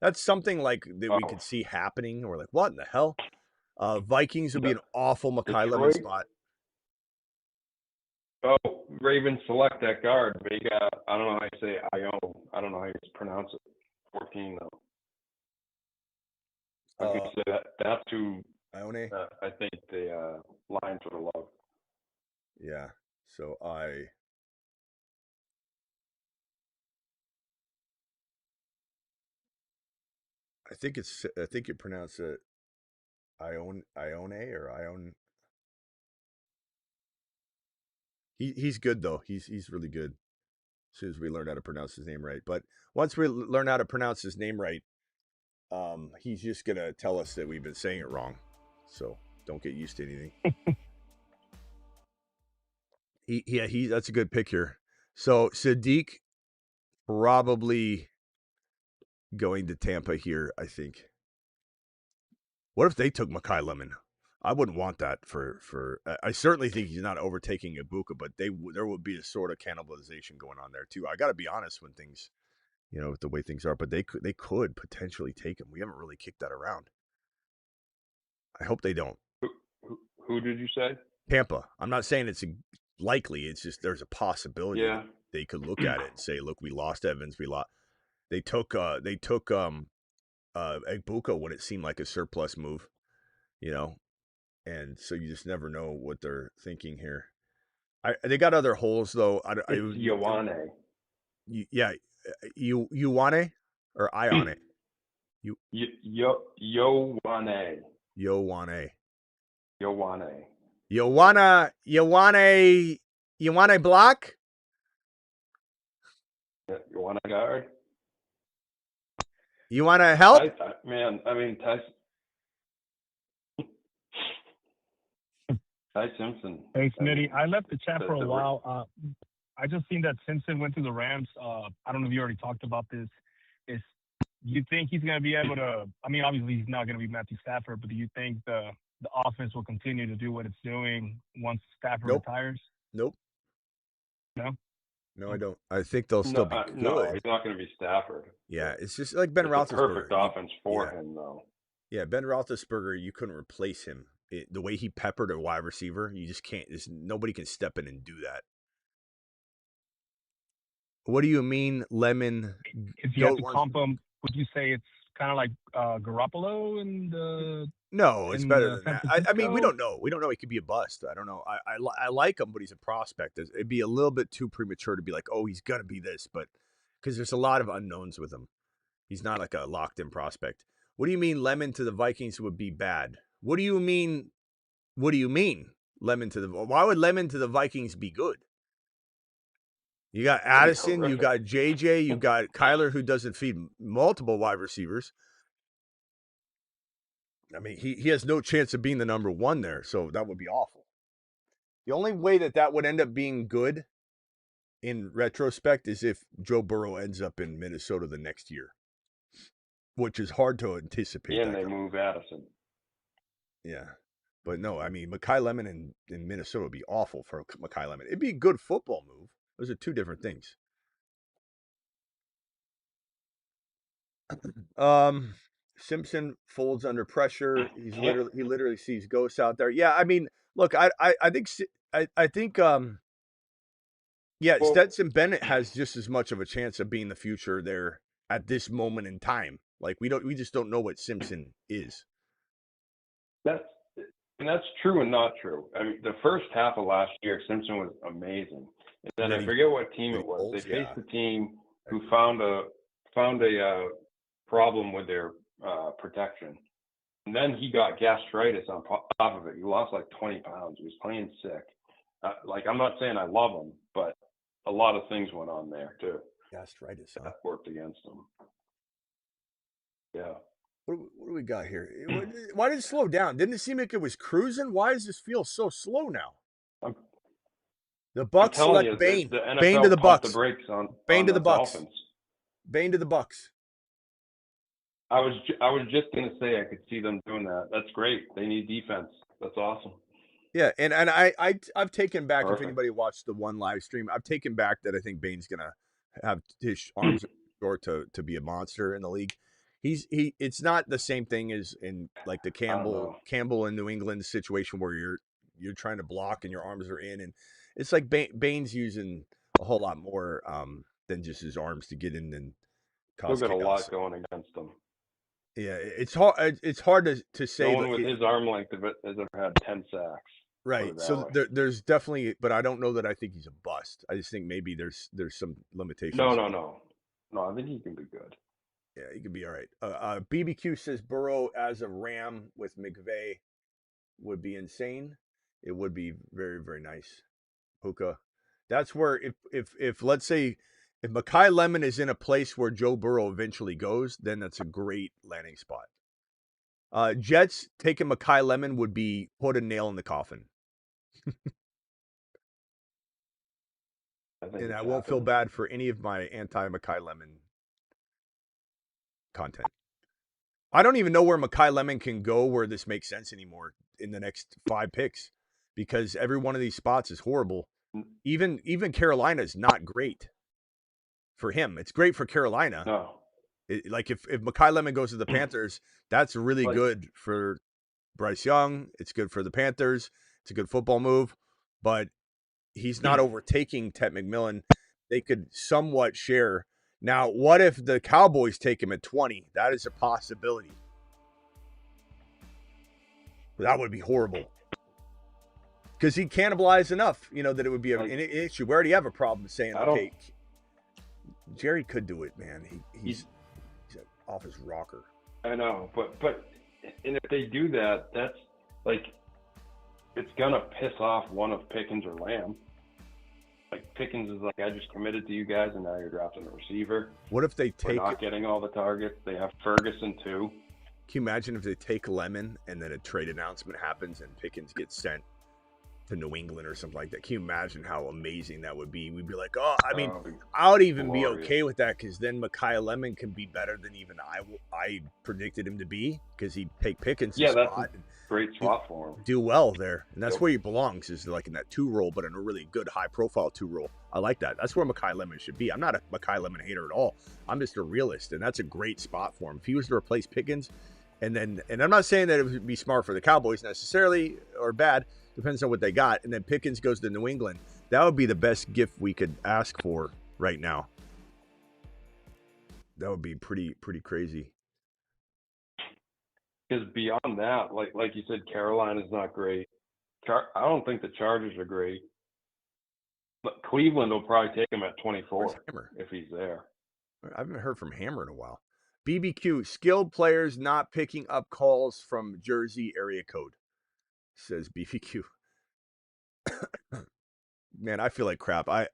That's something like that we could see happening. Or like, what in the hell? Vikings would be an awful Mekhi Lemon spot. Oh, Ravens select that guard. They got, I don't know how you say Ione. I don't know how you pronounce it. 14 though. I could say that's who Ione. I think the Lions would have loved. Yeah. So I think you pronounce it Ione or Ione. He's good though. He's really good. As soon as we learn how to pronounce his name right. But once we learn how to pronounce his name right, he's just gonna tell us that we've been saying it wrong. So don't get used to anything. That's a good pick here. So Sadiq probably going to Tampa here, I think. What if they took Mekhi Lemon? I wouldn't want that for I certainly think he's not overtaking Ibuka, but there would be a sort of cannibalization going on there too. I got to be honest when things with the way things are. But they could potentially take him. We haven't really kicked that around. I hope they don't. Who did you say? Tampa. I'm not saying it's likely. It's just there's a possibility that they could look at it and say, look, we lost Evans. They took Egbuka when it seemed like a surplus move, and so you just never know what they're thinking here. They got other holes though. Ioane. Yeah, Ioane or Ione? Ioane. Ioane block? Yeah, you want a guard? You want to help? Ty Simpson. Hey, Smitty, I left the chat for a while. I just seen that Simpson went to the Rams. I don't know if you already talked about this. You think he's going to be able to – I mean, obviously he's not going to be Matthew Stafford, but do you think the offense will continue to do what it's doing once Stafford retires? Nope. No? No, I don't. I think they'll still be good. No, he's not going to be Stafford. Yeah, it's just like Ben Roethlisberger. Perfect offense for him, though. Yeah, Ben Roethlisberger, you couldn't replace him. The way he peppered a wide receiver, you just can't. Nobody can step in and do that. What do you mean, Lemon? If you have to comp him, would you say it's kind of like Garoppolo and No, it's better than that. I mean, we don't know. We don't know. He could be a bust. I don't know. I like him, but he's a prospect. It'd be a little bit too premature to be like, oh, he's gonna be this, but because there's a lot of unknowns with him. He's not like a locked-in prospect. What do you mean, Lemon to the Vikings would be bad? What do you mean? What do you mean, Lemon to the? Why would Lemon to the Vikings be good? You got Addison, you got JJ, you got Kyler, who doesn't feed multiple wide receivers. I mean, he has no chance of being the number one there, so that would be awful. The only way that would end up being good in retrospect is if Joe Burrow ends up in Minnesota the next year, which is hard to anticipate. And they move Addison. Yeah. But no, I mean, Mekhi Lemon in Minnesota would be awful for Mekhi Lemon. It'd be a good football move. Those are two different things. Simpson folds under pressure. He literally sees ghosts out there. Yeah, I mean, look, I think Stetson Bennett has just as much of a chance of being the future there at this moment in time. Like we just don't know what Simpson is. That's true and not true. I mean, the first half of last year, Simpson was amazing. And then I forget what team it was. They faced a team who found a problem with their protection, and then he got gastritis on top of it. He lost like 20 pounds. He was playing sick. I'm not saying I love him, but a lot of things went on there too. Gastritis, that worked against him. Yeah. What do we got here? Why did it slow down? Didn't it seem like it was cruising? Why does this feel so slow now? The Bucks select Bane. Bane to the Bucks. Bane to the Bucks. Bane to the Bucks. I was just gonna say I could see them doing that. That's great. They need defense. That's awesome. Yeah, and I've taken back. Perfect. If anybody watched the one live stream, I've taken back that I think Bane's gonna have his arms short to be a monster in the league. It's not the same thing as in like the Campbell in New England situation where you're trying to block and your arms are in, and it's like Bane's using a whole lot more than just his arms to get in and cause chaos. Still got a lot going against him. Yeah, it's hard. It's hard to say. No one with his arm length has ever had 10 sacks. Right. So there's definitely, but I don't know that I think he's a bust. I just think maybe there's some limitations. No. I think he can be good. Yeah, he could be all right. BBQ says Burrow as a Ram with McVay would be insane. It would be very, very nice. Puka. That's where if let's say if Mekhi Lemon is in a place where Joe Burrow eventually goes, then that's a great landing spot. Jets taking Mekhi Lemon would be put a nail in the coffin. And I won't feel bad for any of my anti-Mekhi Lemon content. I don't even know where Mekhi Lemon can go where this makes sense anymore in the next 5 picks because every one of these spots is horrible. Even Carolina is not great for him. It's great for Carolina. No. Like if Mekhi Lemon goes to the Panthers, that's really good for Bryce Young. It's good for the Panthers. It's a good football move, but he's not overtaking Ted McMillan. They could somewhat share. Now, what if the Cowboys take him at 20? That is a possibility. That would be horrible. Because he'd cannibalize enough, that it would be an issue. We already have a problem saying, okay, Jerry could do it, man. He's off his rocker. I know, but and if they do that, that's like it's gonna piss off one of Pickens or Lamb. Like Pickens is like, I just committed to you guys, and now you're drafting a receiver. What if they We're not getting all the targets? They have Ferguson too. Can you imagine if they take Lemon and then a trade announcement happens and Pickens gets sent to New England or something like that? Can you imagine how amazing that would be? We'd be like, I would even be okay with that, because then Mekhi Lemon can be better than even I predicted him to be, because he'd take Pickens' spot. That's a great spot for him. Do well there, and that's where he belongs, is like in that 2 role, but in a really good high-profile 2 role. I like that. That's where Mekhi Lemon should be. I'm not a Mekhi Lemon hater at all. I'm just a realist, and that's a great spot for him. If he was to replace Pickens, and I'm not saying that it would be smart for the Cowboys necessarily or bad. Depends on what they got. And then Pickens goes to New England. That would be the best gift we could ask for right now. That would be pretty crazy. Because beyond that, like you said, Carolina's not great. I don't think the Chargers are great. But Cleveland will probably take him at 24 if he's there. I haven't heard from Hammer in a while. BBQ, skilled players not picking up calls from Jersey area code, says BBQ. Man, I feel like crap. I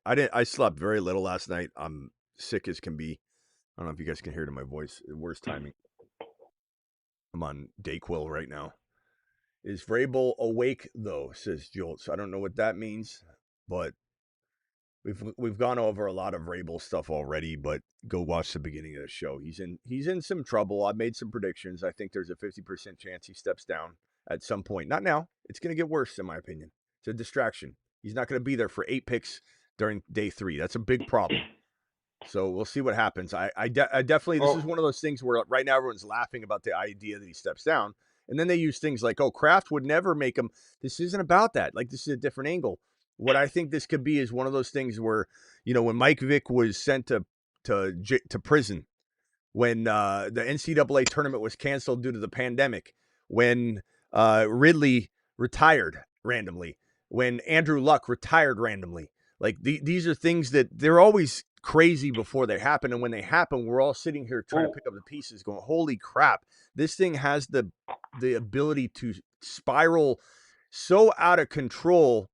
slept very little last night. I'm sick as can be. I don't know if you guys can hear it in my voice. Worst timing. I'm on Dayquil right now. Is Vrabel awake though, says Jolt. So I don't know what that means, but we've gone over a lot of Vrabel stuff already, but go watch the beginning of the show. He's in some trouble. I've made some predictions. I think there's a 50% chance he steps down at some point. Not now. It's going to get worse, in my opinion. It's a distraction. He's not going to be there for 8 picks during day 3. That's a big problem. So we'll see what happens. I definitely, this is one of those things where right now everyone's laughing about the idea that he steps down. And then they use things like, Kraft would never make him. This isn't about that. Like, this is a different angle. What I think this could be is one of those things where, when Mike Vick was sent to prison, when the NCAA tournament was canceled due to the pandemic, when Ridley retired randomly, when Andrew Luck retired randomly. Like these are things that they're always crazy before they happen. And when they happen, we're all sitting here trying to pick up the pieces going, holy crap, this thing has the ability to spiral so out of control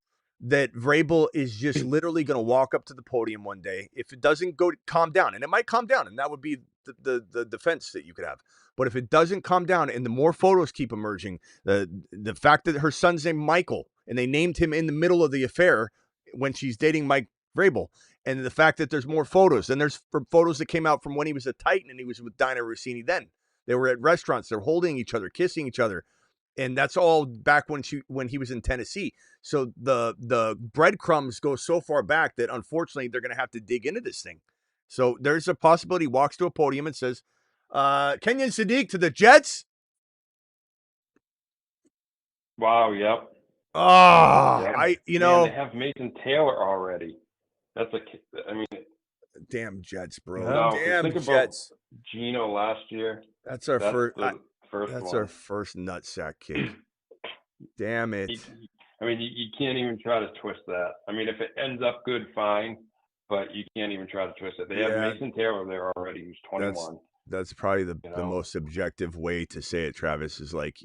that Vrabel is just literally going to walk up to the podium one day. If it doesn't calm down, and it might calm down, and that would be the defense that you could have. But if it doesn't calm down, and the more photos keep emerging, the fact that her son's named Michael, and they named him in the middle of the affair when she's dating Mike Vrabel, and the fact that there's more photos, and there's photos that came out from when he was a Titan and he was with Dinah Rossini then. They were at restaurants, they're holding each other, kissing each other. And that's all back when he was in Tennessee. So the breadcrumbs go so far back that unfortunately they're going to have to dig into this thing. So there's a possibility he walks to a podium and says, Kenyon Sadiq to the Jets. Wow. Yep. They have Mason Taylor already. Damn Jets, bro. No, damn think Jets. About Geno last year. That's our first. That's our first nutsack kick. Damn it. You can't even try to twist that. If it ends up good, fine, but you can't even try to twist it. They have Mason Taylor there already, who's 21. That's probably the most objective way to say it, Travis, is like,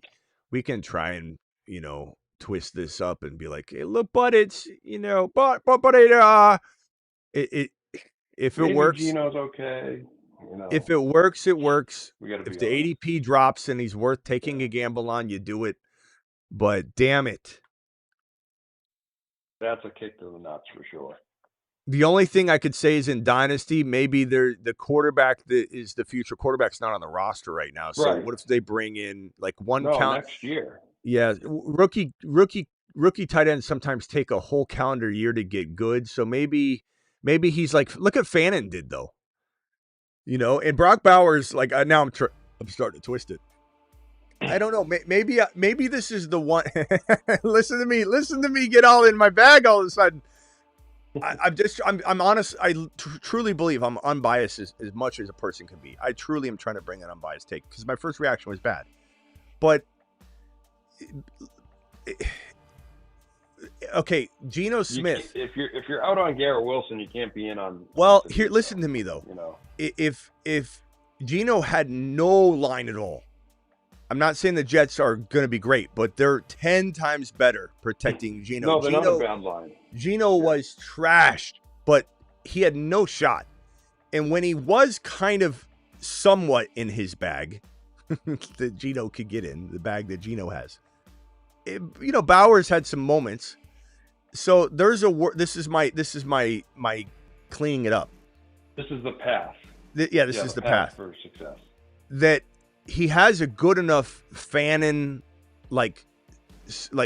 we can try and, twist this up and be like, hey, look, but it's, if it works. Geno's okay. If it works, it works. If the ADP drops and he's worth taking a gamble on, you do it. But damn it. That's a kick to the nuts for sure. The only thing I could say is in Dynasty, maybe the quarterback that is the future quarterback's not on the roster right now. So what if they bring in like count next year? Yeah, rookie tight ends sometimes take a whole calendar year to get good. So maybe he's like, look at Fannin did though. And Brock Bowers, like now I'm starting to twist it. I don't know. Maybe this is the one. Listen to me. Get all in my bag all of a sudden. I'm honest. I truly believe I'm unbiased as much as a person can be. I truly am trying to bring an unbiased take because my first reaction was bad, but okay, Geno Smith. If you're out on Garrett Wilson, you can't be in on. Well, here, listen to me though. If Geno had no line at all, I'm not saying the Jets are going to be great, but they're 10 times better protecting Geno. No, they're not a bad line. Geno was trashed, but he had no shot. And when he was kind of somewhat in his bag that Geno could get in, the bag that Geno has, Bowers had some moments. So there's this is my cleaning it up. This is the path. This is the path for success. That he has a good enough Fannin, like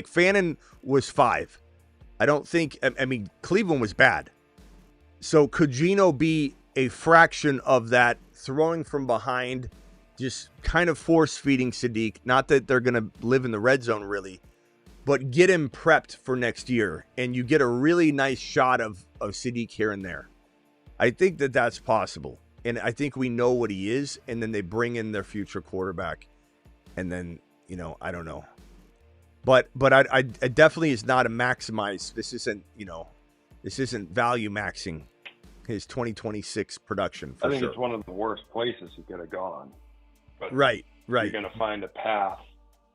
Fannin was 5. I don't think. I mean, Cleveland was bad. So could Geno be a fraction of that, throwing from behind, just kind of force feeding Sadiq? Not that they're going to live in the red zone really, but get him prepped for next year, and you get a really nice shot of Sadiq here and there. I think that's possible. And I think we know what he is, and then they bring in their future quarterback, and then I don't know, but I definitely is not a maximize. This isn't value maxing his 2026 production. For I think sure. It's one of the worst places he could have gone. But right. You're going to find a path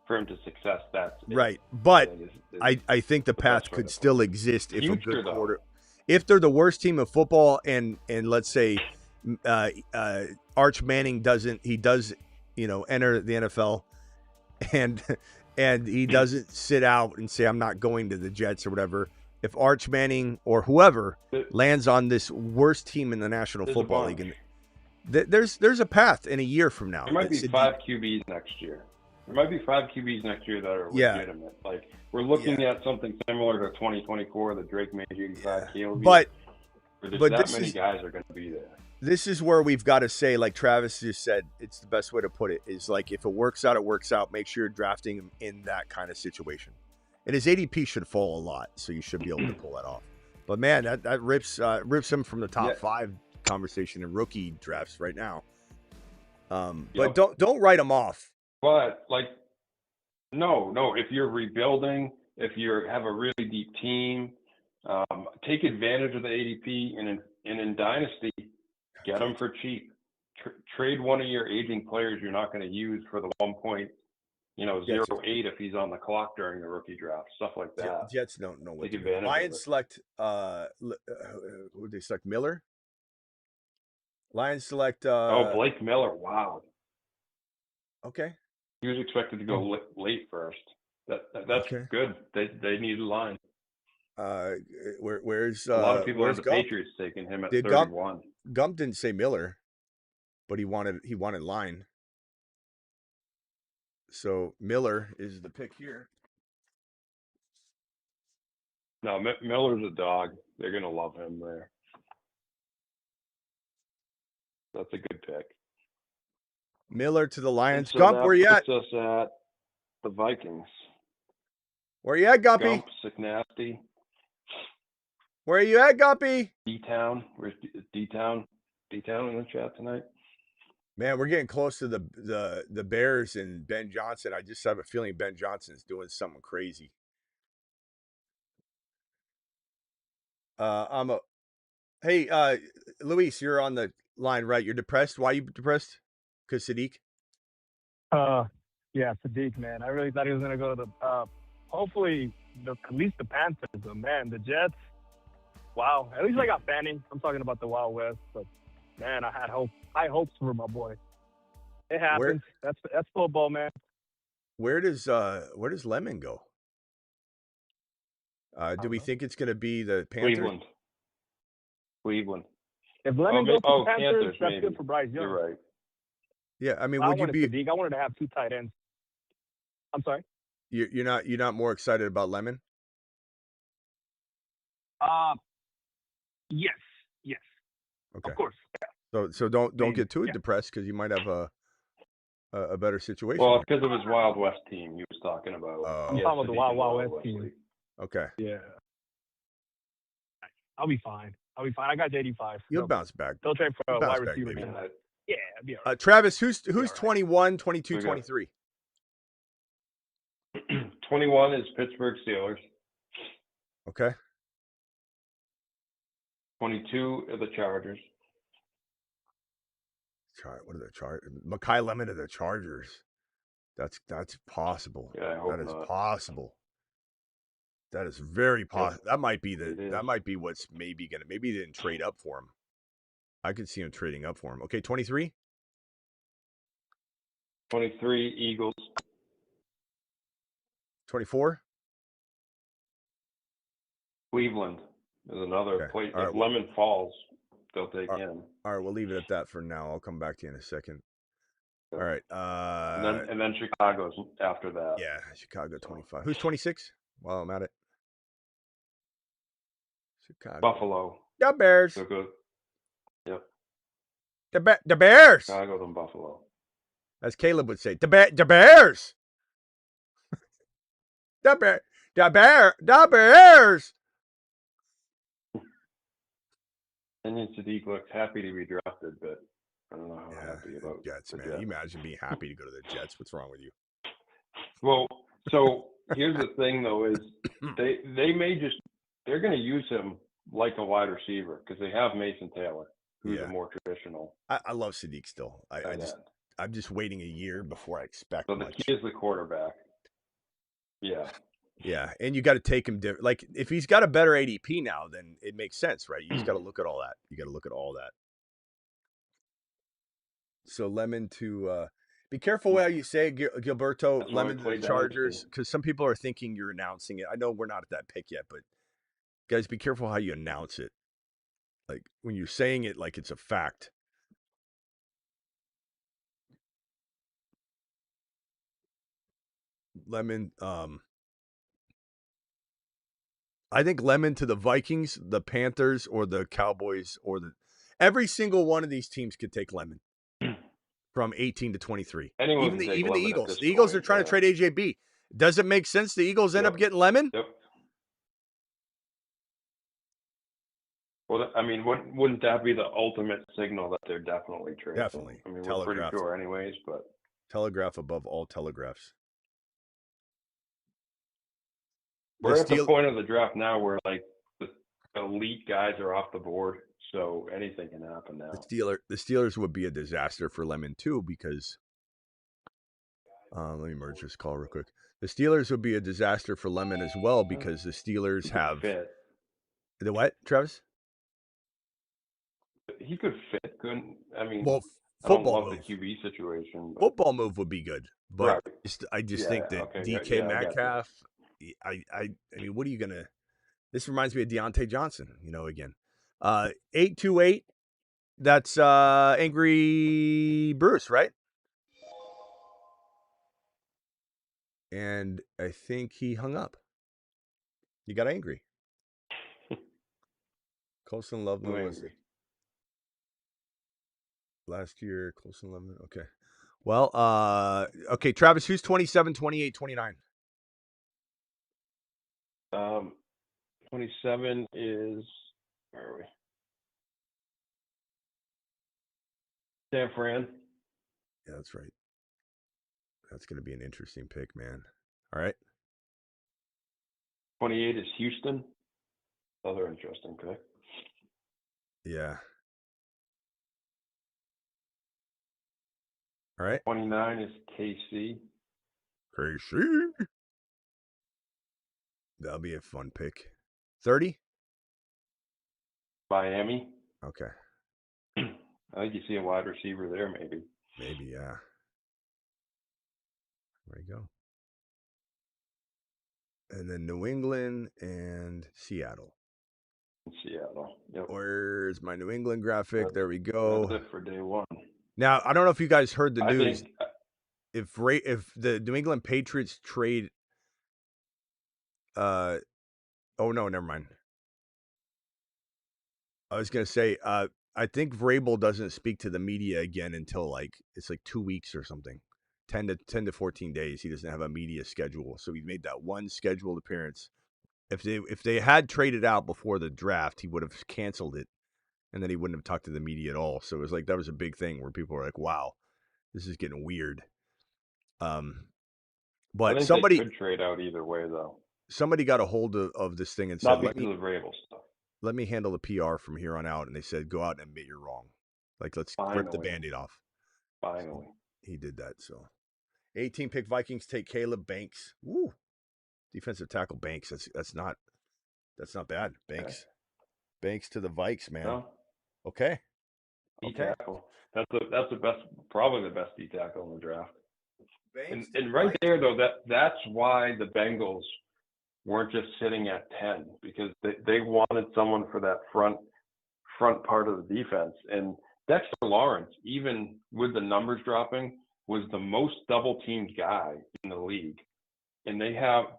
for him to success. That's right. But I think the path could still exist if a good quarter. If they're the worst team of football, and let's say. Arch Manning does enter the NFL, and he doesn't sit out and say I'm not going to the Jets or whatever. If Arch Manning or whoever lands on this worst team in the National Football League, and there's a path in a year from now. There might be 5 QBs next year. There might be 5 QBs next year that are legitimate. Like we're looking at something similar to 2024, the Drake made 85 QBs. But that many guys are going to be there. This is where we've got to say, like Travis just said, it's the best way to put it, is like if it works out, it works out. Make sure you're drafting him in that kind of situation. And his ADP should fall a lot, so you should be able to pull that off. But man, that rips him from the top 5 conversation in rookie drafts right now. But don't write him off. But no, if you're rebuilding, if you have a really deep team, take advantage of the ADP, and in Dynasty. Get them for cheap. Trade one of your aging players you're not going to use for the 1.08 if he's on the clock during the rookie draft. Stuff like that. Jets don't know what to do. Lions select who did they select? Miller? Lions select Blake Miller. Wow. Okay. He was expected to go late first. That's good. They need a line. Where's a lot of people have the Gump? Patriots taking him at 31. Gump didn't say Miller, but he wanted line. So Miller is the pick here. No, Miller's a dog. They're gonna love him there. That's a good pick. Miller to the Lions. So Gump, where you at? Puts us at the Vikings. Where you at, Guppy? Gump, sick nasty. Where are you at, Guppy? D-Town. Where's D-Town? D-Town in the chat tonight? Man, we're getting close to the Bears and Ben Johnson. I just have a feeling Ben Johnson's doing something crazy. Hey, Luis, you're on the line, right? You're depressed. Why are you depressed? Because Sadiq? Yeah, Sadiq, man. I really thought he was going to go to the hopefully at least the Panthers, but man, the Jets. Wow. At least I got Fanning. I'm talking about the Wild West, but man, I had high hopes for my boy. It happens. That's football, man. Where does Lemon go? Do we think it's going to be the Panthers? Cleveland. If Lemon goes to the Panthers, that's maybe. good for Bryce Young. You're right. Yeah, I mean, I would you be? Sadiq. I wanted to have 2 tight ends. I'm sorry. You're not more excited about Lemon? Yes. Okay. Of course. Yeah. So don't get too depressed because you might have a better situation. Well, because of his Wild West team he was talking about. I'm talking about the Wild West team. League. Okay. Yeah. I'll be fine. I got 85. You'll bounce back. They'll trade for a wide receiver. Baby. Yeah, it'll be all right. Travis, who's 21, 22, 23? 21 is Pittsburgh Steelers. Okay. 22 are the Chargers. What are the Chargers? Mekhi Lemon to the Chargers. That's possible. Yeah, I hope that is not. possible. That is very possible. That might be what's maybe they didn't trade up for him. I could see him trading up for him. Okay, 23. 23 Eagles. 24. Cleveland is another place. All right, if Lemon falls, they'll take him. All right, we'll leave it at that for now. I'll come back to you in a second. All right. And then Chicago's after that. Yeah, Chicago 25. Who's 26? While I'm at it. Chicago. Buffalo. The Bears. So good. Yep. The Bears. Chicago than Buffalo. As Caleb would say, the Bears. The Bears. And then Sadiq looks happy to be drafted, but I don't know how happy about Jets, man. Jets. You imagine being happy to go to the Jets. What's wrong with you? Well, so here's the thing, though, is they're going to use him like a wide receiver because they have Mason Taylor, who's a more traditional. I love Sadiq still. I'm just waiting a year before I expect much. So the key is the quarterback. Yeah. Yeah, and you got to take him different. Like if he's got a better ADP now, then it makes sense, right? You just got to look at all that. So Lemon to be careful how you say Gilberto. That's Lemon to the Chargers, because some people are thinking you're announcing it. I know we're not at that pick yet, but guys, be careful how you announce it. Like when you're saying it like it's a fact. Lemon, I think Lemon to the Vikings, the Panthers, or the Cowboys, or every single one of these teams could take Lemon from 18 to 23. Even the Eagles. The Eagles are trying to trade AJB. Does it make sense the Eagles end up getting Lemon? Yep. Well, I mean, wouldn't that be the ultimate signal that they're definitely trading? Definitely. I mean, we're pretty sure anyways, but. Telegraph above all telegraphs. We're at the point of the draft now where, like, the elite guys are off the board, so anything can happen now. The Steelers would be a disaster for Lemon, too, because let me merge this call real quick. The Steelers would be a disaster for Lemon as well because the Steelers have... The what, Travis? He could fit, couldn't... I mean, football I don't love move. the QB situation. But... Football move would be good, but right. I just think that DK Metcalf... I mean, what are you gonna? This reminds me of Deontay Johnson, again. 828. That's Angry Bruce, right? And I think he hung up. He got angry. Colson Loveland was last year. Colson Loveland. Okay. Well, okay, Travis, who's 27, 28, 29? 27 is, where are we? San Fran. Yeah, that's right. That's going to be an interesting pick, man. All right. 28 is Houston. Another interesting pick. Yeah. All right. 29 is KC. That'll be a fun pick. 30? Miami. Okay. I think you see a wide receiver there, maybe. Maybe, yeah. There you go. And then New England and Seattle. Seattle. Yep. Where's my New England graphic? There we go. That's it for day one. Now, I don't know if you guys heard the news. If the New England Patriots trade oh no, never mind. I was gonna say, I I think Vrabel doesn't speak to the media again until it's 2 weeks or something. 10 to 14 days. He doesn't have a media schedule. So he made that one scheduled appearance. If they had traded out before the draft, he would have canceled it, and then he wouldn't have talked to the media at all. So it was that was a big thing where people were like, "Wow, this is getting weird." But I think somebody they could trade out either way, though. Somebody got a hold of this thing and Not said, because of Vrabel stuff. "Let me handle the PR from here on out." And they said, "Go out and admit you're wrong. Let's rip the Band-Aid off." Finally, so he did that. So, 18 pick Vikings take Caleb Banks. Woo, defensive tackle Banks. That's not bad. Banks, okay. Banks to the Vikes, man. No. Okay. D tackle. That's the best, probably the best D tackle in the draft. And right there, though, that's why the Bengals weren't just sitting at 10, because they wanted someone for that front part of the defense. And Dexter Lawrence, even with the numbers dropping, was the most double-teamed guy in the league. And the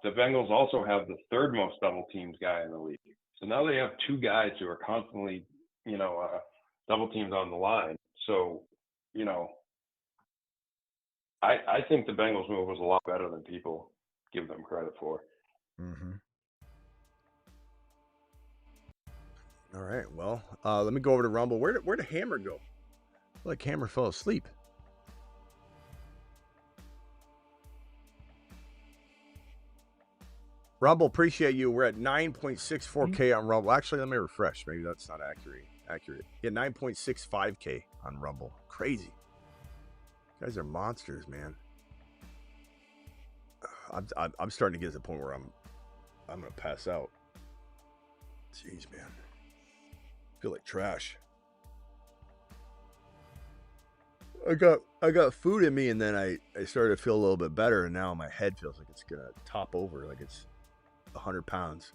Bengals also have the third most double-teamed guy in the league. So now they have two guys who are constantly, double-teamed on the line. So, I think the Bengals move was a lot better than people give them credit for. Mm-hmm. All right. Well, let me go over to Rumble. Where'd Hammer go? I feel like Hammer fell asleep. Rumble, appreciate you. We're at 9.64K on Rumble. Actually, let me refresh. Maybe that's not accurate. Yeah, 9.65K on Rumble. Crazy. You guys are monsters, man. I'm starting to get to the point where I'm gonna pass out. Jeez, man. I feel like trash. I got food in me, and then I started to feel a little bit better, and now my head feels like it's gonna top over, like it's 100 pounds.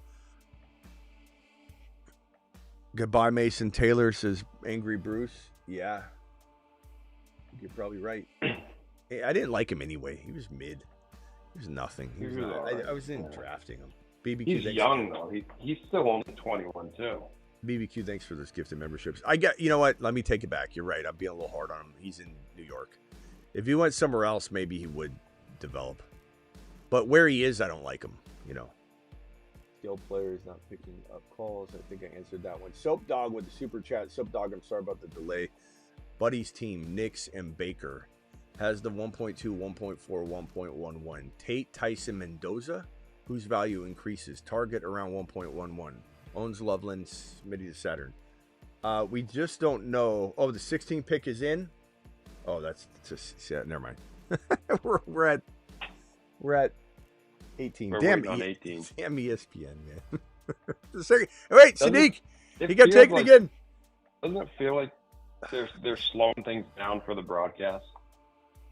Goodbye, Mason Taylor, says Angry Bruce. Yeah, you're probably right. I didn't like him anyway. He was mid. He was nothing. I was in drafting him. BBQ, he's young though. He's still only 21 too. BBQ, thanks for those gifted memberships. You know what? Let me take it back. You're right. I'm being a little hard on him. He's in New York. If he went somewhere else, maybe he would develop. But where he is, I don't like him. Skill players not picking up calls. I think I answered that one. Soap Dog with the super chat. Soap Dog, I'm sorry about the delay. Buddy's team, Knicks and Baker, has the 1.2, 1.4, 1.11. Tate, Tyson, Mendoza, whose value increases. Target around 1.11. Owns Loveland, Smitty to Saturn. We just don't know. Oh, the 16th pick is in. Oh, that's just never mind. we're at 18. We're Damn, on 18. Damn ESPN, man. Wait, Sadiq, he got taken like, again. Doesn't it feel like they're slowing things down for the broadcast?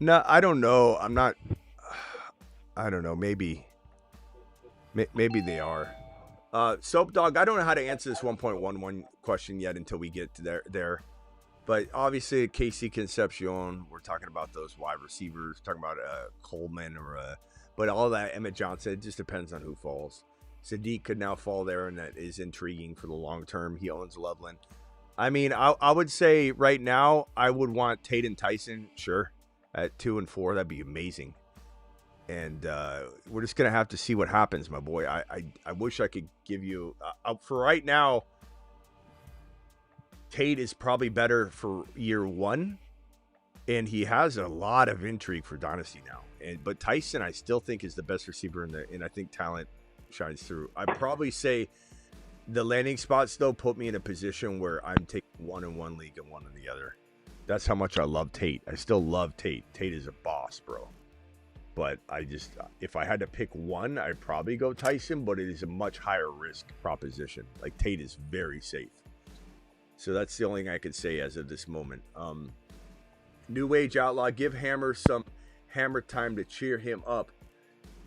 No, I don't know. I don't know. Maybe they are. Soap Dog, I don't know how to answer this 1.11 question yet until we get to there. But obviously, Casey Concepcion, we're talking about those wide receivers, talking about Coleman but all that, Emmett Johnson, it just depends on who falls. Sadiq could now fall there, and that is intriguing for the long term. He owns Loveland. I mean, I would say right now, I would want Tate and Tyson, sure, at 2 and 4. That'd be amazing. And we're just going to have to see what happens, my boy. I wish I could give you... for right now, Tate is probably better for year 1. And he has a lot of intrigue for Dynasty now. But Tyson, I still think, is the best receiver and I think talent shines through. I'd probably say the landing spots, though, put me in a position where I'm taking one in one league and one in the other. That's how much I love Tate. I still love Tate. Tate is a boss, bro. But if I had to pick one, I'd probably go Tyson, but it is a much higher risk proposition. Like, Tate is very safe. So that's the only thing I could say as of this moment. New Age Outlaw, give Hammer some Hammer time to cheer him up.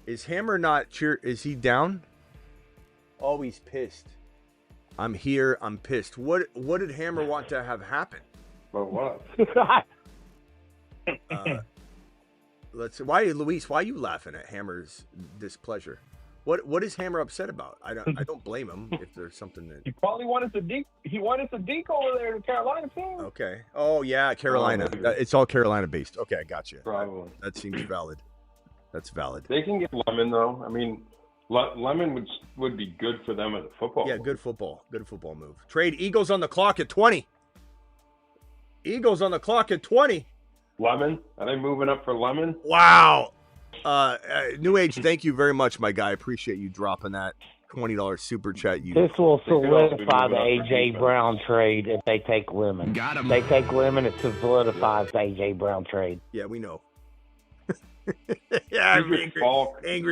Is Hammer not is he down? Oh, he's pissed. I'm here, I'm pissed. What did Hammer want to have happen? Well, what? Luis, why are you laughing at Hammer's displeasure? What is Hammer upset about? I don't blame him if there's something that he probably wanted to deke over there in Carolina too. Okay. Oh yeah, Carolina. It's all Carolina based. Okay, I got you. Probably. That seems valid. That's valid. They can get Lemon though. I mean, Lemon would be good for them as a football. Yeah, good football move. Trade Eagles on the clock at 20. Eagles on the clock at 20. Lemon? Are they moving up for Lemon? Wow. New Age, thank you very much, my guy. Appreciate you dropping that $20 super chat. This will solidify the AJ Brown trade if they take Lemon. Got him. They take Lemon, it solidifies the AJ Brown trade. Yeah, we know. Yeah, Angry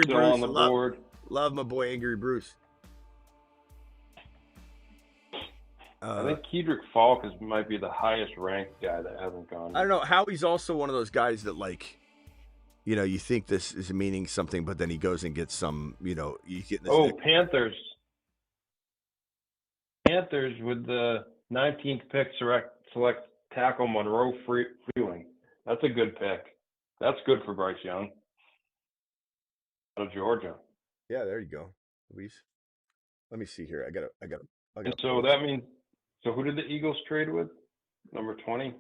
Bruce on the board. Love my boy Angry Bruce. I think Kedrick Falk might be the highest ranked guy that hasn't gone. I don't know. Howie's also one of those guys that, like, you know, you think this is meaning something, but then he goes and gets some, you know, you get this. Oh, Panthers with the 19th pick select tackle Monroe Freeling. That's a good pick. That's good for Bryce Young out of Georgia. Yeah, there you go, Luis. Let me see here. I got. And so that means. So who did the Eagles trade with? Number 20.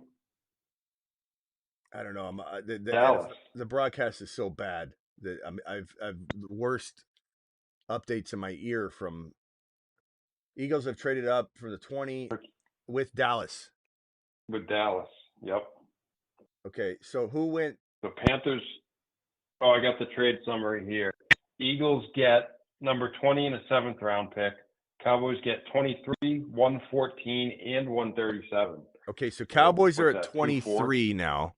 I don't know. Dallas. The broadcast is so bad that I've the worst updates in my ear from Eagles have traded up from the 20 with Dallas. With Dallas. Yep. Okay, so who went? The Panthers. Oh, I got the trade summary here. Eagles get number 20 and a 7th round pick. Cowboys get 23, 114, and 137. Okay, so Cowboys are at 23 now.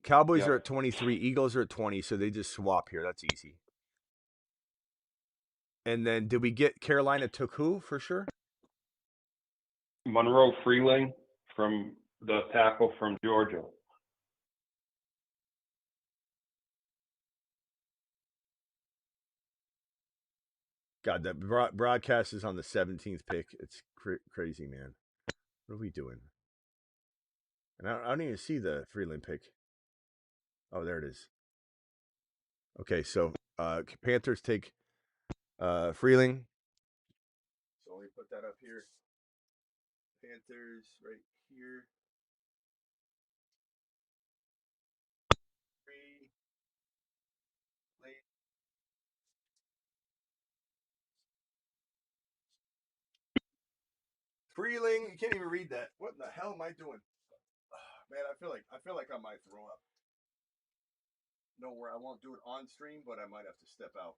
Cowboys are at 23. Eagles are at 20, so they just swap here. That's easy. And then did we get Carolina took who for sure? Monroe Freeling from the tackle from Georgia. God, that broadcast is on the 17th pick. It's crazy, man. What are we doing? And I don't even see the Freeland pick. Oh, there it is. Okay, so Panthers take Freeling. So let me put that up here. Panthers right here. Freeling, you can't even read that. What in the hell am I doing? Man, I feel like I might throw up. No, where I won't do it on stream, but I might have to step out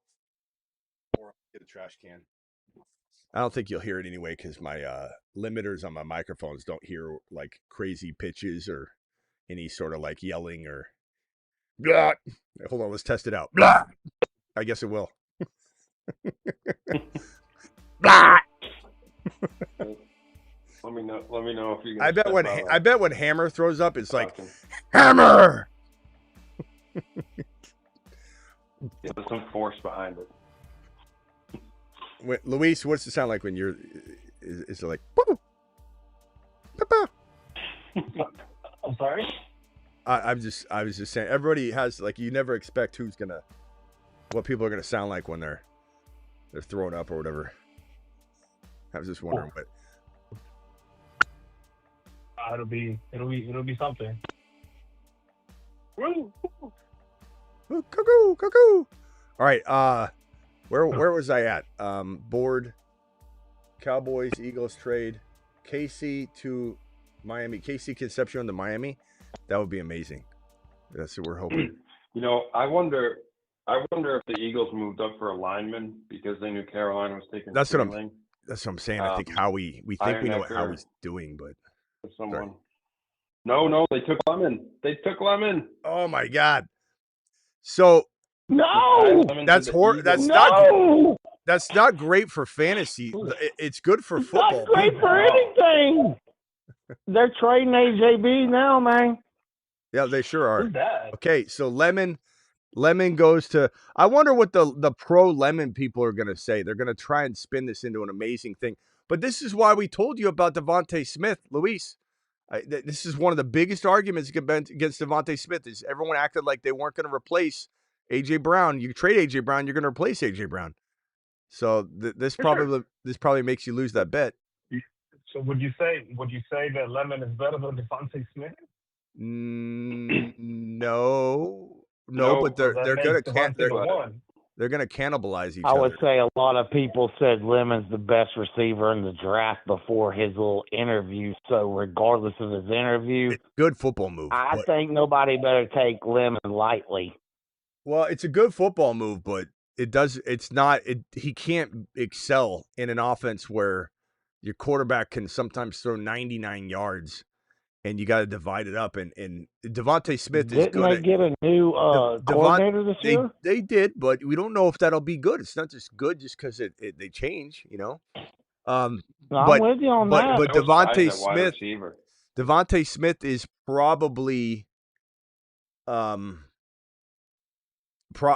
or get a trash can. I don't think you'll hear it anyway because my limiters on my microphones don't hear like crazy pitches or any sort of like yelling or. Blah! Hold on, let's test it out. Blah! I guess it will. Blah! Let me know if you can. I bet when Hammer throws up, it's like Hammer. Yeah, there's some force behind it. Luis, what's it sound like when you're? Is it like? I'm sorry. I was just saying. Everybody has like you never expect what people are gonna sound like when they're throwing up or whatever. I was just wondering what. It'll be something. Woo! Cuckoo, cuckoo. All right, where was I at? Board. Cowboys, Eagles trade. KC to Miami. KC Concepcion to Miami. That would be amazing. That's what we're hoping. You know, I wonder if the Eagles moved up for a lineman because they knew Carolina was taking. That's what I'm saying. I think we think we know what Howie's doing, but someone. Sorry. No, they took Lemon. Oh my God. So no, that's not great for fantasy. It's good for football. Not great for anything. They're trading AJB now, man. Yeah, they sure are. Who's that? Okay, so Lemon goes to. I wonder what the pro Lemon people are going to say. They're going to try and spin this into an amazing thing. But this is why we told you about Devontae Smith, Luis. This is one of the biggest arguments against Devontae Smith. Is everyone acted like they weren't going to replace AJ Brown. You trade AJ Brown, you're going to replace AJ Brown. So this probably makes you lose that bet. So would you say that Lemon is better than Devontae Smith? No, but they're going to cannibalize each other. I would say a lot of people said Lemon's the best receiver in the draft before his little interview. So regardless of his interview, it's a good football move. I think nobody better take Lemon lightly. Well, it's a good football move, but he can't excel in an offense where your quarterback can sometimes throw 99 yards and you got to divide it up. And Devontae Smith is good. Didn't they get a new coordinator this year? They did, but we don't know if that'll be good. It's not just good just because they change, you know. I'm with you on that. But Devontae Smith is probably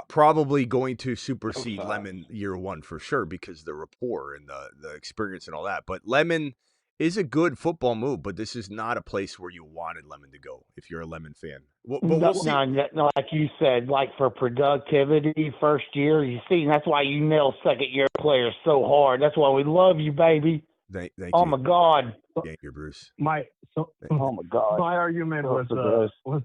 probably going to supersede Lemon year one for sure because of the rapport and the experience and all that. But Lemon is a good football move, but this is not a place where you wanted Lemon to go if you're a Lemon fan. We'll see. No, like you said, like for productivity, first year, you see, that's why you nail second-year players so hard. That's why we love you, baby. Thank oh, you. my God. Thank you, Bruce. Oh, my God. My argument was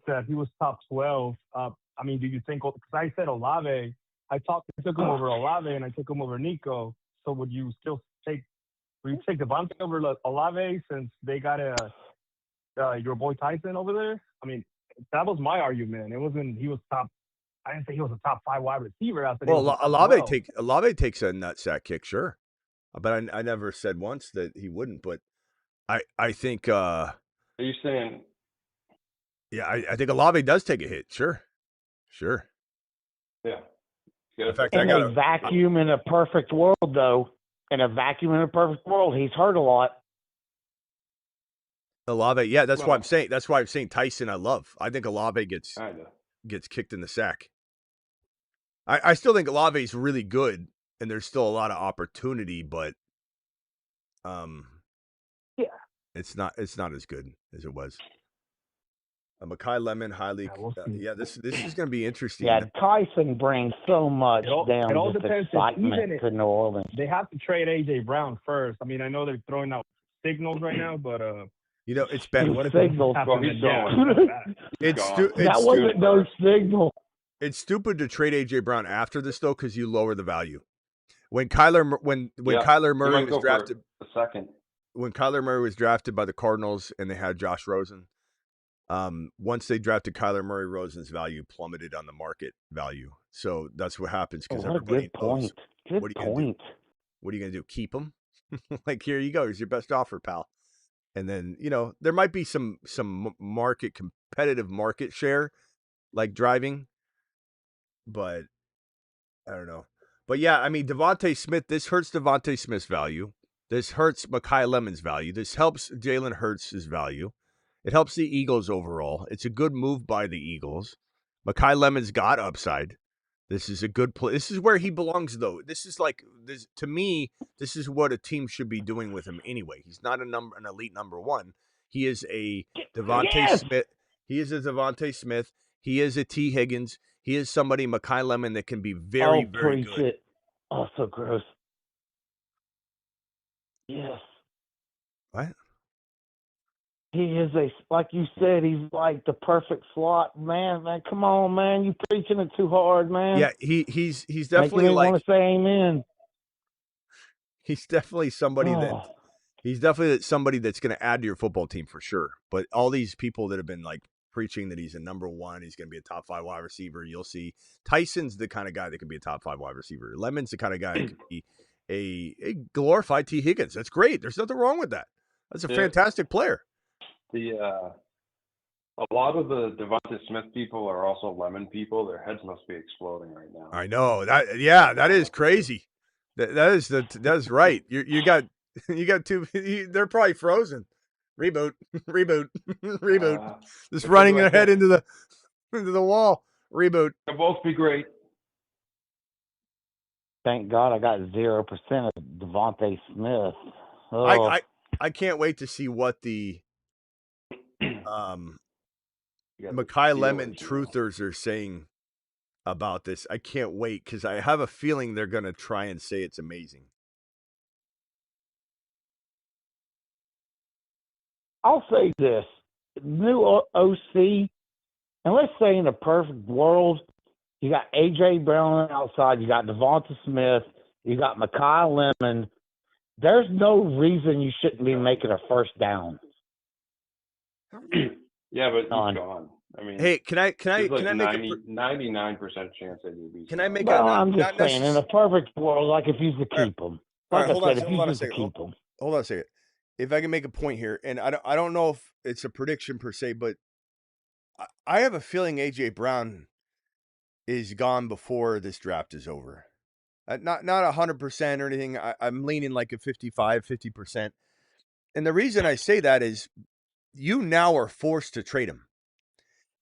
that he was top 12. I mean, do you think – because I said Olave. I took him over Olave, and I took him over Nico. So would you still take – would you take Devontae over Olave since they got your boy Tyson over there? I mean, that was my argument. It wasn't – he was top – I didn't say he was a top 5 wide receiver. Well, Olave takes a nutsack kick, sure. But I never said once that he wouldn't. But I think are you saying – yeah, I think Olave does take a hit, sure. Yeah. In fact, in a vacuum in a perfect world, though. In a vacuum in a perfect world, he's hurt a lot. Olave, yeah, that's why I'm saying. That's why I'm saying Tyson. I love. I think Olave gets kicked in the sack. I still think Olave is really good, and there's still a lot of opportunity, but yeah, it's not as good as it was. Makai Lemon, highly. This is going to be interesting. Yeah, Tyson brings so much down to excitement to New Orleans. They have to trade AJ Brown first. I mean, I know they're throwing out signals right now, but it's been signals. That wasn't no signal. It's stupid to trade AJ Brown after this though, because you lower the value. When Kyler Murray was drafted, when Kyler Murray was drafted by the Cardinals and they had Josh Rosen. Once they drafted Kyler Murray, Rosen's value plummeted on the market value. So that's what happens because everybody knows. What are you going to do? Keep him? Like, here you go. Here's your best offer, pal. And then, there might be some competitive market share, like driving. But I don't know. But yeah, I mean, Devontae Smith, this hurts Devontae Smith's value. This hurts Makai Lemon's value. This helps Jalen Hurts' value. It helps the Eagles overall. It's a good move by the Eagles. Makai Lemon's got upside. This is a good play. This is where he belongs, though. This is to me, this is what a team should be doing with him anyway. He's not an elite number one. He is a Devontae Smith. He is a Devontae Smith. He is a T. Higgins. He is somebody, Makai Lemon, that can be very, very good. It. Oh, so gross. Yes. What? He is like you said, he's like the perfect slot man. Man, come on, man, you preaching it too hard, man. Yeah, he's definitely want to say amen. He's definitely somebody that's going to add to your football team for sure. But all these people that have been like preaching that he's a number one, he's going to be a top 5 wide receiver. You'll see Tyson's the kind of guy that can be a top 5 wide receiver. Lemon's the kind of guy that can be a glorified T. Higgins. That's great. There's nothing wrong with that. That's a fantastic player. A lot of the Devontae Smith people are also Lemon people. Their heads must be exploding right now. I know that. Yeah, that is crazy. That's right. You got two. They're probably frozen. Reboot. Just running their head into the wall. Reboot. They'll both be great. Thank God I got 0% of Devontae Smith. Oh. I can't wait to see what the Makai Lemon truthers are saying about this. I can't wait because I have a feeling they're going to try and say it's amazing. I'll say this. New OC, and let's say in a perfect world, you got A.J. Brown on the outside, you got Devonta Smith, you got Mekhi Lemon. There's no reason you shouldn't be making a first down. Yeah, but he's gone. I mean, hey, can I make 99% chance that he'll be. Can I make well, I'm just saying, in a perfect world, like if you used to keep them, like I said, if you used to keep them. Hold on a second. If I can make a point here, and I don't know if it's a prediction per se, but I have a feeling AJ Brown is gone before this draft is over. Not 100% or anything. I'm leaning like a 50%. And the reason I say that is you now are forced to trade him.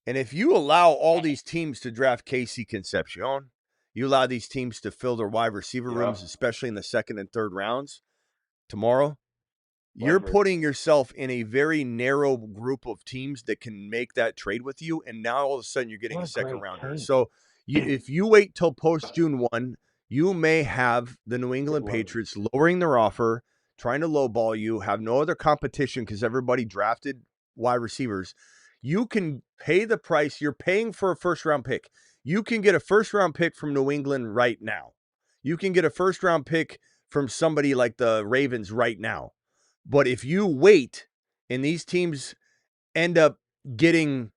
And if you allow all these teams to draft Casey Concepcion, you allow these teams to fill their wide receiver rooms, especially in the second and third rounds tomorrow, you're putting yourself in a very narrow group of teams that can make that trade with you. And now all of a sudden you're getting a second rounder. So if you wait till post June 1, you may have the New England Patriots lowering their offer, trying to lowball you, have no other competition because everybody drafted wide receivers. You can pay the price. You're paying for a first-round pick. You can get a first-round pick from New England right now. You can get a first-round pick from somebody like the Ravens right now. But if you wait and these teams end up getting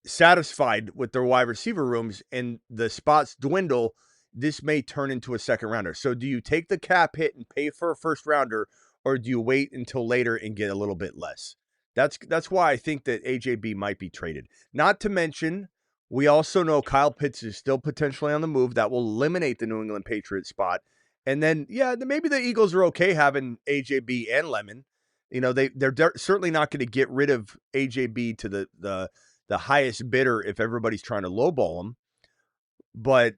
satisfied with their wide receiver rooms and the spots dwindle, this may turn into a second rounder. So do you take the cap hit and pay for a first rounder, or do you wait until later and get a little bit less? That's why I think that AJB might be traded. Not to mention, we also know Kyle Pitts is still potentially on the move. That will eliminate the New England Patriots spot. And then, maybe the Eagles are okay having AJB and Lemon. You know, they're certainly not going to get rid of AJB to the highest bidder if everybody's trying to lowball them. But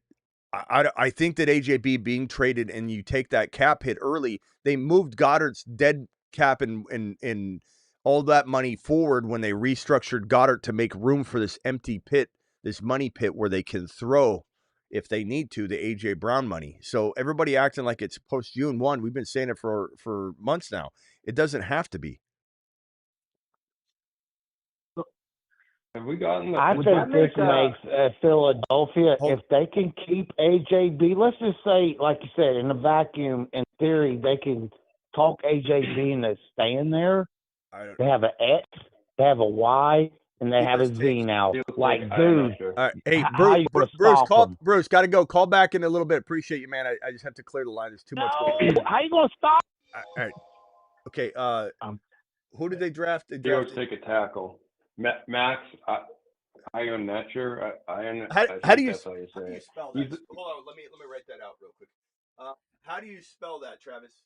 I think that AJB being traded and you take that cap hit early, they moved Goddard's dead cap and all that money forward when they restructured Goddard to make room for this empty pit, this money pit where they can throw, if they need to, the AJ Brown money. So everybody acting like it's post June 1. We've been saying it for months now. It doesn't have to be. Have we gotten I think this makes Philadelphia, if they can keep AJB, let's just say, like you said, in the vacuum, in theory, they can talk AJB into staying there. They have an X, they have a Y, and they have a Z now. Like, dude. All right. Hey, Bruce, got to go. Call back in a little bit. Appreciate you, man. I just have to clear the line. There's too much going on. How you going to stop? All right. Okay. Who did they draft? They drafted. Take a tackle. Max Ionnetcher. How do you spell that? Hold on, let me write that out real quick. How do you spell that, Travis?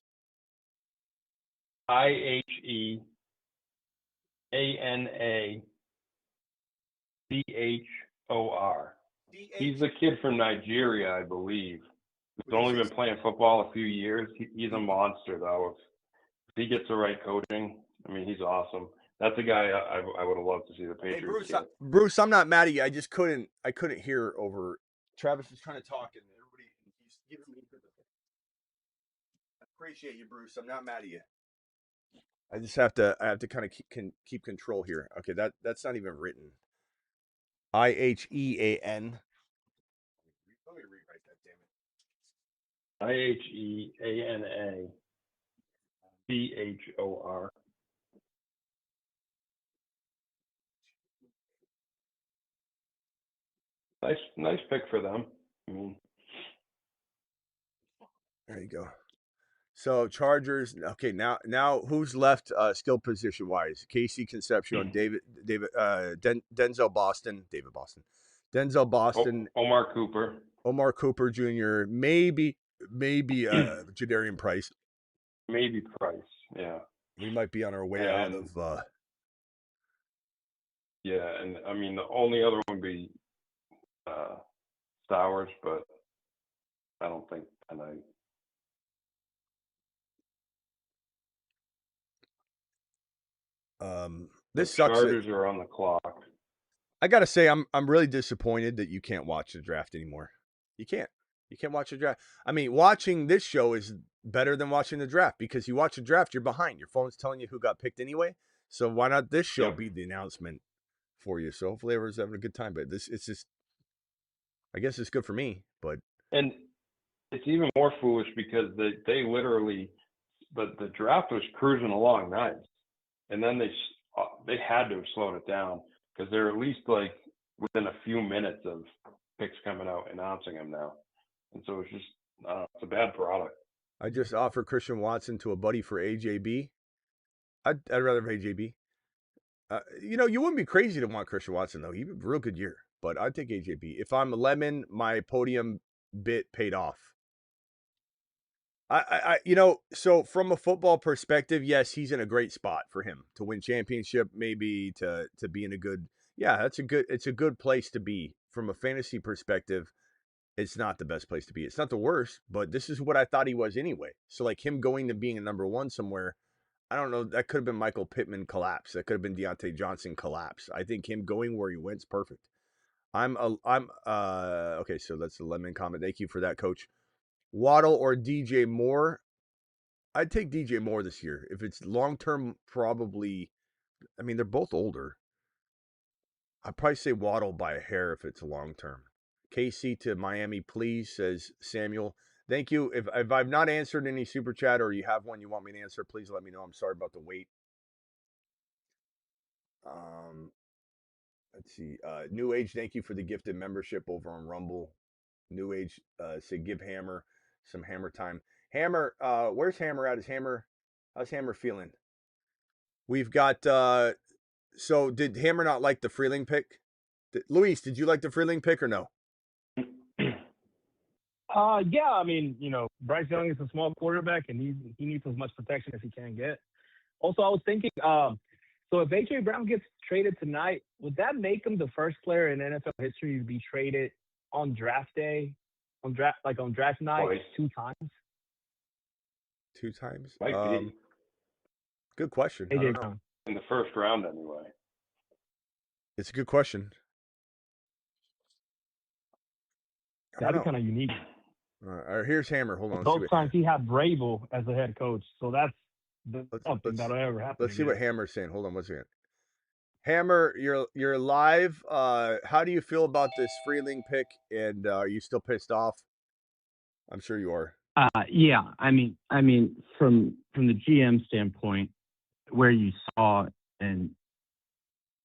IHEANACHOR. He's a kid from Nigeria, I believe. He's only been playing football a few years. He's a monster, though. If he gets the right coaching, I mean, he's awesome. That's a guy I would have loved to see the Patriots. Hey, Bruce, I'm not mad at you. I just couldn't hear over. Travis was trying to talk, and he's giving me. I appreciate you, Bruce. I'm not mad at you. I just have to kind of keep control here. Okay, that's not even written. IHEAN. Let me rewrite that, damn it. IHEANACHOR. Nice pick for them. I mean, there you go. So Chargers. Okay, now who's left? Skill position wise: Casey Concepcion, Denzel Boston, Omar Cooper Jr. Maybe Jadarian Price. Maybe Price. Yeah. We might be on our way out of. Yeah, and I mean the only other one would be Stowers, but I don't think tonight. This sucks. Chargers are on the clock. I gotta say, I'm really disappointed that you can't watch the draft anymore. You can't watch the draft. I mean, watching this show is better than watching the draft because you watch the draft, you're behind. Your phone's telling you who got picked anyway. So why not this show be the announcement for you? So hopefully everyone's having a good time. But it's just, I guess it's good for me. But and it's even more foolish because they literally, but the draft was cruising along nice, and then they had to have slowed it down because they're at least like within a few minutes of picks coming out announcing them now, and so it's just it's a bad product. I just offered Christian Watson to a buddy for AJB. I'd rather have AJB. You wouldn't be crazy to want Christian Watson though. He had a real good year, but I'd take AJB. If I'm a lemon, my podium bit paid off. So from a football perspective, yes, he's in a great spot for him to win championship, maybe to be in a good. Yeah, it's a good place to be. From a fantasy perspective, it's not the best place to be. It's not the worst, but this is what I thought he was anyway. So like him going to being a number one somewhere, I don't know. That could have been Michael Pittman collapse. That could have been Deontay Johnson collapse. I think him going where he went's perfect. Okay. So that's the lemon comment. Thank you for that, Coach. Waddle or DJ Moore? I'd take DJ Moore this year. If it's long term, probably. I mean, they're both older. I'd probably say Waddle by a hair if it's long term. KC to Miami, please, says Samuel. Thank you. If I've not answered any super chat or you have one you want me to answer, please let me know. I'm sorry about the wait. Let's see. New Age, thank you for the gifted membership over on Rumble. New Age, say give Hammer some Hammer time. Hammer, where's Hammer at? How's Hammer feeling? We've got. So did Hammer not like the Freeling pick? Luis, did you like the Freeling pick or no? Yeah, I mean, Bryce Young is a small quarterback, and he needs as much protection as he can get. Also, I was thinking, so if AJ Brown gets traded tonight, would that make him the first player in NFL history to be traded on draft day, on draft night, Twice. 2 times? 2 times? Might be. Good question. I don't know. In the first round, anyway. It's a good question. That'd be kind of unique. Here's Hammer. Hold on. Those times he had Vrabel as the head coach, so that's something that'll ever happen. Let's see what Hammer's saying. Hold on 1 second. Hammer, you're live. How do you feel about this Freeling pick? And are you still pissed off? I'm sure you are. Yeah. I mean, from the GM standpoint, where you saw and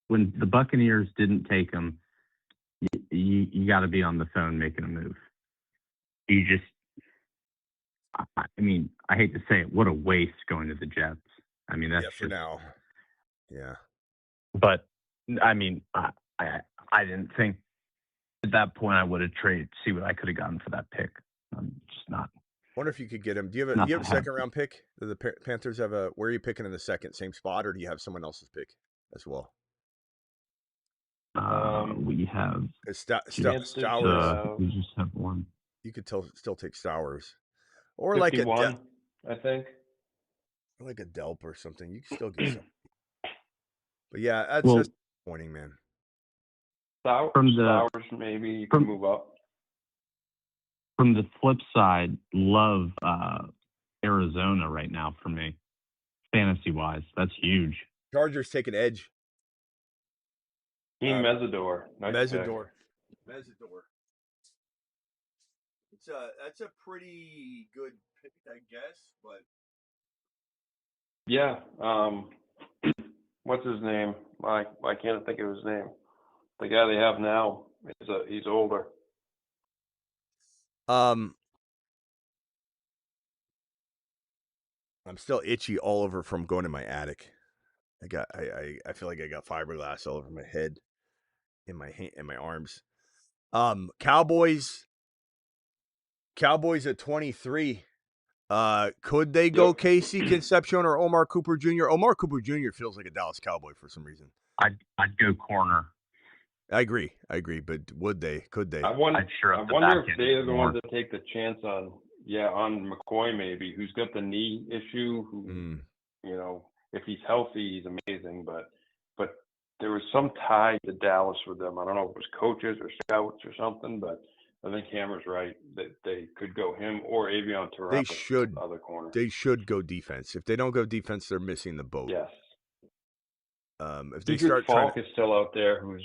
when the Buccaneers didn't take him, you got to be on the phone making a move. You just, I mean, I hate to say it, what a waste going to the Jets. I mean, that's for now. Yeah. But I mean, I didn't think at that point I would have traded to see what I could have gotten for that pick. I'm just not. Wonder if you could get him. Do you have a second round pick? Do the Panthers have a? Where are you picking in the second? Same spot, or do you have someone else's pick as well? We have Stowers. We just have one. You could still take Stowers, or 51, like I think, or like a Delp or something. You can still get something. But yeah, that's just disappointing, man. Stowers, maybe you can move up. From the flip side, love Arizona right now for me, fantasy-wise. That's huge. Chargers take an edge. Mesidor. Nice Mesidor. That's a pretty good pick, I guess. But yeah, what's his name? I can't think of his name. The guy they have now he's older. I'm still itchy all over from going in my attic. I feel like I got fiberglass all over my head, in my hand, in my arms. Cowboys at 23. Could they go Casey Concepcion or Omar Cooper Jr.? Omar Cooper Jr. feels like a Dallas Cowboy for some reason. I'd go corner. I agree, but would they? Could they? I wonder if they're the ones that take the chance on McCoy maybe, who's got the knee issue. Who if he's healthy, he's amazing. But there was some tie to Dallas with them. I don't know if it was coaches or scouts or something, but I think Hammer's right that they could go him or Avion Terrell. They should. Other corner. They should go defense. If they don't go defense, they're missing the boat. Yes. If they start Falk trying is still out there. Who's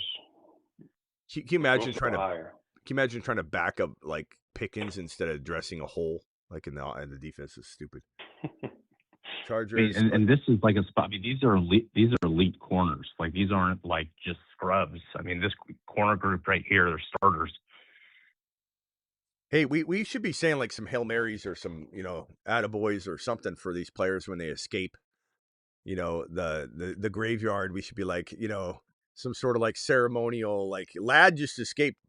can you imagine trying to back up like Pickens instead of addressing a hole like in the defense is stupid. Chargers and this is like a spot. I mean, these are elite corners. Like these aren't like just scrubs. I mean, this corner group right here, they're starters. Hey, we should be saying like some Hail Marys or some, attaboys or something for these players when they escape, the graveyard. We should be like, some sort of like ceremonial, like Ladd just escaped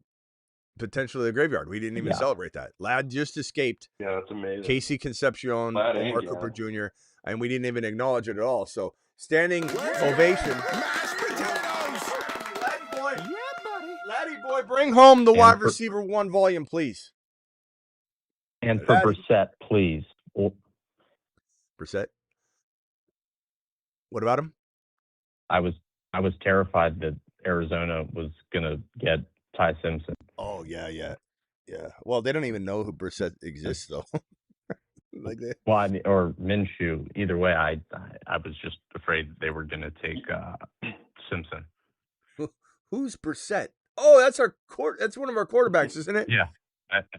potentially the graveyard. We didn't even celebrate that. Ladd just escaped. Yeah, that's amazing. Casey Concepcion, Omar Cooper Jr., and we didn't even acknowledge it at all. So standing ovation. Laddie boy, bring home the wide receiver 1 volume, please. And for Brissett, please. Brissett? What about him? I was terrified that Arizona was gonna get Ty Simpson. Oh yeah. Well, they don't even know who Brissett exists though. Like that. Well, I mean, or Minshew. Either way, I was just afraid they were gonna take Simpson. Who's Brissett? Oh, that's that's one of our quarterbacks, isn't it? Yeah.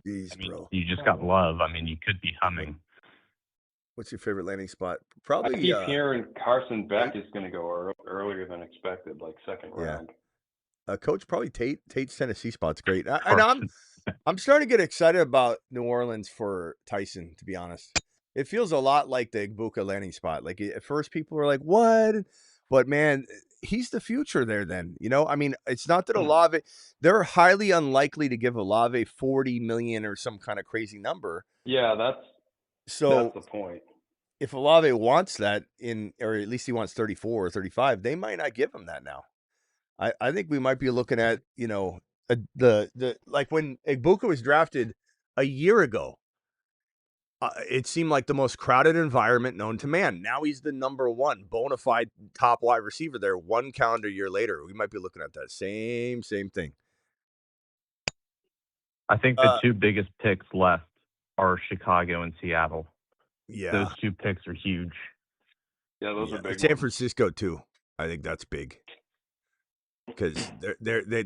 Jeez, I mean, bro. You just got love. I mean, you could be humming. What's your favorite landing spot? Probably. I keep hearing Carson Beck is going to go earlier than expected, like second round. Coach, probably Tate's Tennessee spot's great. And I'm starting to get excited about New Orleans for Tyson, to be honest. It feels a lot like the Igbuka landing spot. Like at first people were like, what? But man, he's the future there then. I mean, it's not that Olave, they're highly unlikely to give Olave $40 million or some kind of crazy number. Yeah, that's the point. If Olave wants that or at least he wants 34 or 35, they might not give him that now. I think we might be looking at, the like when Igbuka was drafted a year ago, it seemed like the most crowded environment known to man. Now he's the number 1 bona fide top wide receiver there. 1 calendar year later, we might be looking at that same thing. I think the 2 biggest picks left are Chicago and Seattle. Yeah, those 2 picks are huge. Yeah, those are big. San Francisco too. I think that's big because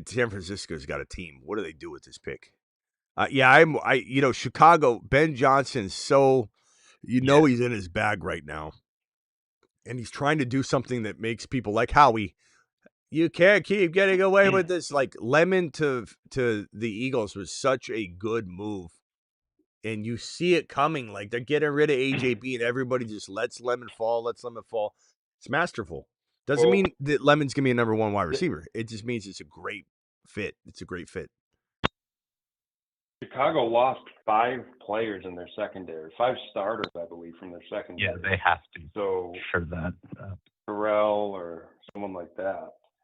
San Francisco's got a team. What do they do with this pick? Chicago, Ben Johnson's he's in his bag right now. And he's trying to do something that makes people like Howie. You can't keep getting away with this. Like Lemon to the Eagles was such a good move. And you see it coming. Like they're getting rid of AJB and everybody just lets Lemon fall. It's masterful. Doesn't mean that Lemon's going to be a number 1 wide receiver. It just means it's a great fit. Chicago lost 5 players in their secondary, 5 starters, I believe, from their secondary. Yeah, they have to. So sure that Terrell or someone like that.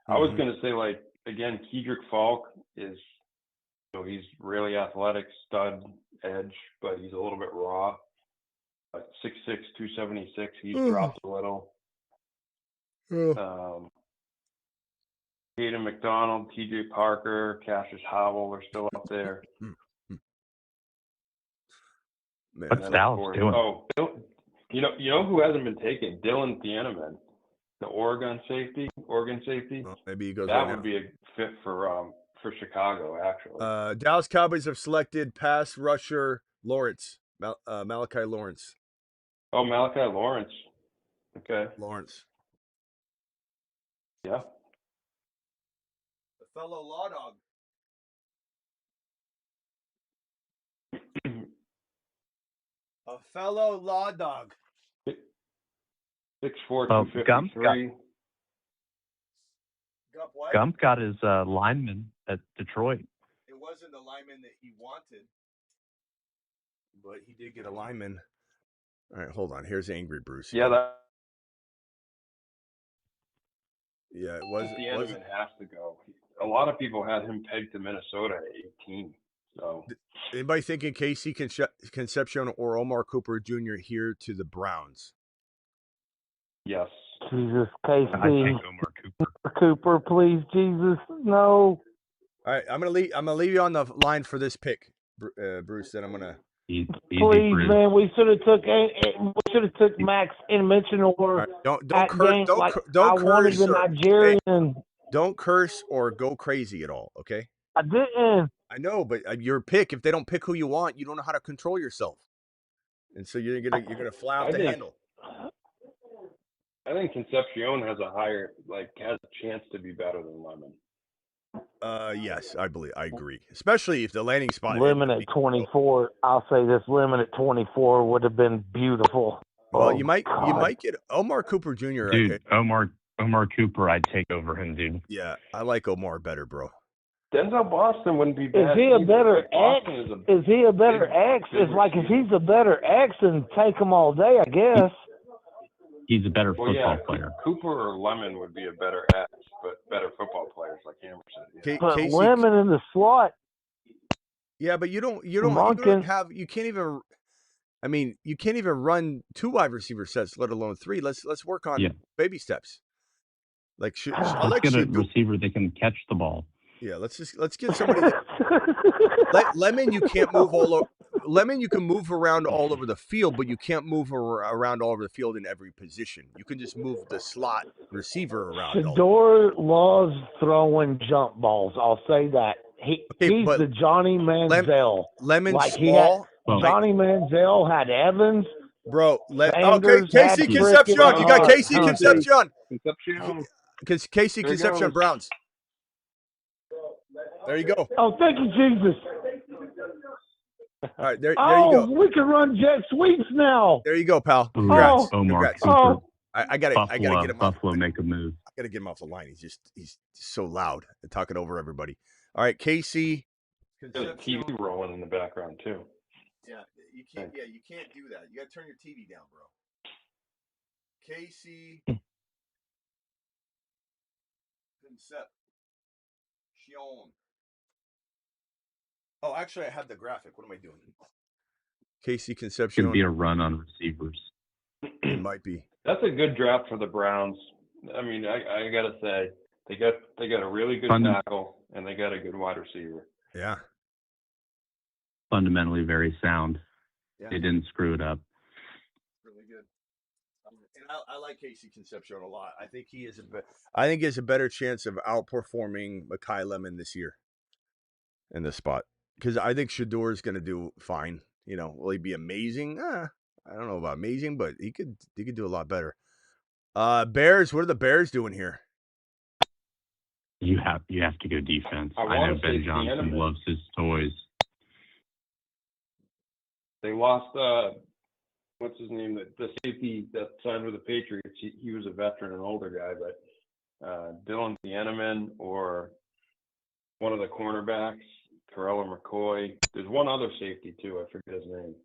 Mm-hmm. I was going to say, like again, Kedrick Falk is, he's really athletic, stud edge, but he's a little bit raw. 6'6", 276. He's dropped a little. Hayden McDonald, TJ Parker, Cassius Howell are still up there. What's Dallas doing? Oh, you know who hasn't been taken? Dylan Thieneman, the Oregon safety. Well, maybe he goes. That would be a fit for Chicago, actually. Dallas Cowboys have selected pass rusher Lawrence, Malachi Lawrence. Oh, Malachi Lawrence. Okay. Lawrence. Yeah. The fellow law dog. A fellow law dog. 6'4", 253. Gump got his lineman at Detroit. It wasn't the lineman that he wanted, but he did get a lineman. All right, hold on. Here's Angry Bruce. Yeah, it was. The end has to go. A lot of people had him pegged to Minnesota at 18. So, anybody thinking Casey Concepcion or Omar Cooper Jr. here to the Browns? Yes. Jesus, Casey. I think Omar Cooper. Cooper, please, Jesus, no. All right, I'm gonna leave you on the line for this pick, Bruce. Then I'm gonna. Please, man, we should have took Max and mentioned or right, don't at curse. game Don't like don't I wanted curse. the Nigerian. Hey, don't curse or go crazy at all. Okay. I didn't. I know, but your pick. If they don't pick who you want, you don't know how to control yourself, and so you're gonna fly off the handle. I think Concepcion has a chance to be better than Lemon. Yes, I agree. Especially if the landing spot Lemon at 24. I'll say this: Lemon at 24 would have been beautiful. Well, you might get Omar Cooper Jr. Dude, Omar Cooper, I'd take over him, dude. Yeah, I like Omar better, bro. Denzel Boston wouldn't be bad. Is he a better X? Is he a better X? It's like if he's a better X, then take him all day, I guess. He's a better football player. Cooper or Lemon would be a better X, but better football players, like Hammer said. Yeah. But Lemon in the slot. Yeah, but you can't even. I mean, you can't even run 2 wide receiver sets, let alone 3. Let's work on baby steps. Like, let's get a receiver that can catch the ball. Yeah, let's get somebody. Lemon, you can't move all over. Lemon, you can move around all over the field, but you can't move around all over the field in every position. You can just move the slot receiver around. Shador loves throwing jump balls. I'll say that. He's the Johnny Manziel. Lemon's like small. Johnny Manziel had Evans. Bro, Casey Concepcion. You got Casey Concepcion. Casey Concepcion Browns. There you go. Oh, thank you, Jesus. All right, there you go. We can run jet sweeps now. There you go, pal. Congrats. Omar Congrats. Cooper. I gotta get him Buffalo make a move. I gotta get him off the line. He's so loud and talking over everybody. All right, Casey. There's a TV rolling in the background too. Yeah, you can't. Yeah, you can't do that. You gotta turn your TV down, bro. Casey Concepcion. Oh, actually, I have the graphic. What am I doing? Casey Concepcion. Could be a run on receivers. It might be. That's a good draft for the Browns. I mean, I gotta say they got a really good tackle and they got a good wide receiver. Yeah. Fundamentally very sound. Yeah. They didn't screw it up. Really good. And I like Casey Concepcion a lot. I think he has a better chance of outperforming Mekhi Lemon this year in this spot. Because I think Shador is going to do fine. You know, will he be amazing? I don't know about amazing, but he could do a lot better. Bears, what are the Bears doing here? You have to go defense. I know Ben Johnson loves his toys. They lost what's his name? The safety that signed with the Patriots. He was a veteran, an older guy, but Dylan Thieneman or one of the cornerbacks, Terrell McCoy. There's one other safety too. I forget his name.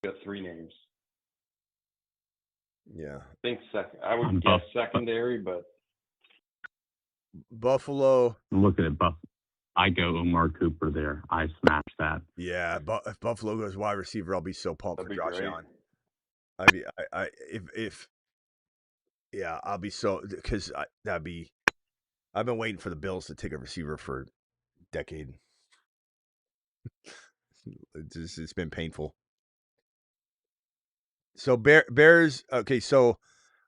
Got 3 names. Yeah. I think second. I would guess secondary, but Buffalo. Look at it, I go Omar Cooper there. I smash that. Yeah, but if Buffalo goes wide receiver, I'll be so pumped for Josh Allen. I'll be so because I've been waiting for the Bills to take a receiver for a decade. It's been painful. So Bears. Okay, so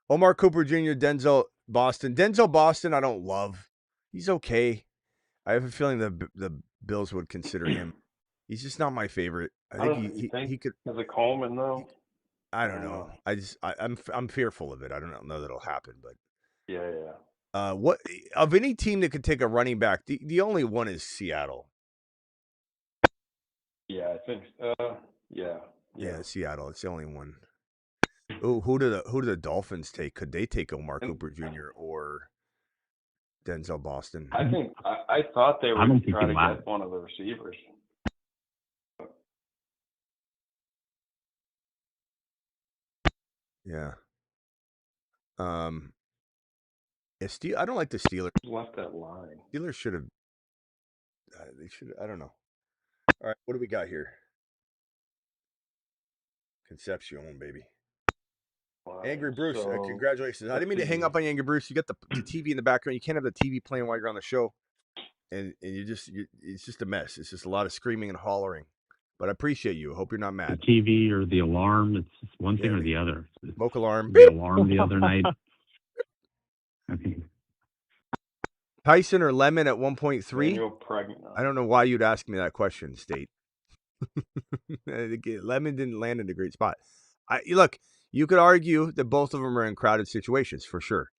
Omar Cooper Jr., Denzel Boston. I don't love. He's okay. I have a feeling the Bills would consider him. He's just not my favorite. I think he could. As a Coleman though. I don't know. I'm fearful of it. I don't know that it'll happen, but yeah. What of any team that could take a running back? The only one is Seattle. Yeah, I think. Yeah, Seattle. It's the only one. Oh, who do the Dolphins take? Could they take Omar Cooper Jr. or Denzel Boston? I think I thought they were trying to get one of the receivers. Yeah. I don't like the Steelers. Left that line. Steelers should have. They should. I don't know. All right, what do we got here? Concepcion, baby. Angry Bruce, So, congratulations. I didn't mean to hang up on you, Angry Bruce. You got the TV in the background. You can't have the TV playing while you're on the show. And it's just a mess. It's just a lot of screaming and hollering. But I appreciate you. I hope you're not mad. The TV or the alarm, it's one thing or the other. Smoke alarm. The alarm the other night. Tyson or Lemon at 1.3? I don't know why you'd ask me that question, State. Lemon didn't land in a great spot. Look, you could argue that both of them are in crowded situations for sure.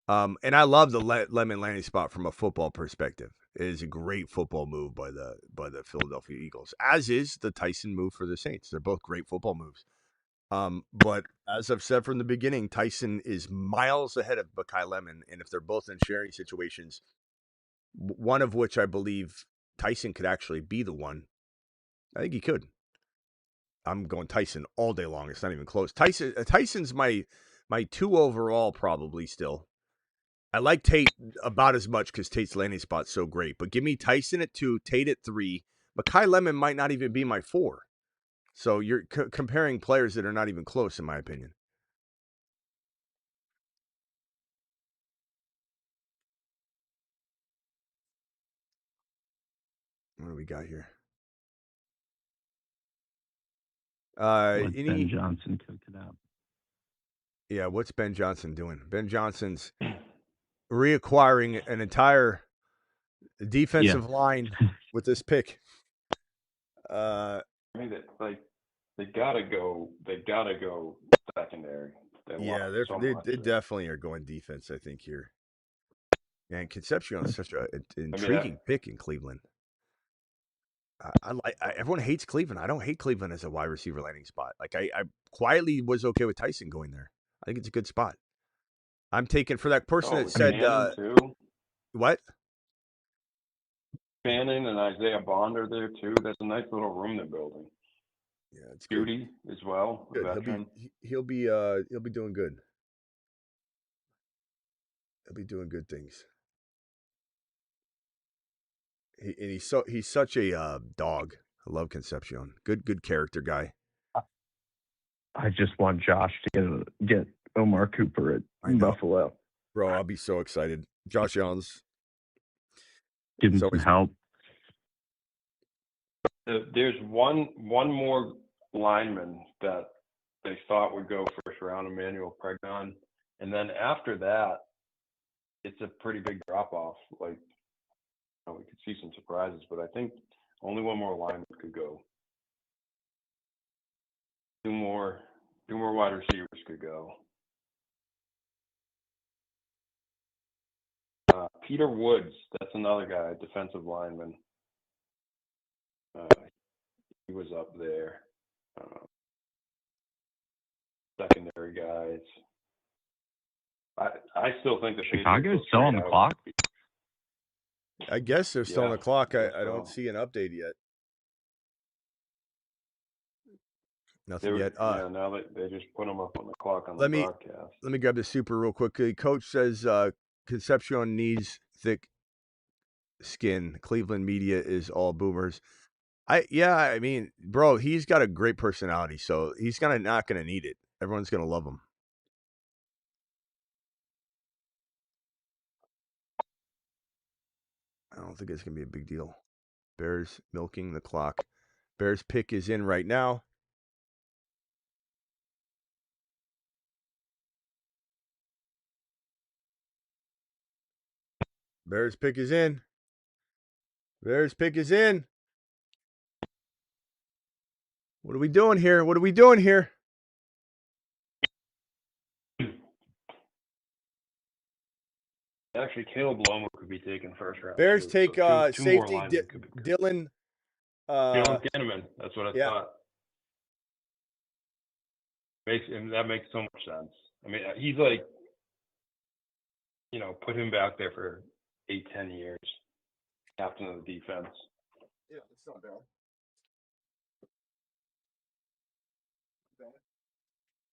And I love the Lemon landing spot from a football perspective. It is a great football move by the Philadelphia Eagles, as is the Tyson move for the Saints. They're both great football moves. But as I've said from the beginning, Tyson is miles ahead of Mekhi Lemon, and if they're both in sharing situations, one of which I believe Tyson could actually be the one, I think he could. I'm going Tyson all day long. It's not even close. Tyson's my 2 overall probably still. I like Tate about as much because Tate's landing spot's so great. But give me Tyson at 2, Tate at 3. Mekhi Lemon might not even be my 4. So you're comparing players that are not even close, in my opinion. What do we got here? Let Ben Johnson cook it up. Yeah, what's Ben Johnson doing? Ben Johnson's reacquiring an entire defensive line with this pick. I mean, they gotta go secondary. They definitely are going defense, I think, here. Man, Concepcion is such an intriguing pick in Cleveland. Everyone hates Cleveland. I don't hate Cleveland as a wide receiver landing spot. Like I quietly was okay with Tyson going there. I think it's a good spot. I'm taking for that person that said what? Fannin and Isaiah Bond are there too. That's a nice little room they're building. Yeah, it's Judy as well. Good. He'll be doing good. He'll be doing good things. He's such a dog. I love Concepcion. Good character guy. I just want Josh to get Omar Cooper at Buffalo. Bro, I'll be so excited. Josh Allen's give him some help. There's one more lineman that they thought would go first round, Emmanuel Pregnon, and then after that, it's a pretty big drop off. Like, we could see some surprises, but I think only one more lineman could go. Two more wide receivers could go. Peter Woods, that's another guy, defensive lineman. He was up there. Secondary guys. I still think the Chicago's still on the clock. I guess they're still on the clock. I don't see an update yet. Nothing yet. Now they just put them up on the clock on the broadcast. Let me grab the super real quickly. Coach says Concepcion needs thick skin. Cleveland media is all boomers. I mean, bro, he's got a great personality, so he's not gonna need it. Everyone's gonna love him. I don't think it's gonna be a big deal. Bears milking the clock. Bears pick is in right now. Bears pick is in. Bears pick is in. What are we doing here? Actually, Caleb Loma could be taken first round. Bears take safety Dylan. Dylan Kinnaman. That's what I thought. That makes so much sense. I mean, he's like, put him back there for 8-10 years, captain of the defense. Yeah, it's not bad.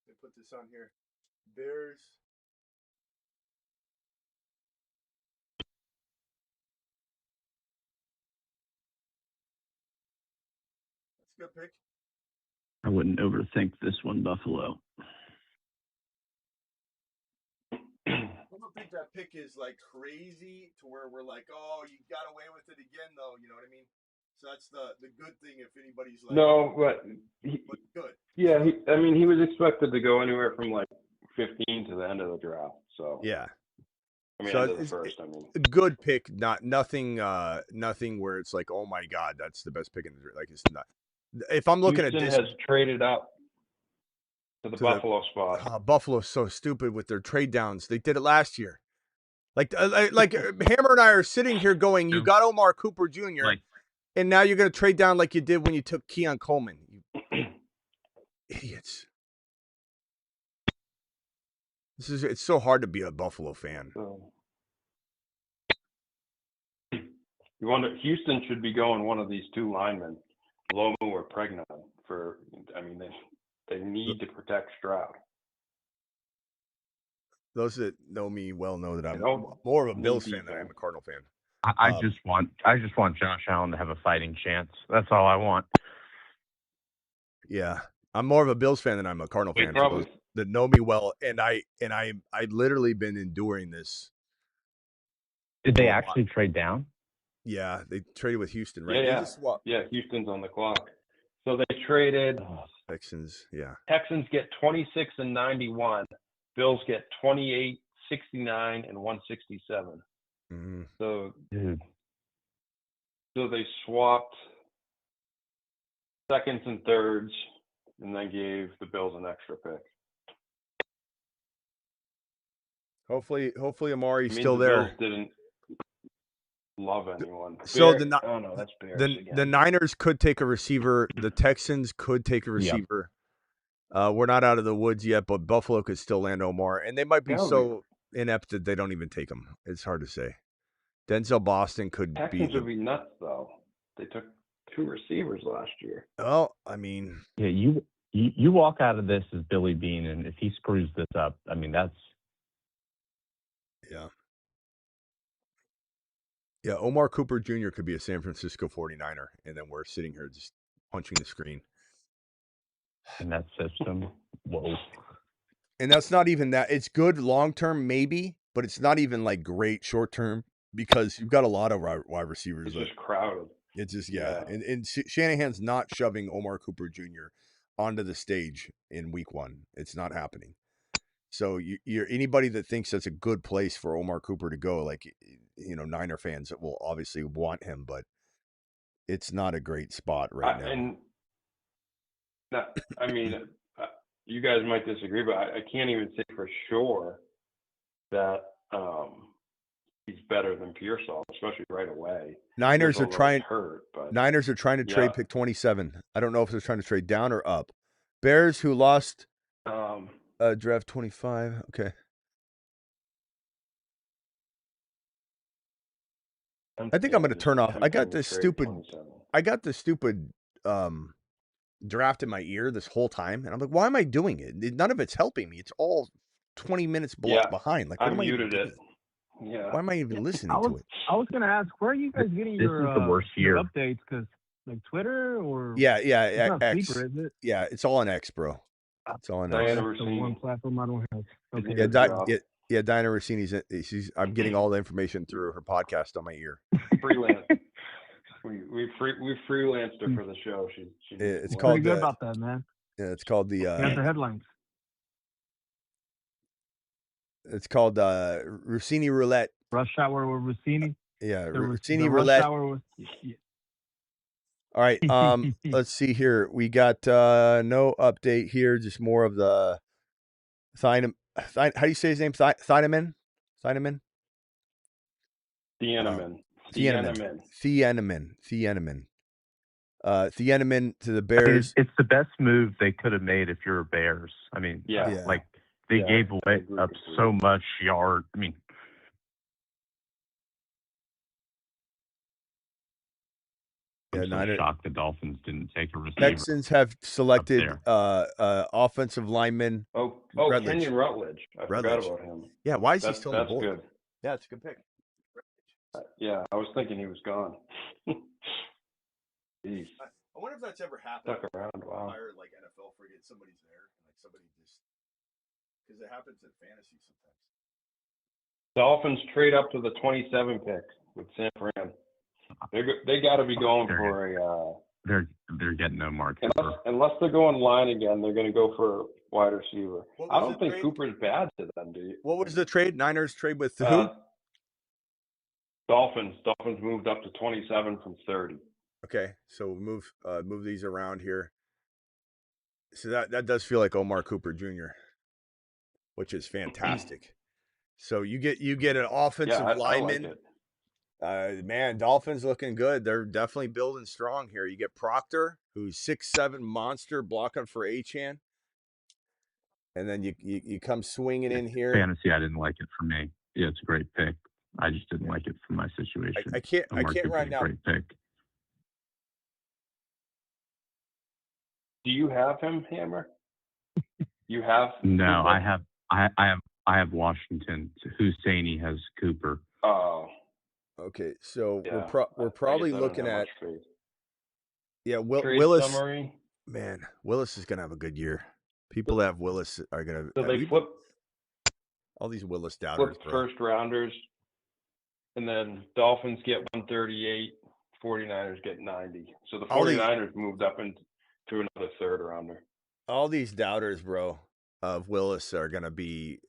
They put this on here. Bears. That's a good pick. I wouldn't overthink this one, Buffalo. don't think that pick is like crazy to where we're like, oh, you got away with it again, though. You know what I mean? So that's the good thing. If anybody's like, no, but good. Yeah, he was expected to go anywhere from like 15 to the end of the draft. So yeah. I mean, So end of the first. I mean, a good pick, nothing where it's like, oh my god, that's the best pick in the like. It's not. If I'm looking Houston at this, has traded up to the Buffalo spot. Buffalo's so stupid with their trade downs. They did it last year. Like Hammer and I are sitting here going, you got Omar Cooper Jr. And now you're going to trade down like you did when you took Keon Coleman. You idiots. It's so hard to be a Buffalo fan. You wonder, Houston should be going one of these two linemen, Lomu or Pregnon, they need to protect Stroud. Those that know me well know that I'm more of a Bills fan than I am a Cardinal fan. I just want Josh Allen to have a fighting chance. That's all I want. Yeah, I'm more of a Bills fan than I'm a Cardinal fan. For those that know me well, and I literally been enduring this. Did they actually trade down? Yeah, they traded with Houston, right? Yeah, Houston's on the clock. So they traded Texans. Yeah, Texans get 26 and 91. Bills get 28, 69, and 167. Mm-hmm. So they swapped seconds and thirds, and then gave the Bills an extra pick. Hopefully Amari's still there. The Bills didn't love anyone. So that's Bears again. The Niners could take a receiver. The Texans could take a receiver. Yep. We're not out of the woods yet, but Buffalo could still land Omar, and they might be so inept that they don't even take him. It's hard to say. Denzel Boston could be. Texans would be nuts, though. They took 2 receivers last year. Oh, I mean, yeah, you walk out of this as Billy Bean, and if he screws this up, I mean that's. Yeah. Yeah, Omar Cooper Jr. could be a San Francisco 49er, and then we're sitting here just punching the screen. In that system, whoa. And that's not even that. It's good long-term, maybe, but it's not even like great short-term because you've got a lot of wide receivers. It's just crowded. It's just, yeah. And Shanahan's not shoving Omar Cooper Jr. onto the stage in week 1. It's not happening. So you're anybody that thinks that's a good place for Omar Cooper to go, like, Niner fans that will obviously want him, but it's not a great spot right now. You guys might disagree, but I can't even say for sure that he's better than Pearsall, especially right away. Niners are trying to yeah. trade pick 27. I don't know if they're trying to trade down or up. Bears, who lost draft 25. Okay. I think I'm going to turn off. I got this stupid draft in my ear this whole time, and I'm like, why am I doing it? None of it's helping me. It's all 20 minutes behind. Like, what I am I muted doing? it. Yeah. Why am I even listening to it? I was going to ask, where are you guys getting your updates? Because like Twitter or it's not X. Sleeper, is it? Yeah, it's all on X, bro. It's all on X. That's the one platform I don't have. Okay. Diana Rossini's. I'm getting all the information through her podcast on my ear. Freelance. we freelanced her for the show. It's Pretty called good about that, man. Yeah, it's called the. Got the headlines. It's called Rossini Roulette. Rush Hour with Rossini. Yeah, Rossini Roulette. All right. Let's see here. We got no update here. Just more of the how do you say his name? Thieneman? Thieneman. Thieneman to the Bears. It's the best move they could have made if you're Bears. I mean, like they gave away up so much yard. I mean, I'm so shocked the Dolphins didn't take a receiver. Texans have selected offensive lineman. Kenyon Rutledge. I forgot about him. Yeah, why is he still on the board? Good. Yeah, it's a good pick. Yeah, I was thinking he was gone. Jeez. I wonder if that's ever happened. Stuck around. Wow. Entire, like NFL forget somebody's there, and like somebody just because it happens in fantasy sometimes. Dolphins trade up to the 27 pick with San Fran. They got to be going for a. They're getting Omar Cooper. Unless they're going line again, they're going to go for a wide receiver. I don't think Cooper's bad to them. Do you? What was the trade? Niners trade with who? Dolphins. Dolphins moved up to 27 from 30. Okay, so move these around here. So that does feel like Omar Cooper Jr., which is fantastic. So you get an offensive lineman. I like it. Man, Dolphins looking good. They're definitely building strong here. You get Proctor, who's 6'7" monster blocking for Achane. And then you come swinging in here. Fantasy, I didn't like it for me. Yeah, it's a great pick. I just didn't like it for my situation. I can't right now. Great pick. Do you have him, Hammer? You have? No, Cooper? I have Washington. Husseini has Cooper. Oh. Okay, so yeah. we're probably looking at trade Willis. Summary. Man, Willis is gonna have a good year. People that have Willis are gonna. So they flip all these Willis doubters. Flip first rounders, and then Dolphins get 138. 49ers get 90. So the 49ers moved up into another third rounder. All these doubters, bro, of Willis are gonna be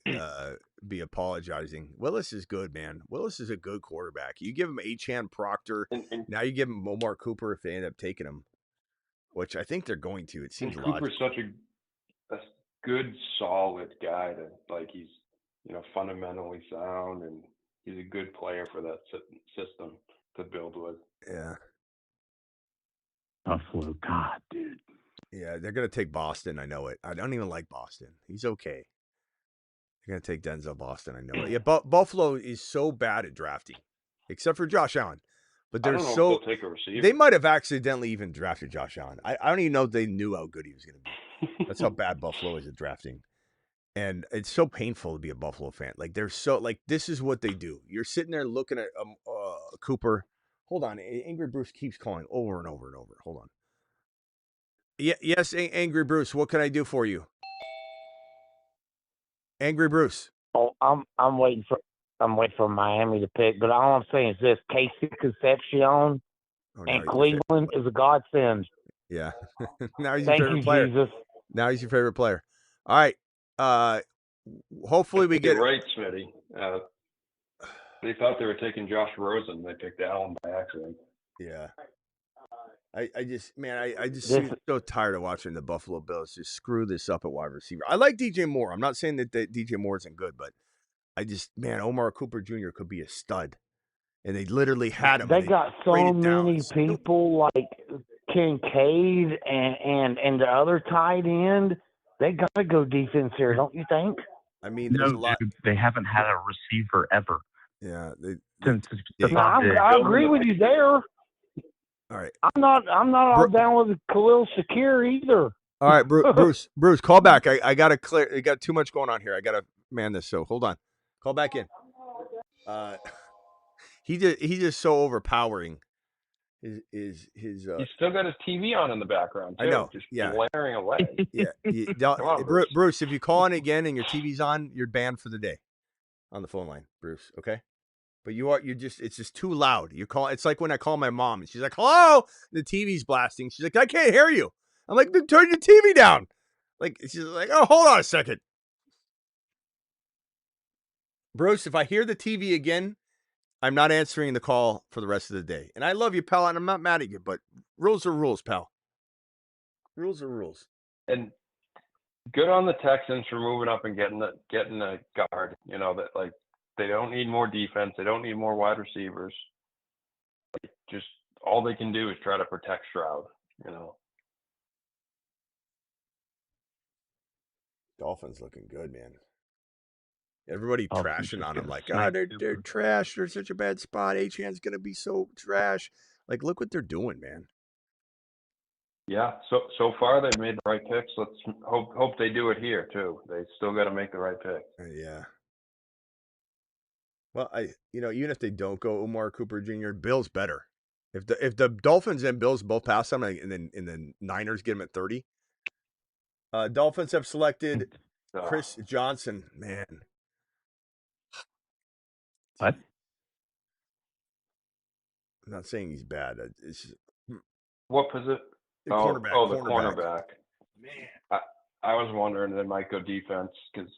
apologizing. Willis is good, man. Willis is a good quarterback. You give him Achane, Proctor, now you give him Omar Cooper if they end up taking him, which I think they're going to. It seems logical. Cooper's such a good, solid guy he's fundamentally sound, and he's a good player for that system to build with. Yeah. Buffalo, God, dude. Yeah, they're gonna take Boston. I know it. I don't even like Boston. He's okay. They're gonna take Denzel Boston. I know it. Yeah, Buffalo is so bad at drafting, except for Josh Allen. But they're I don't know if they'll take a receiver. They might have accidentally even drafted Josh Allen. I don't even know if they knew how good he was gonna be. That's how bad Buffalo is at drafting. And it's so painful to be a Buffalo fan. Like they're so this is what they do. You're sitting there looking at Cooper. Hold on, Angry Bruce keeps calling over and over and over. Hold on. Yes, Angry Bruce. What can I do for you, Angry Bruce? Oh, I'm waiting for Miami to pick. But all I'm saying is this: Casey Concepcion and Cleveland is a godsend. Yeah. Now he's your favorite player. Jesus. Now he's your favorite player. All right. Hopefully we get it right, Smitty. They thought they were taking Josh Rosen. They picked Allen by accident. Yeah. I just seem so tired of watching the Buffalo Bills just screw this up at wide receiver. I like DJ Moore. I'm not saying that DJ Moore isn't good, but Omar Cooper Jr. could be a stud. And they literally had him. They got so many people like Kincaid and the other tight end. They got to go defense here, don't you think? I mean, there's a lot. Dude, they haven't had a receiver ever. Yeah. I agree with you there. All right. I'm not all down with Khalil Shakir either. All right, Bruce, call back. I got to clear. I got too much going on here. I got to man this. So hold on. Call back in. He's just so overpowering. He's still got his TV on in the background too. I know. Just yeah. blaring away. Yeah. Come on, Bruce, if you call in again and your TV's on, you're banned for the day on the phone line, Bruce. Okay. But it's just too loud. It's like when I call my mom and she's like, hello, the TV's blasting. She's like, I can't hear you. I'm like, then turn your TV down. Like, she's like, oh, hold on a second. Bruce, if I hear the TV again, I'm not answering the call for the rest of the day. And I love you, pal, and I'm not mad at you, but rules are rules, pal. Rules are rules. And good on the Texans for moving up and getting a guard. That they don't need more defense. They don't need more wide receivers. Just all they can do is try to protect Stroud. Dolphins looking good, man. Everybody trashing on them like, they're trash. They're such a bad spot. Achane's going to be so trash. Like, look what they're doing, man. Yeah, so far they've made the right picks. Let's hope they do it here, too. They still got to make the right pick. Yeah. Well, even if they don't go Omar Cooper Jr., Bill's better. If the Dolphins and Bills both pass them and then Niners get them at 30. Dolphins have selected Chris Johnson, man. What? I'm not saying he's bad. It's just, what position? the cornerback. Oh, the cornerback. Man, I was wondering they might go defense because,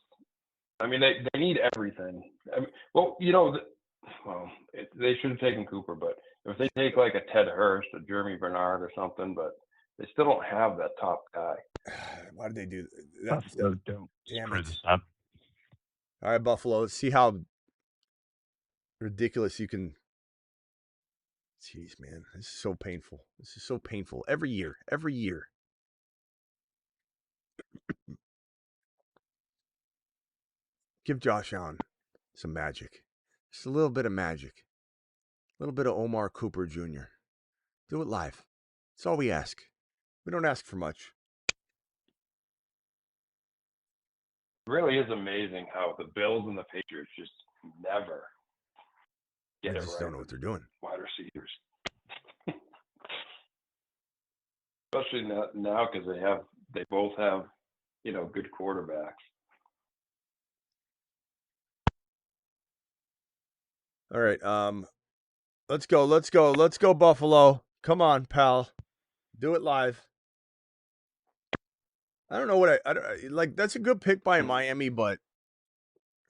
I mean, they need everything. I mean, well, they should have taken Cooper, but if they take like a Ted Hurst, a Jeremy Bernard or something, but they still don't have that top guy. Why did they do that? Don't Damn screw it. this up. All right, Buffalo. Let's see how ridiculous you can. Jeez, man. This is so painful. This is so painful. Every year. Give Josh Allen some magic. Just a little bit of magic. A little bit of Omar Cooper Jr. Do it live. That's all we ask. We don't ask for much. It really is amazing how the Bills and the Patriots just never get They it just right. don't know what they're doing. Wide receivers. Especially now because they both have, good quarterbacks. All right. Let's go, Buffalo. Come on, pal. Do it live. I don't know what I like. That's a good pick by Miami, but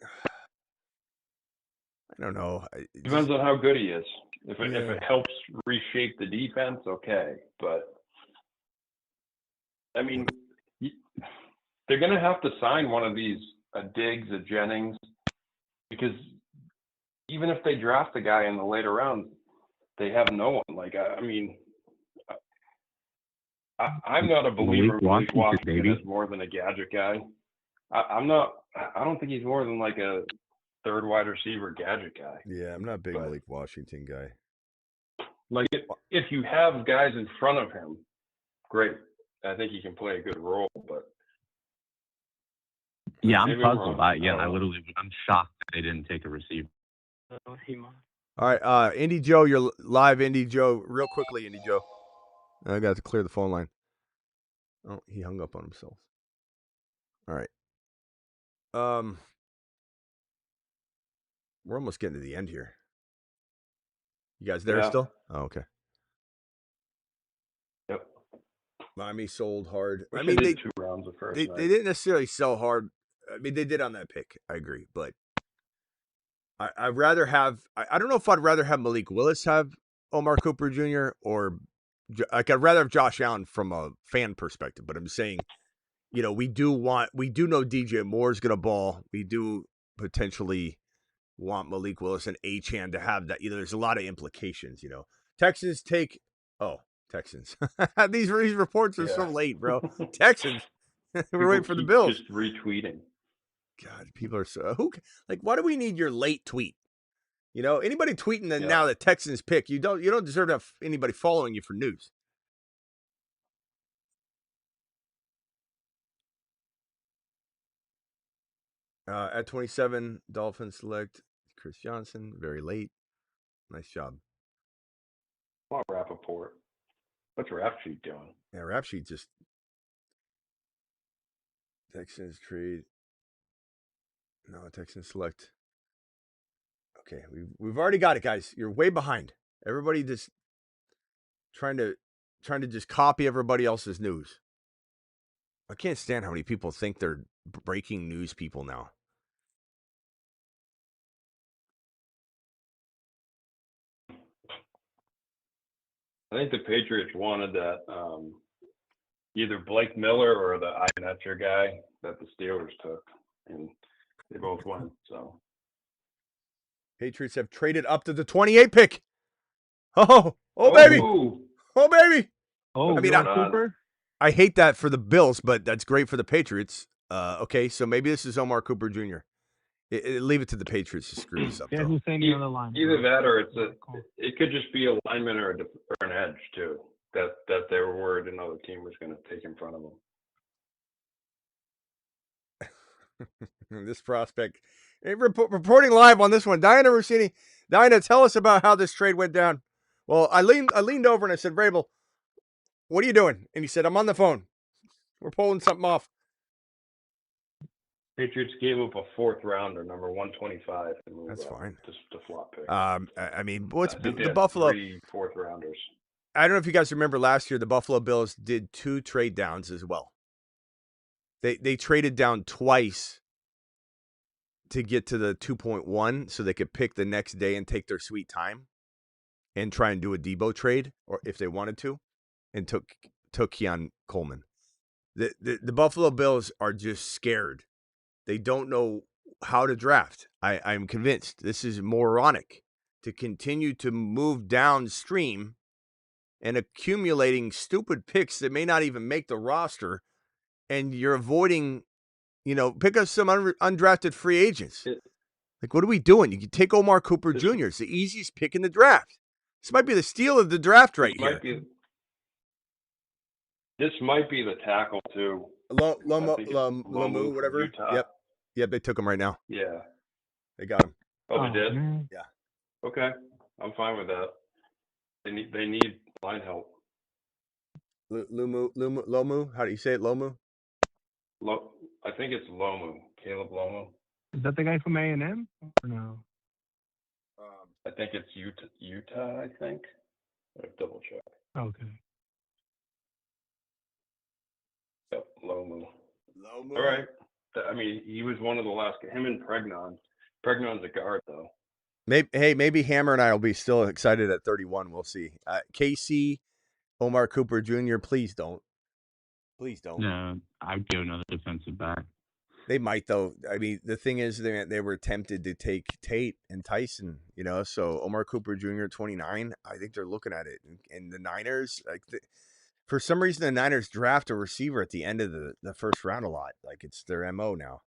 I don't know. Depends on how good he is. If it helps reshape the defense, okay. But I mean, they're going to have to sign one of these, a Diggs, a Jennings, because even if they draft a guy in the later rounds, they have no one. Like, I mean, I'm not a believer in Malik Washington as more than a gadget guy. I don't think he's more than like a third wide receiver gadget guy. Yeah, I'm not a big Malik Washington guy. Like, if you have guys in front of him, great. I think he can play a good role, but yeah, I'm puzzled by it. Yeah, I'm shocked that they didn't take a receiver. All right, Indy Joe, you're live. Indy Joe, real quickly, Indy Joe. I got to clear the phone line. Oh, he hung up on himself. All right. We're almost getting to the end here. You guys there still? Oh, okay. Yep. Miami sold hard. I mean, they 2 rounds of first. They didn't necessarily sell hard. I mean, they did on that pick. I agree, but I'd rather have. I don't know if I'd rather have Malik Willis have Omar Cooper Jr. or like I'd rather have Josh Allen from a fan perspective. But I'm saying, we do know DJ Moore's going to ball. We do potentially want Malik Willis and Achane to have that. There's a lot of implications. Texans take. Oh, Texans. These reports are so late, bro. Texans. We're waiting for the Bills. Just retweeting. God, people are so why do we need your late tweet? Anybody tweeting that now the Texans pick, you don't deserve to have anybody following you for news. At 27, Dolphins select Chris Johnson. Very late. Nice job. Come on, Rappaport. What's Rap Sheet doing? Yeah, Rap Sheet just Texans trade. No, Texans select. Okay, we've already got it, guys. You're way behind. Everybody just trying to just copy everybody else's news. I can't stand how many people think they're breaking news people now. I think the Patriots wanted that either Blake Miller or the Ian guy that the Steelers took, and they both went. So Patriots have traded up to the 28 pick. Oh baby. Oh baby. Oh, I mean, Cooper? I hate that for the Bills, but that's great for the Patriots. Okay, so maybe this is Omar Cooper Jr. Leave it to the Patriots to screw this up. Yeah, who's saying the other line? Either that or it could just be a lineman or an edge too. That they were worried another team was going to take in front of them. This prospect reporting live on this one. Diana Rossini. Diana, tell us about how this trade went down. Well, I leaned over and I said, Vrabel, what are you doing? And he said, I'm on the phone. We're pulling something off. Patriots gave up a 4th rounder, number 125. That's fine. Just a flop pick. I mean, what's the had Buffalo? 3 4th rounders. I don't know if you guys remember last year, the Buffalo Bills did 2 trade downs as well. They traded down twice to get to the 2.1 so they could pick the next day and take their sweet time and try and do a Debo trade, or if they wanted to, and took Keon Coleman. The Buffalo Bills are just scared. They don't know how to draft. I'm convinced this is moronic to continue to move downstream and accumulating stupid picks that may not even make the roster, and you're avoiding, pick up some undrafted free agents. Like, what are we doing? You can take Omar Cooper Jr. It's the easiest pick in the draft. This might be the steal of the draft right here. This might be the tackle too. Lomu, whatever. Utah. Yep, they took him right now. Yeah. They got him. Oh, they did? Man. Yeah. Okay. I'm fine with that. They need line help. Lomu, how do you say it, Lomu? I think it's Lomu. Caleb Lomu. Is that the guy from A&M? Or no? I think it's Utah, I think. I'll double check. Okay. Yep, Lomu. All right. I mean, he was one of the last. Him and Pregnon. Pregnon's a guard, though. Maybe Hammer and I will be still excited at 31. We'll see. KC, Omar Cooper Jr., please don't. Please don't. No, I'd go another defensive back. They might, though. I mean, the thing is, they were tempted to take Tate and Tyson, so Omar Cooper Jr., 29, I think they're looking at it. And the Niners, for some reason, the Niners draft a receiver at the end of the first round a lot. Like, it's their MO now.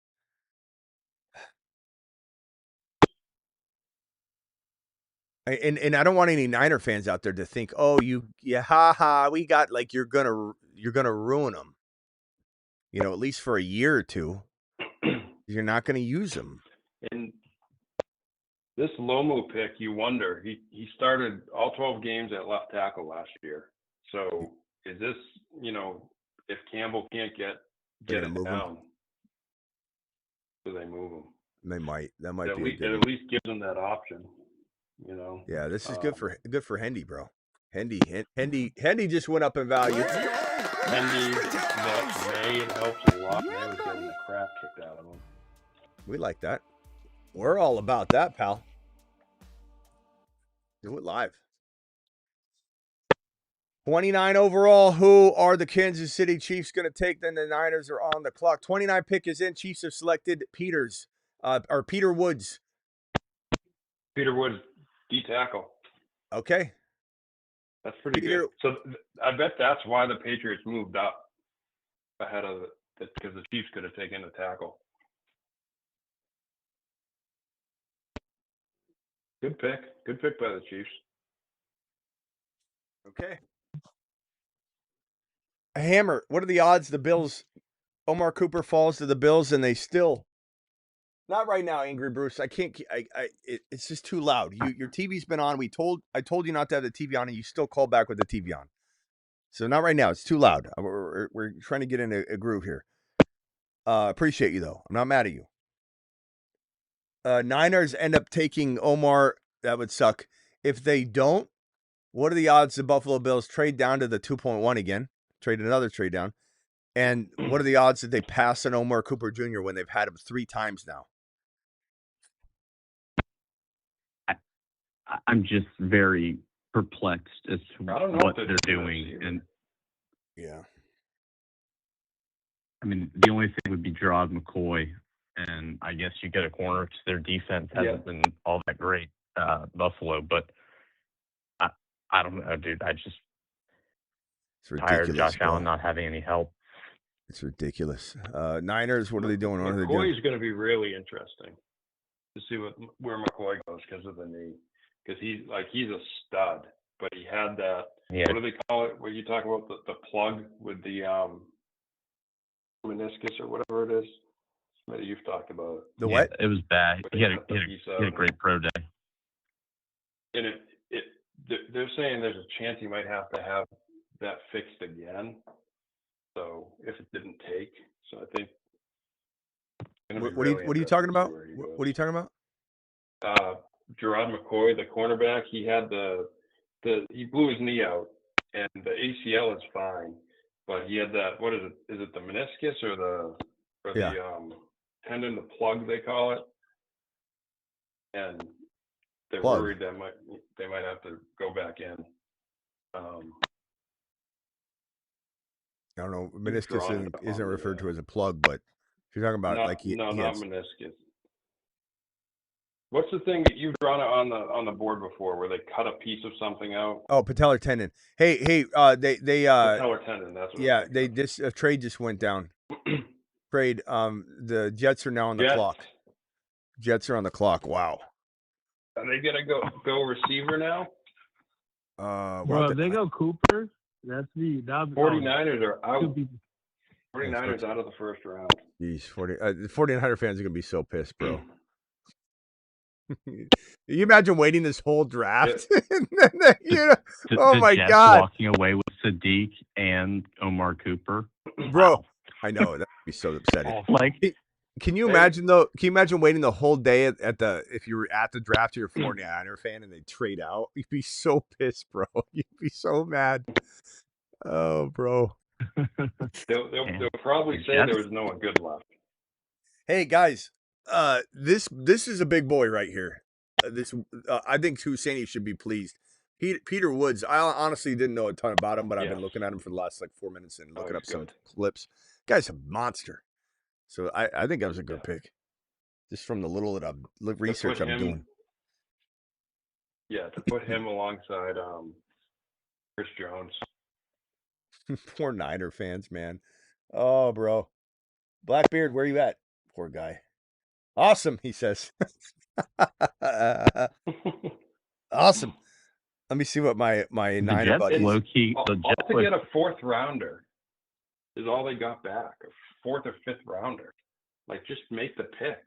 And I don't want any Niner fans out there to think, oh, we got, like, you're gonna ruin them. At least for a year or two, you're not going to use them. And this Lomu pick, you wonder, he started all 12 games at left tackle last year. So is this, if Campbell can't get it down, do they move him? They might. That might be it at least gives them that option. Yeah, this is good for Hendy, bro. Hendy just went up in value. Hendy, it helps a lot. They was getting the crap kicked out of him. We like that. We're all about that, pal. Do it live. 29 overall. Who are the Kansas City Chiefs going to take? Then the Niners are on the clock. 29 pick is in. Chiefs have selected Peter Woods. Peter Woods, D tackle. Okay. That's pretty good. So I bet that's why the Patriots moved up ahead of it, because the Chiefs could have taken a tackle. Good pick. Good pick by the Chiefs. Okay. Hammer, what are the odds the Bills, Omar Cooper falls to the Bills and they still, not right now, Angry Bruce. I can't, it's just too loud. Your TV's been on. I told you not to have the TV on and you still call back with the TV on. So not right now. It's too loud. We're trying to get in a groove here. Appreciate you though. I'm not mad at you. Niners end up taking Omar. That would suck. If they don't, what are the odds the Buffalo Bills trade down to the 2.1 again? Trade another trade down. And what are the odds that they pass on Omar Cooper Jr. when they've had him 3 times now? I'm just very perplexed as to what they're doing. And yeah, I mean, the only thing would be Gerard McCoy, and I guess you get a corner because their defense hasn't been all that great, Buffalo. But I don't know, dude. It's ridiculous, tired of Josh bro. Allen not having any help. It's ridiculous. Niners, what are they doing? What are they doing? McCoy's going to be really interesting to see where McCoy goes because of the knee. Because he's a stud, but he had that. Yeah. What do they call it? When you talk about the plug with the meniscus or whatever it is. Smitty, you've talked about it. The what? It was bad. He had a great pro day. And they're saying there's a chance he might have to have that fixed again. So if it didn't take, so I think What are you talking about? What are you talking about? Gerard McCoy, the cornerback, he had he blew his knee out, and the ACL is fine, but he had that, what is it? Is it the meniscus or the tendon, the plug they call it? And they're worried that they might have to go back in. I don't know. Meniscus isn't referred to as a plug, but if you're talking about not meniscus. What's the thing that you've drawn on the board before, where they cut a piece of something out? Oh, patellar tendon. Hey, they patellar tendon. That's what this trade just went down. Trade. The Jets are now on the clock. Jets are on the clock. Wow. Are they gonna go receiver now? Bro, they go Cooper. That's 49ers are out. 49ers out of the first round. Jeez, 49er fans are gonna be so pissed, bro. You imagine waiting this whole draft? Oh my Jets God! Walking away with Sadiq and Omar Cooper, bro. Wow. I know that'd be so upsetting. Like, can you imagine though? Can you imagine waiting the whole day if you were at the draft, you're a 49er fan and they trade out? You'd be so pissed, bro. You'd be so mad. Oh, bro. They'll probably say there was no one good left. Hey guys, this is a big boy right here. I think Husseini should be pleased. Peter Woods. I honestly didn't know a ton about him, but I've been looking at him for the last 4 minutes and looking up some clips. Guy's a monster. So I think that was a good pick, just from the little research I'm doing. Yeah, to put him alongside Chris Jones. Poor Niner fans, man. Oh, bro. Blackbeard, where you at? Poor guy. Awesome, he says. Awesome. Let me see what my Niner buddies. Low key. All to get a fourth rounder is all they got back. A fourth or fifth rounder. Like, just make the pick.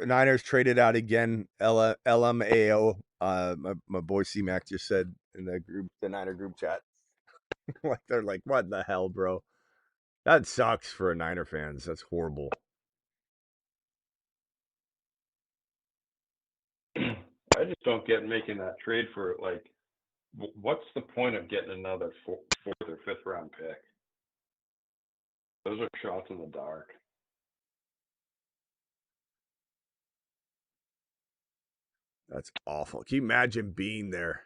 Niners traded out again. LMAO. My boy C-Mac just said in the Niner group chat. Like, they're like, what the hell, bro? That sucks for Niner fans. That's horrible. I just don't get making that trade for, like, what's the point of getting another fourth or fifth round pick? Those are shots in the dark. That's awful. Can you imagine being there?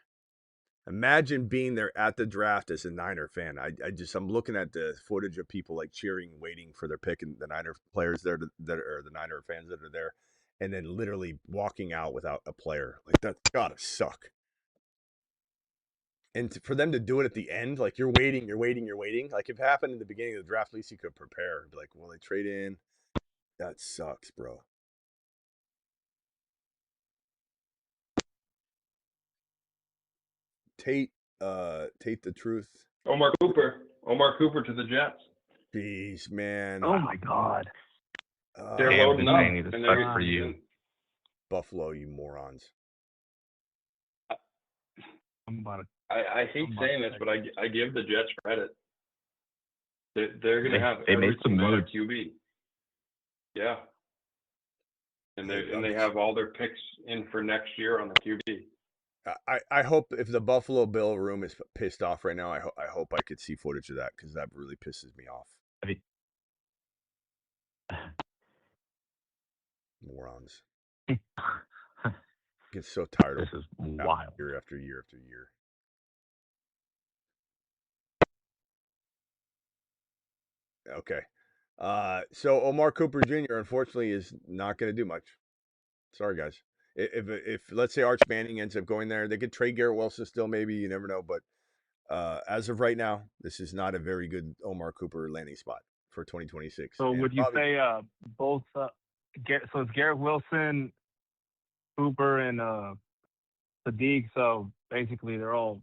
Imagine being there at the draft as a Niner fan. I'm looking at the footage of people like cheering, waiting for their pick, and the Niner players there that are the Niner fans that are there, and then literally walking out without a player. Like, that's gotta suck. And for them to do it at the end, like, you're waiting. Like, if it happened in the beginning of the draft, at least you could prepare. Be like, well, they trade in. That sucks, bro. Tate the truth. Omar Cooper to the Jets. Jeez, man. Oh my God. They're loading up. Any respect for you, Buffalo, you morons. I hate saying this, but I give the Jets credit. They're going to have they made some moves. QB. Yeah. And they have all their picks in for next year on the QB. I hope if the Buffalo Bill room is pissed off right now, I hope I could see footage of that, because that really pisses me off. Morons. Get so tired of this. Is wild. Year after year after year. Okay. So Omar Cooper Jr. unfortunately is not going to do much. Sorry, guys. If let's say Arch Manning ends up going there, they could trade Garrett Wilson still, maybe, you never know. But as of right now, this is not a very good Omar Cooper landing spot for 2026. So would you say both? So it's Garrett Wilson, Cooper, and Sadiq. So basically, they're all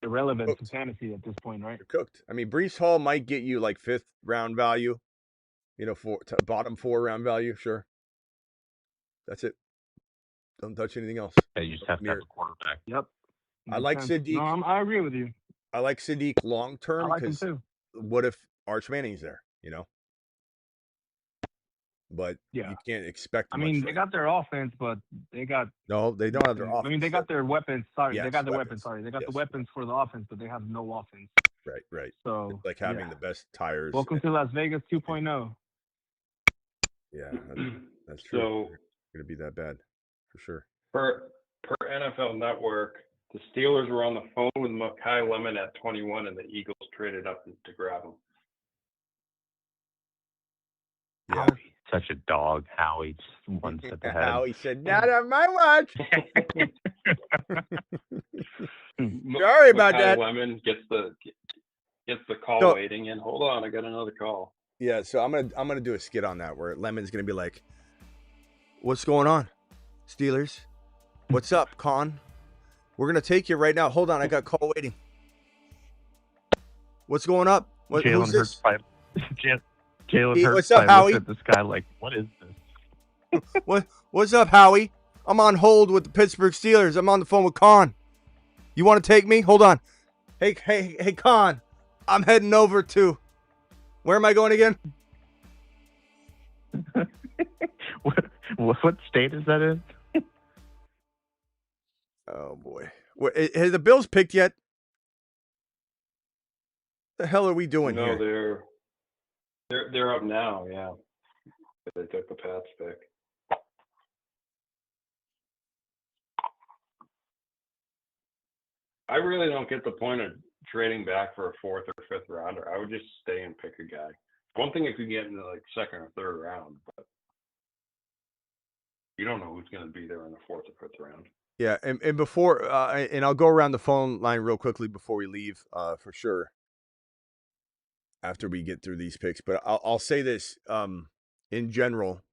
irrelevant to fantasy at this point, right? They're cooked. I mean, Breece Hall might get you like 5th round value, bottom 4 round value, sure. That's it. Don't touch anything else. Yeah, you just have to have a quarterback. Yep. I like Sadiq. No, I agree with you. I like Sadiq long term because what if Arch Manning's there? But you can't expect. I mean, they got their offense, but they got they don't have their offense. I mean, they got their weapons. Sorry, they got the weapons. weapons. Sorry, they got the weapons for the offense, but they have no offense. Right. So it's like having the best tires. Welcome to Las Vegas 2.0. Yeah, that's true. So it's gonna be that bad for sure. Per NFL Network, the Steelers were on the phone with Mekhi Lemon at 21, and the Eagles traded up to grab him. Yeah. Such a dog, Howie. Just one step ahead. Howie said, "Not on my watch." Sorry about that. Lemon gets the call waiting in. Hold on, I got another call. Yeah, so I'm gonna do a skit on that where Lemon's gonna be like, "What's going on, Steelers? What's up, Con? We're gonna take you right now. Hold on, I got call waiting. What's going up? Who's this?" Jalen Hurts. What's up, Howie? Looked at this guy like, what is this? What's up, Howie? I'm on hold with the Pittsburgh Steelers. I'm on the phone with Con. You want to take me? Hold on. Hey, Con. I'm heading over to. Where am I going again? What state is that in? Oh boy. Have the Bills picked yet? What the hell are we doing here? No, they're up now. Yeah, they took the Pats pick. I really don't get the point of trading back for a 4th or 5th rounder. I would just stay and pick a guy. One thing if you get into like 2nd or 3rd round, but you don't know who's going to be there in the 4th or 5th round. Yeah, and before and I'll go around the phone line real quickly before we leave, for sure. After we get through these picks, but I'll say this: in general,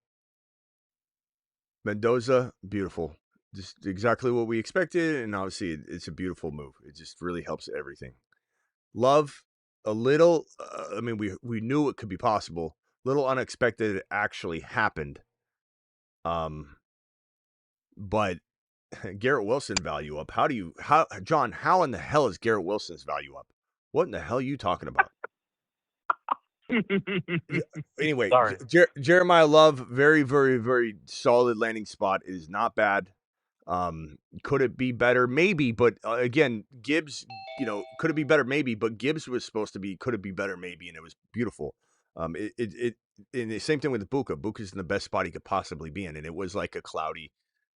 Mendoza, beautiful, just exactly what we expected, and obviously it's a beautiful move. It just really helps everything. Love, a little. I mean, we knew it could be possible. Little unexpected, it actually happened. But Garrett Wilson value up. John? How in the hell is Garrett Wilson's value up? What in the hell are you talking about? Anyway, Jeremiah Love, very, very, very solid landing spot. It is not bad. Could it be better? Maybe, but again, Gibbs, could it be better? Maybe, but Gibbs was supposed to be, could it be better? Maybe, and it was beautiful. And the same thing with Buka. Buka's in the best spot he could possibly be in, and it was like a cloudy.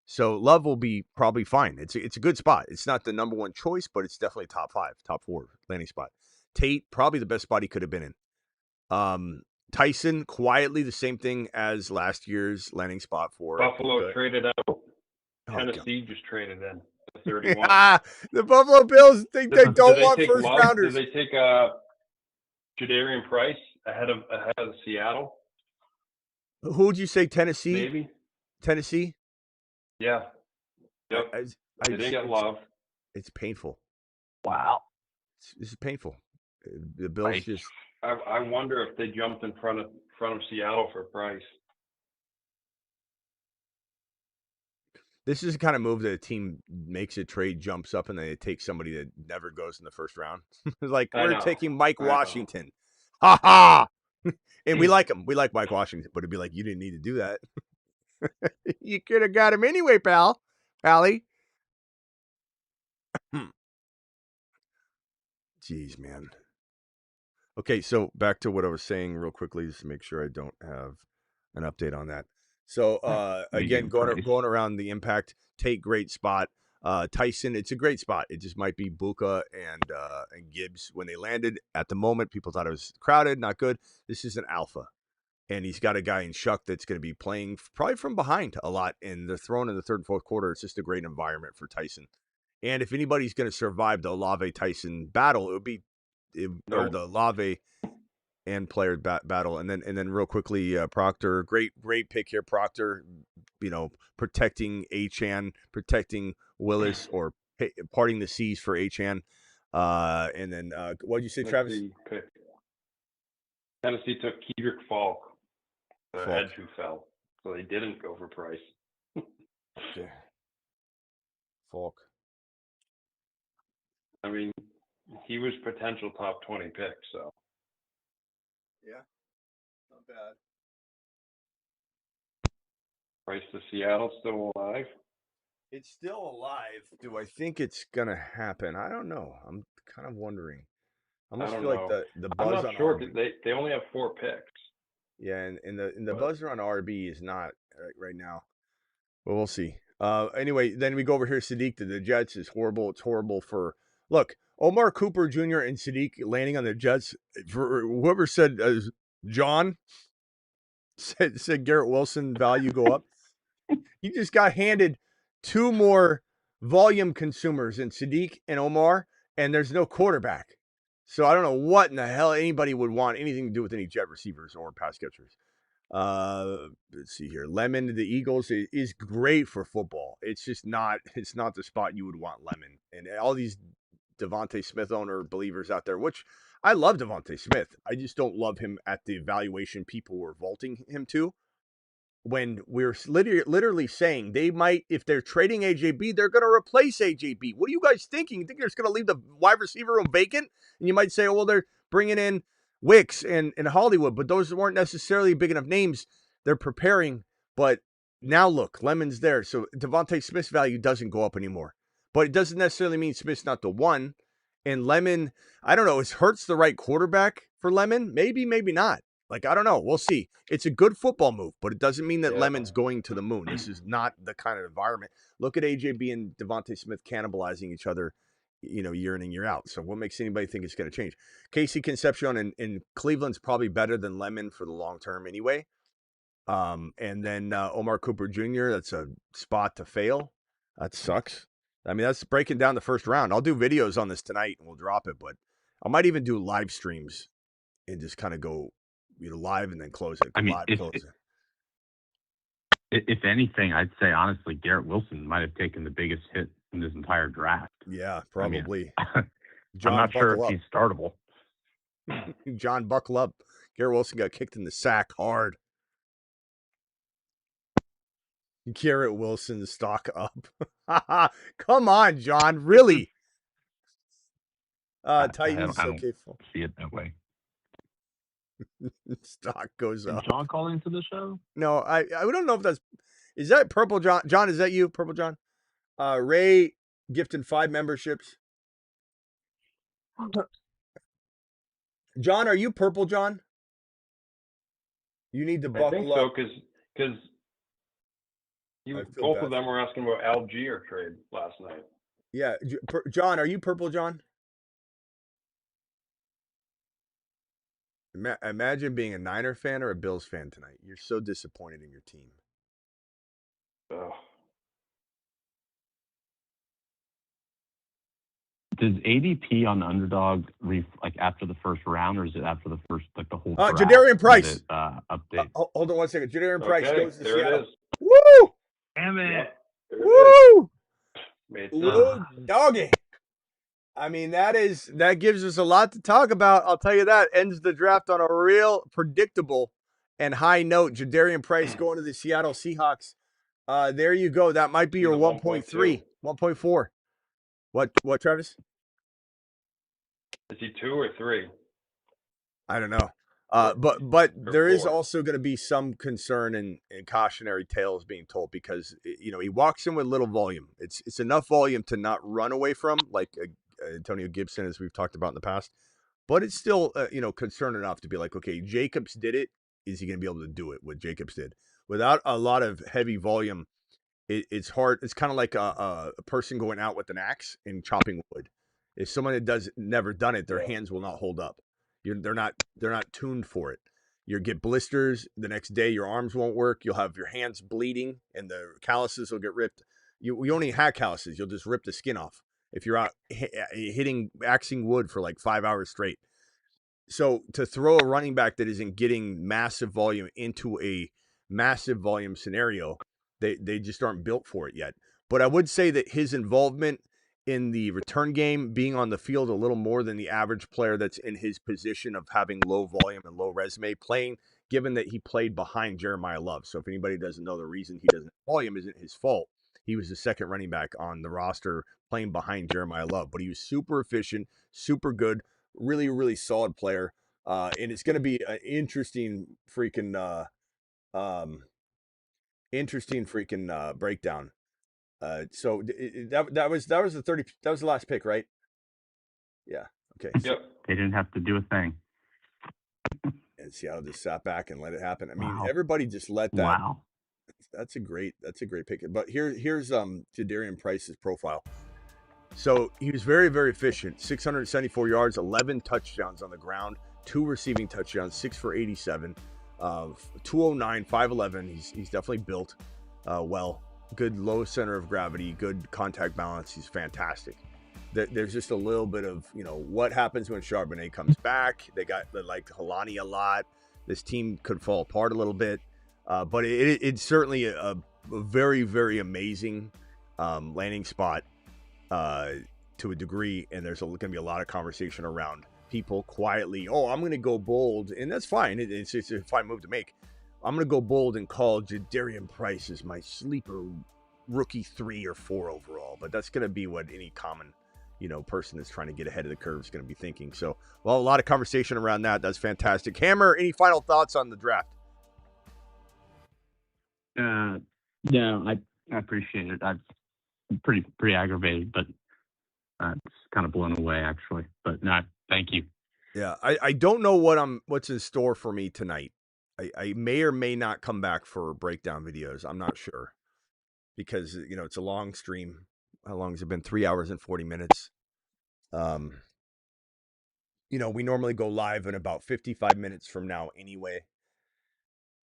So Love will be probably fine. It's a good spot. It's not the number one choice, but it's definitely top 5, top 4 landing spot. Tate, probably the best spot he could have been in. Tyson, quietly the same thing as last year's landing spot for Buffalo traded out. Tennessee just traded in 31. The Buffalo Bills think they don't want first rounders. Did they take Jadarian Price ahead of Seattle? Who'd you say? Tennessee? Maybe. Tennessee? Yeah. Yep. They didn't get Love. It's painful. Wow. This is painful. The Bills just. I wonder if they jumped in front of Seattle for Price. This is the kind of move that a team makes a trade, jumps up, and then they take somebody that never goes in the first round. Like, we're taking Mike Washington. Ha ha! And we like him. We like Mike Washington, but it'd be like, you didn't need to do that. You could have got him anyway, Pally. Jeez, man. Okay, so back to what I was saying real quickly, just to make sure I don't have an update on that. So again, going around the impact, Tate, great spot. Tyson, it's a great spot. It just might be Buka and Gibbs when they landed. At the moment, people thought it was crowded, not good. This is an alpha, and he's got a guy in Shuck that's going to be playing probably from behind a lot, and they're thrown in the 3rd and 4th quarter. It's just a great environment for Tyson. And if anybody's going to survive the Olave Tyson battle, it would be or the Olave and player battle. And then real quickly, Proctor, great pick here. Proctor, protecting Achane, protecting Willis, or parting the seas for Achane. And then what did you say, Travis? Tennessee took Kedrick Falk, the edge who fell, so they didn't go for Price. Okay. Falk. I mean, he was potential top 20 pick. So yeah, not bad. Price to Seattle still alive? It's still alive. Do I think it's gonna happen? I don't know. I'm kind of wondering. I almost feel like the I'm buzz not on sure RB. they only have 4 picks. Yeah, and the buzzer on RB is not right now. But we'll see. Anyway, then we go over here. Sadiq to the Jets is horrible. It's horrible for Omar Cooper Jr. and Sadiq landing on the Jets. For whoever said John said Garrett Wilson value go up. He just got handed 2 more volume consumers in Sadiq and Omar, and there's no quarterback. So I don't know what in the hell anybody would want anything to do with any jet receivers or pass catchers. Let's see here. Lemon to the Eagles is great for football. It's just not. It's not the spot you would want Lemon and all these Devontae Smith owner believers out there. Which I love Devontae Smith. I just don't love him at the valuation people were vaulting him to. When we're literally saying they might, if they're trading AJB, they're going to replace AJB. What are you guys thinking? You think they're just going to leave the wide receiver room vacant? And you might say, oh, well, they're bringing in Wicks and Hollywood, but those weren't necessarily big enough names. They're preparing, but now look, Lemon's there. So Devontae Smith's value doesn't go up anymore. But it doesn't necessarily mean Smith's not the one. And Lemon, I don't know, is Hurts the right quarterback for Lemon? Maybe, maybe not. Like, I don't know. We'll see. It's a good football move, but it doesn't mean that Lemon's going to the moon. This is not the kind of environment. Look at AJB and Devontae Smith cannibalizing each other, year in and year out. So what makes anybody think it's going to change? Casey Concepcion in Cleveland's probably better than Lemon for the long term anyway. And then Omar Cooper Jr., that's a spot to fail. That sucks. I mean, that's breaking down the first round. I'll do videos on this tonight and we'll drop it, but I might even do live streams and just kind of go live and then close it. If anything, I'd say honestly, Garrett Wilson might have taken the biggest hit in this entire draft. Yeah, probably. I mean, John, I'm not sure if he's startable. John, buckle up. Garrett Wilson got kicked in the sack hard. Garrett Wilson stock up. Come on, John. Really? Titans. Okay. See it that way. Stock goes up. Is John calling into the show? No, I don't know if is that Purple John? John, is that you, Purple John? Ray gifting 5 memberships. John, are you Purple John? You need to buckle up. I think so, because both of them were asking about Algier trade last night. Yeah, John, are you Purple John? Imagine being a Niner fan or a Bills fan tonight. You're so disappointed in your team. Oh. Does ADP on the underdog after the first round, or is it after the first the whole? Jadarian Price. Update. Hold on one second. Jadarian Price goes to there Seattle. It is. Woo! Damn it! Woo! Woo, doggy. I mean, that gives us a lot to talk about. I'll tell you that. Ends the draft on a real predictable and high note. Jadarian Price going to the Seattle Seahawks. There you go. That might be your 1.3, 1.4. What, Travis? Is he 2 or 3? I don't know. But there is also going to be some concern and cautionary tales being told because he walks in with little volume. It's enough volume to not run away from like Antonio Gibson, as we've talked about in the past. But it's still concern enough to be like, okay, Jacobs did it. Is he going to be able to do it? What Jacobs did without a lot of heavy volume. It's hard. It's kind of like a person going out with an axe and chopping wood. If someone that never done it, their hands will not hold up. They're not tuned for it. You get blisters the next day. Your arms won't work. You'll have your hands bleeding, and the calluses will get ripped. You only have calluses. You'll just rip the skin off if you're out axing wood for like 5 hours straight. So to throw a running back that isn't getting massive volume into a massive volume scenario, they just aren't built for it yet. But I would say that his involvement in the return game, being on the field a little more than the average player that's in his position of having low volume and low resume playing, given that he played behind Jeremiah Love. So if anybody doesn't know, the reason he doesn't have volume isn't his fault. he was the second running back on the roster playing behind Jeremiah Love. But he was super efficient, super good, really, really solid player. And it's going to be an interesting freaking breakdown. So that was the 30. That was the last pick, right? Yeah. Okay. Yep. They didn't have to do a thing. And Seattle just sat back and let it happen. I mean, Wow. everybody just let that. Wow. That's a great pick. But here's Jadarian Price's profile. So he was very, very efficient. 674 yards, 11 touchdowns on the ground, 2 receiving touchdowns, 6 for 87, 209, 5'11". He's definitely built well. Good low center of gravity, good contact balance. He's fantastic. There's just a little bit of, what happens when Charbonnet comes back. They like Halani a lot. This team could fall apart a little bit. But it's certainly a very, very amazing landing spot to a degree. And there's going to be a lot of conversation around people quietly, I'm going to go bold. And that's fine. It's a fine move to make. I'm going to go bold and call Jadarian Price as my sleeper rookie 3 or 4 overall. But that's going to be what any common person that's trying to get ahead of the curve is going to be thinking. So, a lot of conversation around that. That's fantastic. Hammer, any final thoughts on the draft? No, I appreciate it. I'm pretty aggravated, but it's kind of blown away actually. But no, thank you. Yeah, I don't know what's in store for me tonight. I may or may not come back for breakdown videos. I'm not sure because it's a long stream. How long has it been? 3 hours and 40 minutes. We normally go live in about 55 minutes from now anyway.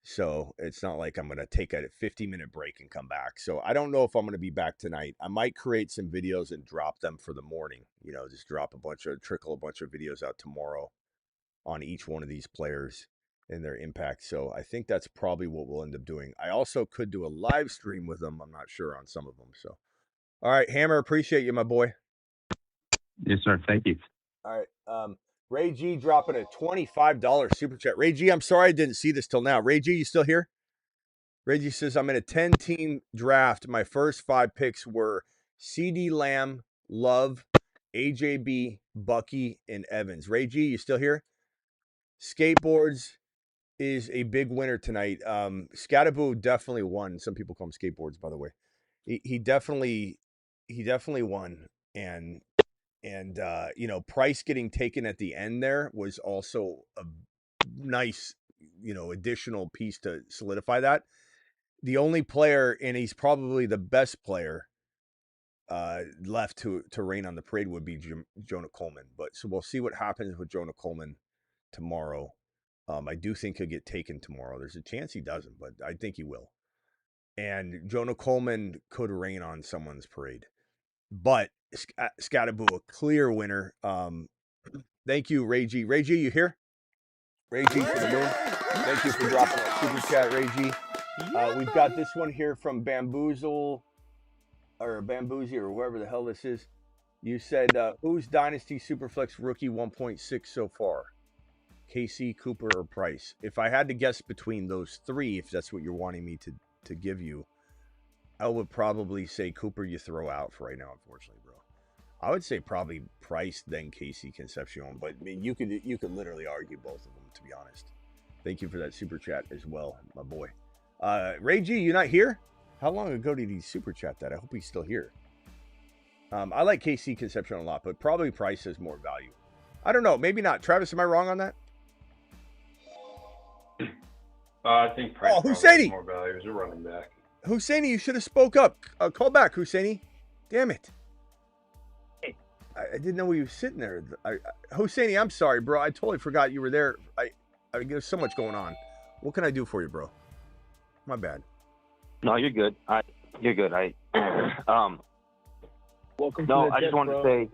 So it's not like I'm going to take a 50-minute break and come back. So I don't know if I'm going to be back tonight. I might create some videos and drop them for the morning. Just trickle a bunch of videos out tomorrow on each one of these players and their impact. So I think that's probably what we'll end up doing. I also could do a live stream with them. I'm not sure on some of them. So, all right, Hammer, appreciate you, my boy. Yes, sir. Thank you. All right. Ray G dropping a $25 super chat. Ray G, I'm sorry I didn't see this till now. Ray G, you still here? Ray G says, I'm in a 10-team draft. My first 5 picks were CeeDee Lamb, Love, AJB, Bucky, and Evans. Ray G, you still here? Skateboards is a big winner tonight. Scattaboo definitely won. Some people call him skateboards, by the way. He definitely won. And Price getting taken at the end there was also a nice, additional piece to solidify that. The only player, and he's probably the best player left to reign on the parade would be Jonah Coleman. But so we'll see what happens with Jonah Coleman tomorrow. I do think he'll get taken tomorrow. There's a chance he doesn't, but I think he will. And Jonah Coleman could reign on someone's parade. But Scattaboo, a clear winner. Thank you, Ray G. Ray G, you here? Ray G for the moon. Thank you for dropping that super chat, Ray G. We've got this one here from Bamboozle or Bamboozy or wherever the hell this is. You said, who's Dynasty Superflex rookie 1.6 so far? KC, Cooper, or Price? If I had to guess between those 3, if that's what you're wanting me to give you, I would probably say Cooper you throw out for right now, unfortunately, bro. I would say probably Price, then Casey Concepcion, but I mean, you could literally argue both of them, to be honest. Thank you for that super chat as well, my boy. Ray G, you not here? How long ago did he super chat that? I hope he's still here. I like KC Concepcion a lot, but probably Price has more value. I don't know, maybe not. Travis, am I wrong on that? I think Price Husseini! has more value as a running back. Husseini, you should have spoke up. Call back, Husseini. Damn it. I didn't know you were sitting there. Husseini, I'm sorry, bro. I totally forgot you were there. There's so much going on. What can I do for you, bro? My bad. No, you're good. You're good. Welcome no, to the I just wanted to say,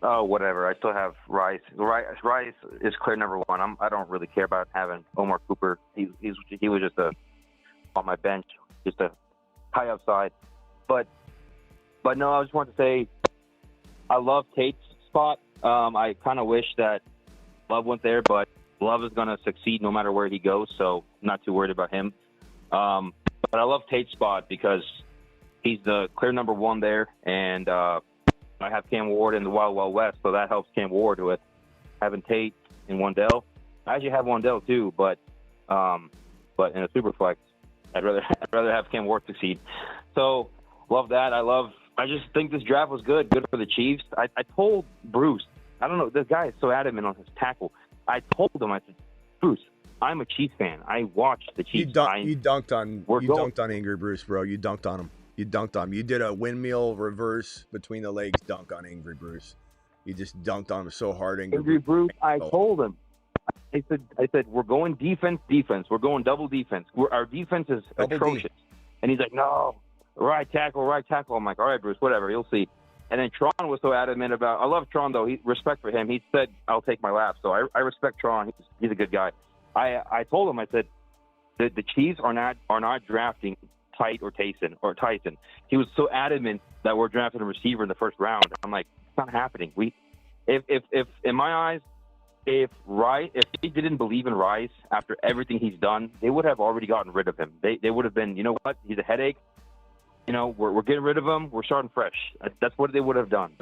whatever. I still have Rice. Rice is clear number 1. I don't really care about having Omar Cooper. He was just on my bench, just a high upside. But no, I just wanted to say I love Tate's spot. I kind of wish that Love went there, but Love is going to succeed no matter where he goes, so I'm not too worried about him. But I love Tate's spot because he's the clear number one there, and I have Cam Ward in the Wild Wild West, so that helps Cam Ward with having Tate and Wandell. I actually have Wandell too, but in a super flex, I'd rather have Cam Ward succeed. So love that. I just think this draft was good for the Chiefs. I told Bruce, I don't know, this guy is so adamant on his tackle. I told him, I said, Bruce, I'm a Chiefs fan. I watched the Chiefs. You dunked on Angry Bruce, bro. You dunked on him. You did a windmill reverse between the legs dunk on Angry Bruce. You just dunked on him so hard. Angry Bruce, I told him. I said, we're going defense. We're going double defense. Our defense is atrocious. And he's like, no, right tackle. I'm like, all right, Bruce, whatever. You'll see. And then Tron was so adamant about. I love Tron though. Respect for him. He said, "I'll take my lap." So I respect Tron. He's a good guy. I told him. I said, the Chiefs are not drafting Tyson. He was so adamant that we're drafting a receiver in the first round. I'm like, it's not happening. If in my eyes, if they didn't believe in Rice after everything he's done, they would have already gotten rid of him. They would have been, you know what? He's a headache. You know, we're getting rid of him. We're starting fresh. That's what they would have done.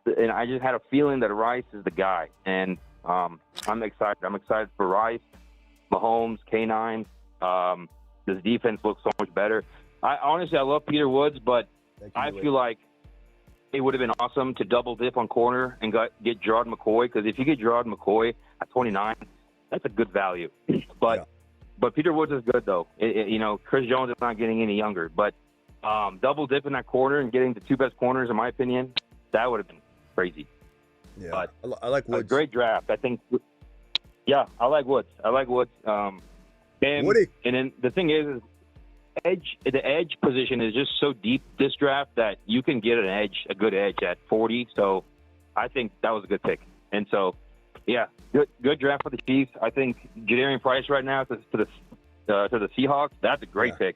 And I just had a feeling that Rice is the guy. And I'm excited. I'm excited for Rice, Mahomes, K9. This defense looks so much better. I love Peter Woods, but I feel like it would have been awesome to double dip on corner and get Gerard McCoy. Because if you get Gerard McCoy at 29, that's a good value. But Peter Woods is good though. Chris Jones is not getting any younger. But double dip in that corner and getting the two best corners, in my opinion, that would have been crazy. Yeah, but I like Woods. A great draft, I think. Yeah, I like Woods. And then the thing is the edge position is just so deep this draft that you can get a good edge at 40. So I think that was a good pick. And so, yeah, good draft for the Chiefs. I think Jadarian Price right now to the Seahawks, that's a great pick.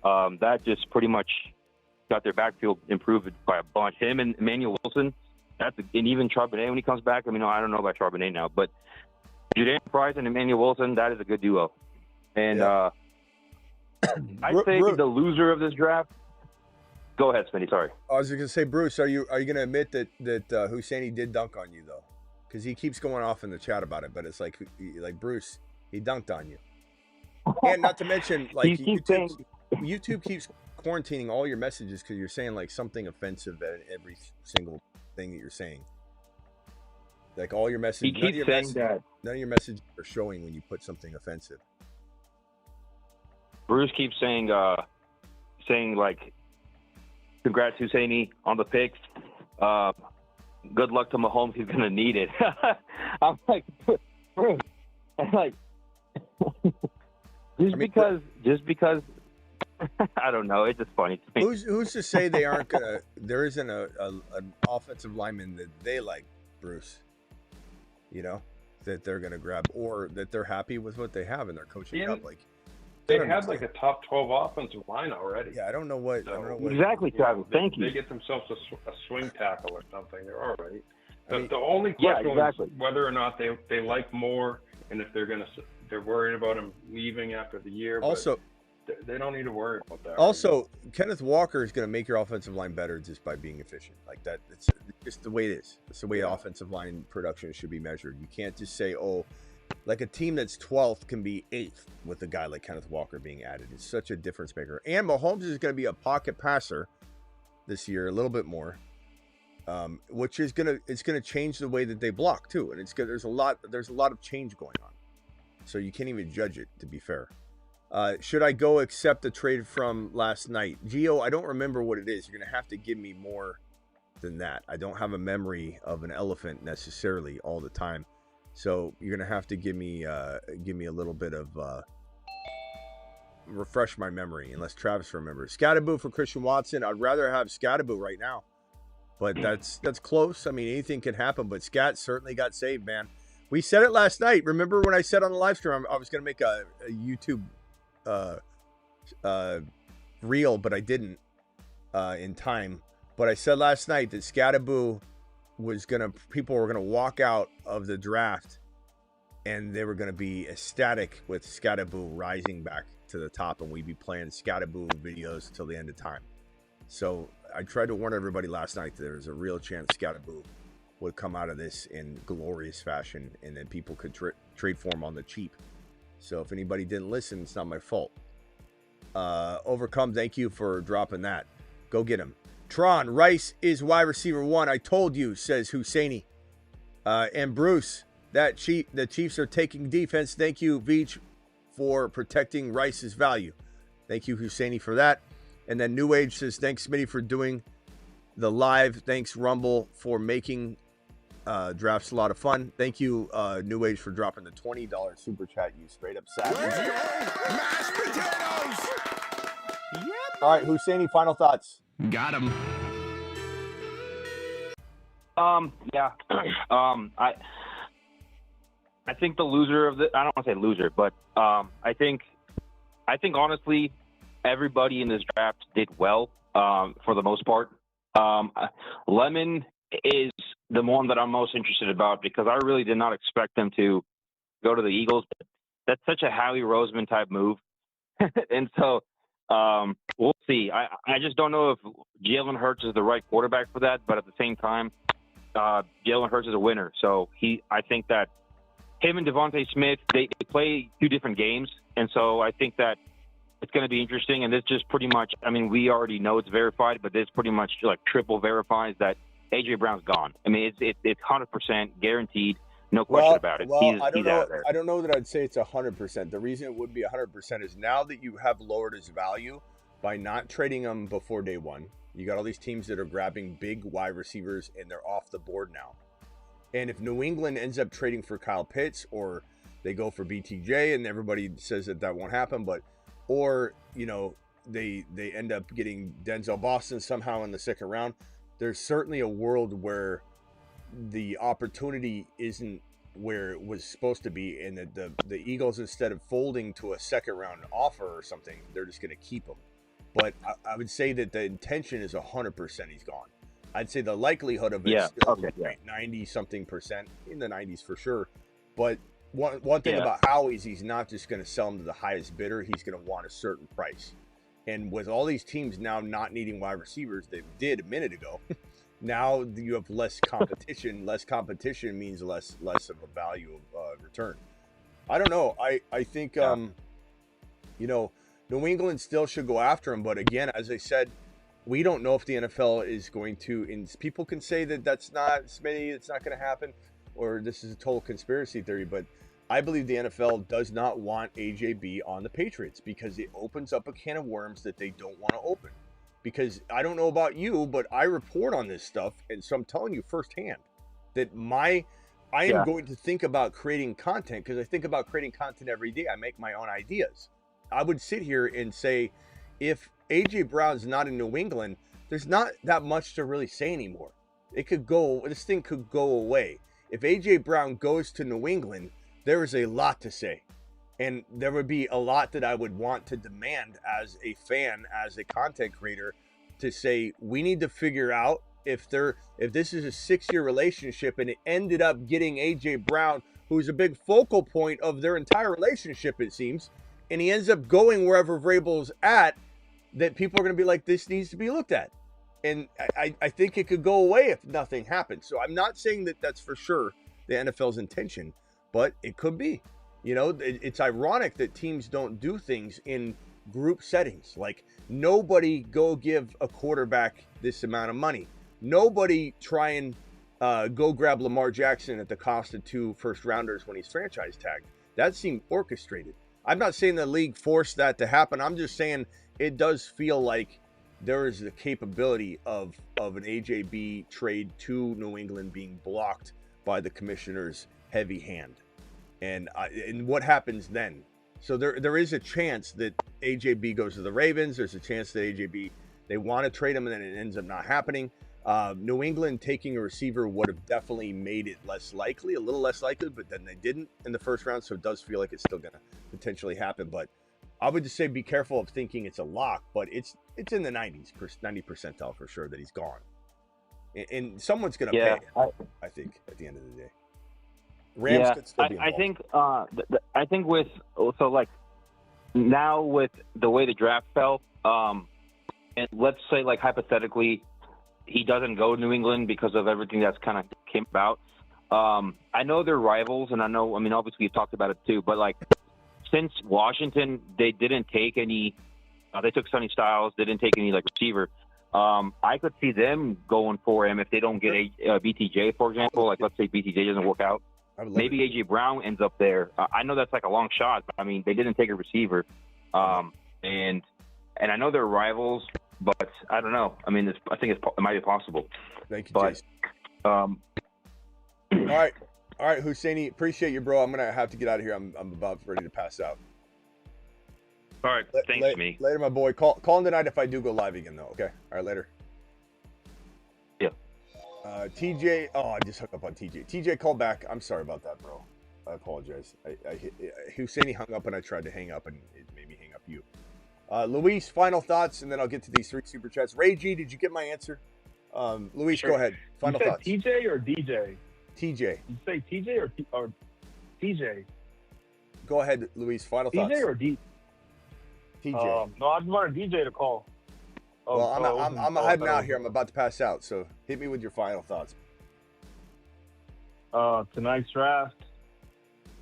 That just pretty much got their backfield improved by a bunch. Him and Emmanuel Wilson, and even Charbonnet when he comes back. I mean, I don't know about Charbonnet now, but Jadarian Price and Emmanuel Wilson, that is a good duo. And I think the loser of this draft. Go ahead, Smitty. Sorry. I was going to say, Bruce, are you going to admit that Husseini did dunk on you though? Because he keeps going off in the chat about it, but it's like Bruce, he dunked on you. And not to mention, like YouTube keeps quarantining all your messages because you're saying like something offensive at every single thing that you're saying. Like all your messages, none of your messages are showing when you put something offensive. Bruce keeps saying like, congrats Husseini on the picks. Good luck to Mahomes. He's gonna need it. I'm like, Bruce. I'm like, just because. I don't know. It's just funny to me. Who's to say they aren't gonna? There isn't an offensive lineman that they like, Bruce. You know, that they're gonna grab, or that they're happy with what they have and they're coaching up. Like they had like a top 12 offensive line already. Yeah, I don't know what. Exactly, Travis. Thank you. They get themselves a swing tackle or something. They're all right. The only question is whether or not they like Moore, and if they're worried about him leaving after the year. Also, they don't need to worry about that. Also, Kenneth Walker is going to make your offensive line better just by being efficient. Like that, it's just the way it is. It's the way offensive line production should be measured. You can't just say, like a team that's 12th can be 8th with a guy like Kenneth Walker being added. It's such a difference maker. And Mahomes is going to be a pocket passer this year, a little bit more, which is going to change the way that they block too. And there's a lot of change going on. So you can't even judge it, to be fair. Should I go accept the trade from last night? Gio, I don't remember what it is. You're going to have to give me more than that. I don't have a memory of an elephant necessarily all the time. So you're going to have to give me a little bit of refresh my memory, unless Travis remembers. Scatterboo for Christian Watson. I'd rather have Scatterboo right now, but that's close. I mean, anything can happen, but Scat certainly got saved, man. We said it last night. Remember when I said on the live stream I was going to make a YouTube reel, but I didn't in time. But I said last night that Scatterboo people were gonna walk out of the draft and they were gonna be ecstatic with Scatterboo rising back to the top, and we'd be playing Scatterboo videos till the end of time. So I tried to warn everybody last night that there's a real chance Scatterboo would come out of this in glorious fashion, and then people could trade for him on the cheap. So if anybody didn't listen, it's not my fault. Overcome, thank you for dropping that. Go get him. Tron, Rice is wide receiver 1. I told you, says Husseini. And Bruce, the Chiefs are taking defense. Thank you, Veach, for protecting Rice's value. Thank you, Husseini, for that. And then New Age says, thanks, Smitty, for doing the live. Thanks, Rumble, for making drafts a lot of fun. Thank you, New Age, for dropping the $20 super chat. You straight up savage. Mashed potatoes! Yep. All right, Husseini, final thoughts. Got him. Yeah. I think the loser of I don't want to say loser, but I think honestly everybody in this draft did well for the most part. Lemon is the one that I'm most interested about because I really did not expect them to go to the Eagles. That's such a Howie Roseman type move. And so we'll see. I just don't know if Jalen Hurts is the right quarterback for that, but at the same time, Jalen Hurts is a winner. So I think that him and Devontae Smith, they play 2 different games. And so I think that it's going to be interesting. And this just pretty much, I mean, we already know it's verified, but this pretty much like triple verifies that A.J. Brown's gone. I mean, it's 100% guaranteed. No question about it. Well, he's I don't out know. of there. I don't know that I'd say it's 100%. The reason it would be 100% is now that you have lowered his value by not trading him before day one. You got all these teams that are grabbing big wide receivers and they're off the board now. And if New England ends up trading for Kyle Pitts, or they go for BTJ, and everybody says that won't happen, or they end up getting Denzel Boston somehow in the second round, there's certainly a world where the opportunity isn't where it was supposed to be, and that the Eagles, instead of folding to a second round offer or something, they're just going to keep him. But I would say that the intention is 100% he's gone. I'd say the likelihood of it still 90-something%, in the 90s for sure. But one thing about Howie is he's not just going to sell him to the highest bidder. He's going to want a certain price. And with all these teams now not needing wide receivers, they did a minute ago. Now you have less competition. Less competition means less of a value of return. I don't know. I think New England still should go after him, but again, as I said, we don't know if the NFL is going to. And people can say that that's not Smitty, it's not going to happen, or this is a total conspiracy theory. But I believe the NFL does not want AJB on the Patriots because it opens up a can of worms that they don't want to open. Because I don't know about you, but I report on this stuff, and so I'm telling you firsthand that I am going to think about creating content, because I think about creating content every day. I make my own ideas. I would sit here and say, if AJ Brown's not in New England, there's not that much to really say anymore. This thing could go away. If AJ Brown goes to New England, there is a lot to say. And there would be a lot that I would want to demand as a fan, as a content creator, to say, we need to figure out if this is a 6-year relationship and it ended up getting AJ Brown, who's a big focal point of their entire relationship, it seems, and he ends up going wherever Vrabel's at, that people are going to be like, this needs to be looked at. And I think it could go away if nothing happens. So I'm not saying that that's for sure the NFL's intention, but it could be. It's ironic that teams don't do things in group settings. Like, nobody go give a quarterback this amount of money. Nobody try and go grab Lamar Jackson at the cost of 2 first-rounders when he's franchise tagged. That seemed orchestrated. I'm not saying the league forced that to happen. I'm just saying it does feel like there is the capability of an AJB trade to New England being blocked by the commissioner's heavy hand. And what happens then? So there is a chance that AJB goes to the Ravens. There's a chance that AJB, they want to trade him and then it ends up not happening. New England taking a receiver would have definitely made it less likely, a little less likely, but then they didn't in the first round. So it does feel like it's still going to potentially happen. But I would just say be careful of thinking it's a lock, but it's in the 90 percentile for sure that he's gone. And someone's going to pay it, I think, at the end of the day. Rams could still be involved. I think with, so like, now with the way the draft fell, and let's say, like, hypothetically, he doesn't go to New England because of everything that's kind of came about. I know they're rivals, and obviously you've talked about it too, but, like, since Washington, they didn't take any they took Sonny Styles, they didn't take any, like, receiver. I could see them going for him if they don't get BTJ, for example. Like, let's say BTJ doesn't work out. Maybe AJ Brown ends up there. I know that's like a long shot, but I mean, they didn't take a receiver. And I know they're rivals, but I don't know. I mean, I think it might be possible. Thank you, Jason. All right, Husseini, appreciate you, bro. I'm gonna have to get out of here. I'm about ready to pass out. All right, thanks, me. Later, my boy. Call in tonight if I do go live again, though. Okay. All right, later. Yeah. TJ. Oh, I just hooked up on TJ. TJ, call back. I'm sorry about that, bro. I apologize. Husseini hung up and I tried to hang up and it made me hang up you. Luis, final thoughts, and then I'll get to these 3 super chats. Ray G, did you get my answer? Luis, sure. Go ahead. Final thoughts. TJ or DJ? TJ. You say TJ or TJ? Go ahead, Luis. Final thoughts. TJ or D? TJ. No, I just wanted DJ to call. I'm heading out here. I'm about to pass out, so hit me with your final thoughts. Tonight's draft,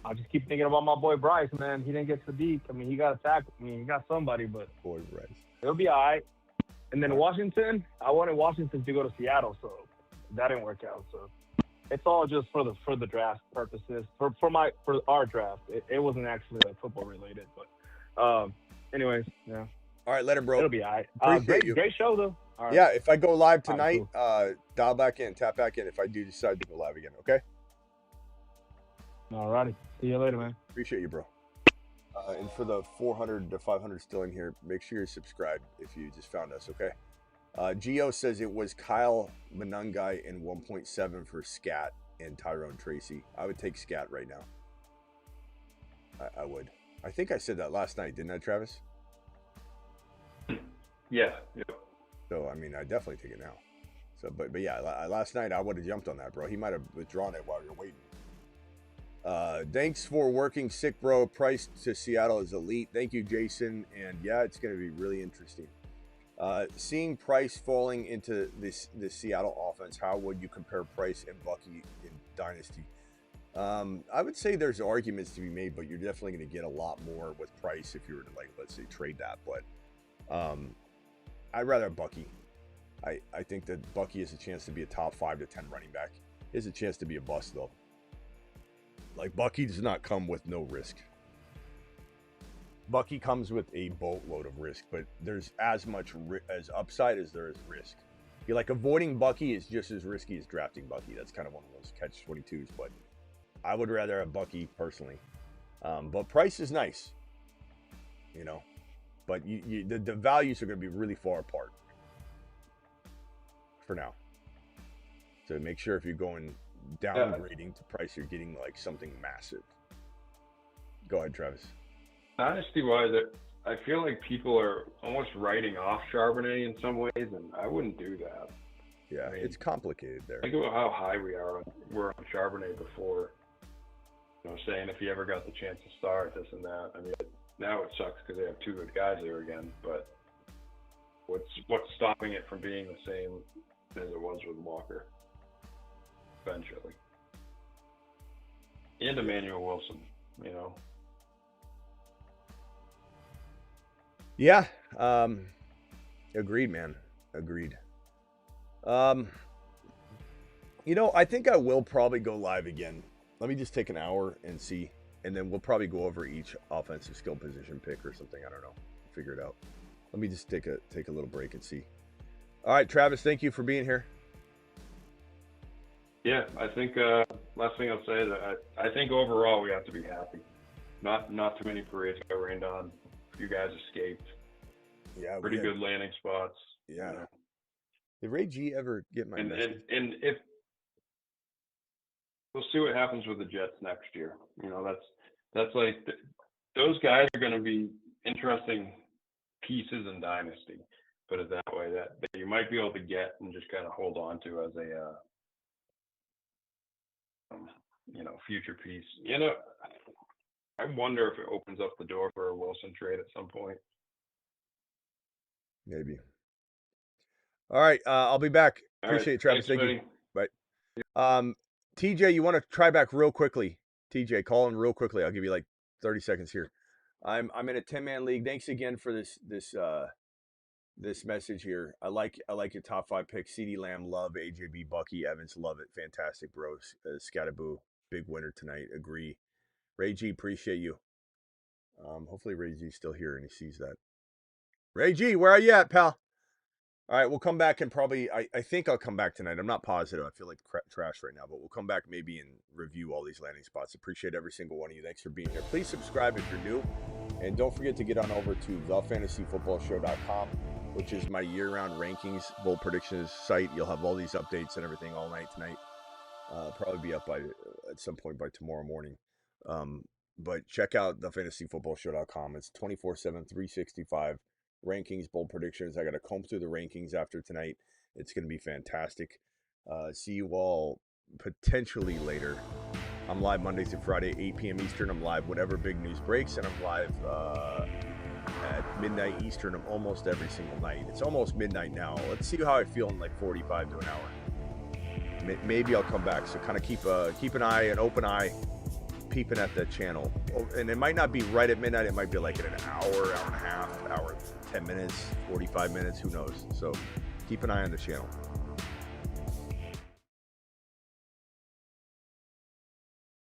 I just keep thinking about my boy Bryce, man. He didn't get to the deep. I mean, he got attacked. I mean, he got somebody, but boy Bryce, it'll be all right. And then Washington, I wanted Washington to go to Seattle, so that didn't work out. So it's all just for the draft purposes. For our draft, it wasn't actually like football related, but anyways, yeah. All right, later, bro. It'll be all right. Great show though. All right. Yeah, if I go live tonight, dial back in, tap back in if I do decide to go live again, okay? All righty. See you later, man. Appreciate you, bro. And for the 400 to 500 still in here, make sure you're subscribed if you just found us, okay? Gio says it was Kyle Monangai in 1.7 for Scat and Tyrone Tracy. I would take Scat right now. I would. I think I said that last night, didn't I, Travis? Yeah. So, I mean, I definitely take it now. So, but yeah, last night I would have jumped on that, bro. He might have withdrawn it while you're waiting. Thanks for working, sick, bro. Price to Seattle is elite. Thank you, Jason. And yeah, it's going to be really interesting. Seeing Price falling into the Seattle offense, how would you compare Price and Bucky in Dynasty? I would say there's arguments to be made, but you're definitely going to get a lot more with Price if you were to, like, let's say, trade that. But I'd rather have Bucky. I think that Bucky has a chance to be a top 5 to 10 running back. He has a chance to be a bust, though. Like, Bucky does not come with no risk. Bucky comes with a boatload of risk, but there's as much as upside as there is risk. You're like, avoiding Bucky is just as risky as drafting Bucky. That's kind of one of those catch-22s, but I would rather have Bucky personally. But Price is nice, you know. But the values are going to be really far apart for now. So make sure if you're going downgrading to Price, you're getting like something massive. Go ahead, Travis. Dynasty-wise, I feel like people are almost writing off Charbonnet in some ways, and I wouldn't do that. Yeah, I mean, it's complicated there. Think about how high we were on Charbonnet before. You know, saying if he ever got the chance to start, this and that. I mean, now it sucks because they have 2 good guys there again. But what's stopping it from being the same as it was with Walker? Eventually, and Emmanuel Wilson, you know. Yeah, agreed, man. Agreed. You know, I think I will probably go live again. Let me just take an hour and see, and then we'll probably go over each offensive skill position pick or something. I don't know. Figure it out. Let me just take a little break and see. All right, Travis, thank you for being here. Yeah, I think last thing I'll say is I think overall we have to be happy. Not too many parades got rained on. A few guys escaped. Yeah, pretty good landing spots. Yeah. You know. Did Ray G ever get my message? And if we'll see what happens with the Jets next year. You know, that's like those guys are going to be interesting pieces in Dynasty. Put it that way, that you might be able to get and just kind of hold on to as a you know, future piece. You know, I wonder if it opens up the door for a Wilson trade at some point. Maybe. All right, I'll be back. Appreciate it, Travis. Thanks, Thank you. Bye. TJ, you want to try back real quickly? TJ, call in real quickly. I'll give you like 30 seconds here. I'm in a 10-man league. Thanks again for this message here. I like your top 5 picks. CeeDee Lamb, love. AJB, Bucky, Evans, love it. Fantastic, bros. Scattaboo, big winner tonight. Agree. Ray G, appreciate you. Hopefully Ray G's still here and he sees that. Ray G, where are you at, pal? All right, we'll come back and probably, I think I'll come back tonight. I'm not positive. I feel like trash right now, but we'll come back maybe and review all these landing spots. Appreciate every single one of you. Thanks for being here. Please subscribe if you're new. And don't forget to get on over to thefantasyfootballshow.com, which is my year-round rankings, bold predictions site. You'll have all these updates and everything all night tonight. Probably be up at some point by tomorrow morning. But check out thefantasyfootballshow.com. It's 24/7, 365. Rankings, bold predictions. I got to comb through the rankings after tonight. It's going to be fantastic. See you all potentially later. I'm live Monday through Friday, 8 p.m. Eastern. I'm live whenever big news breaks, and I'm live at midnight Eastern of almost every single night. It's almost midnight now. Let's see how I feel in like 45 to an hour. Maybe I'll come back. So kind of keep an open eye, peeping at the channel. And it might not be right at midnight. It might be like in an hour, hour and a half, hour, 10 minutes, 45 minutes, who knows. So keep an eye on the channel.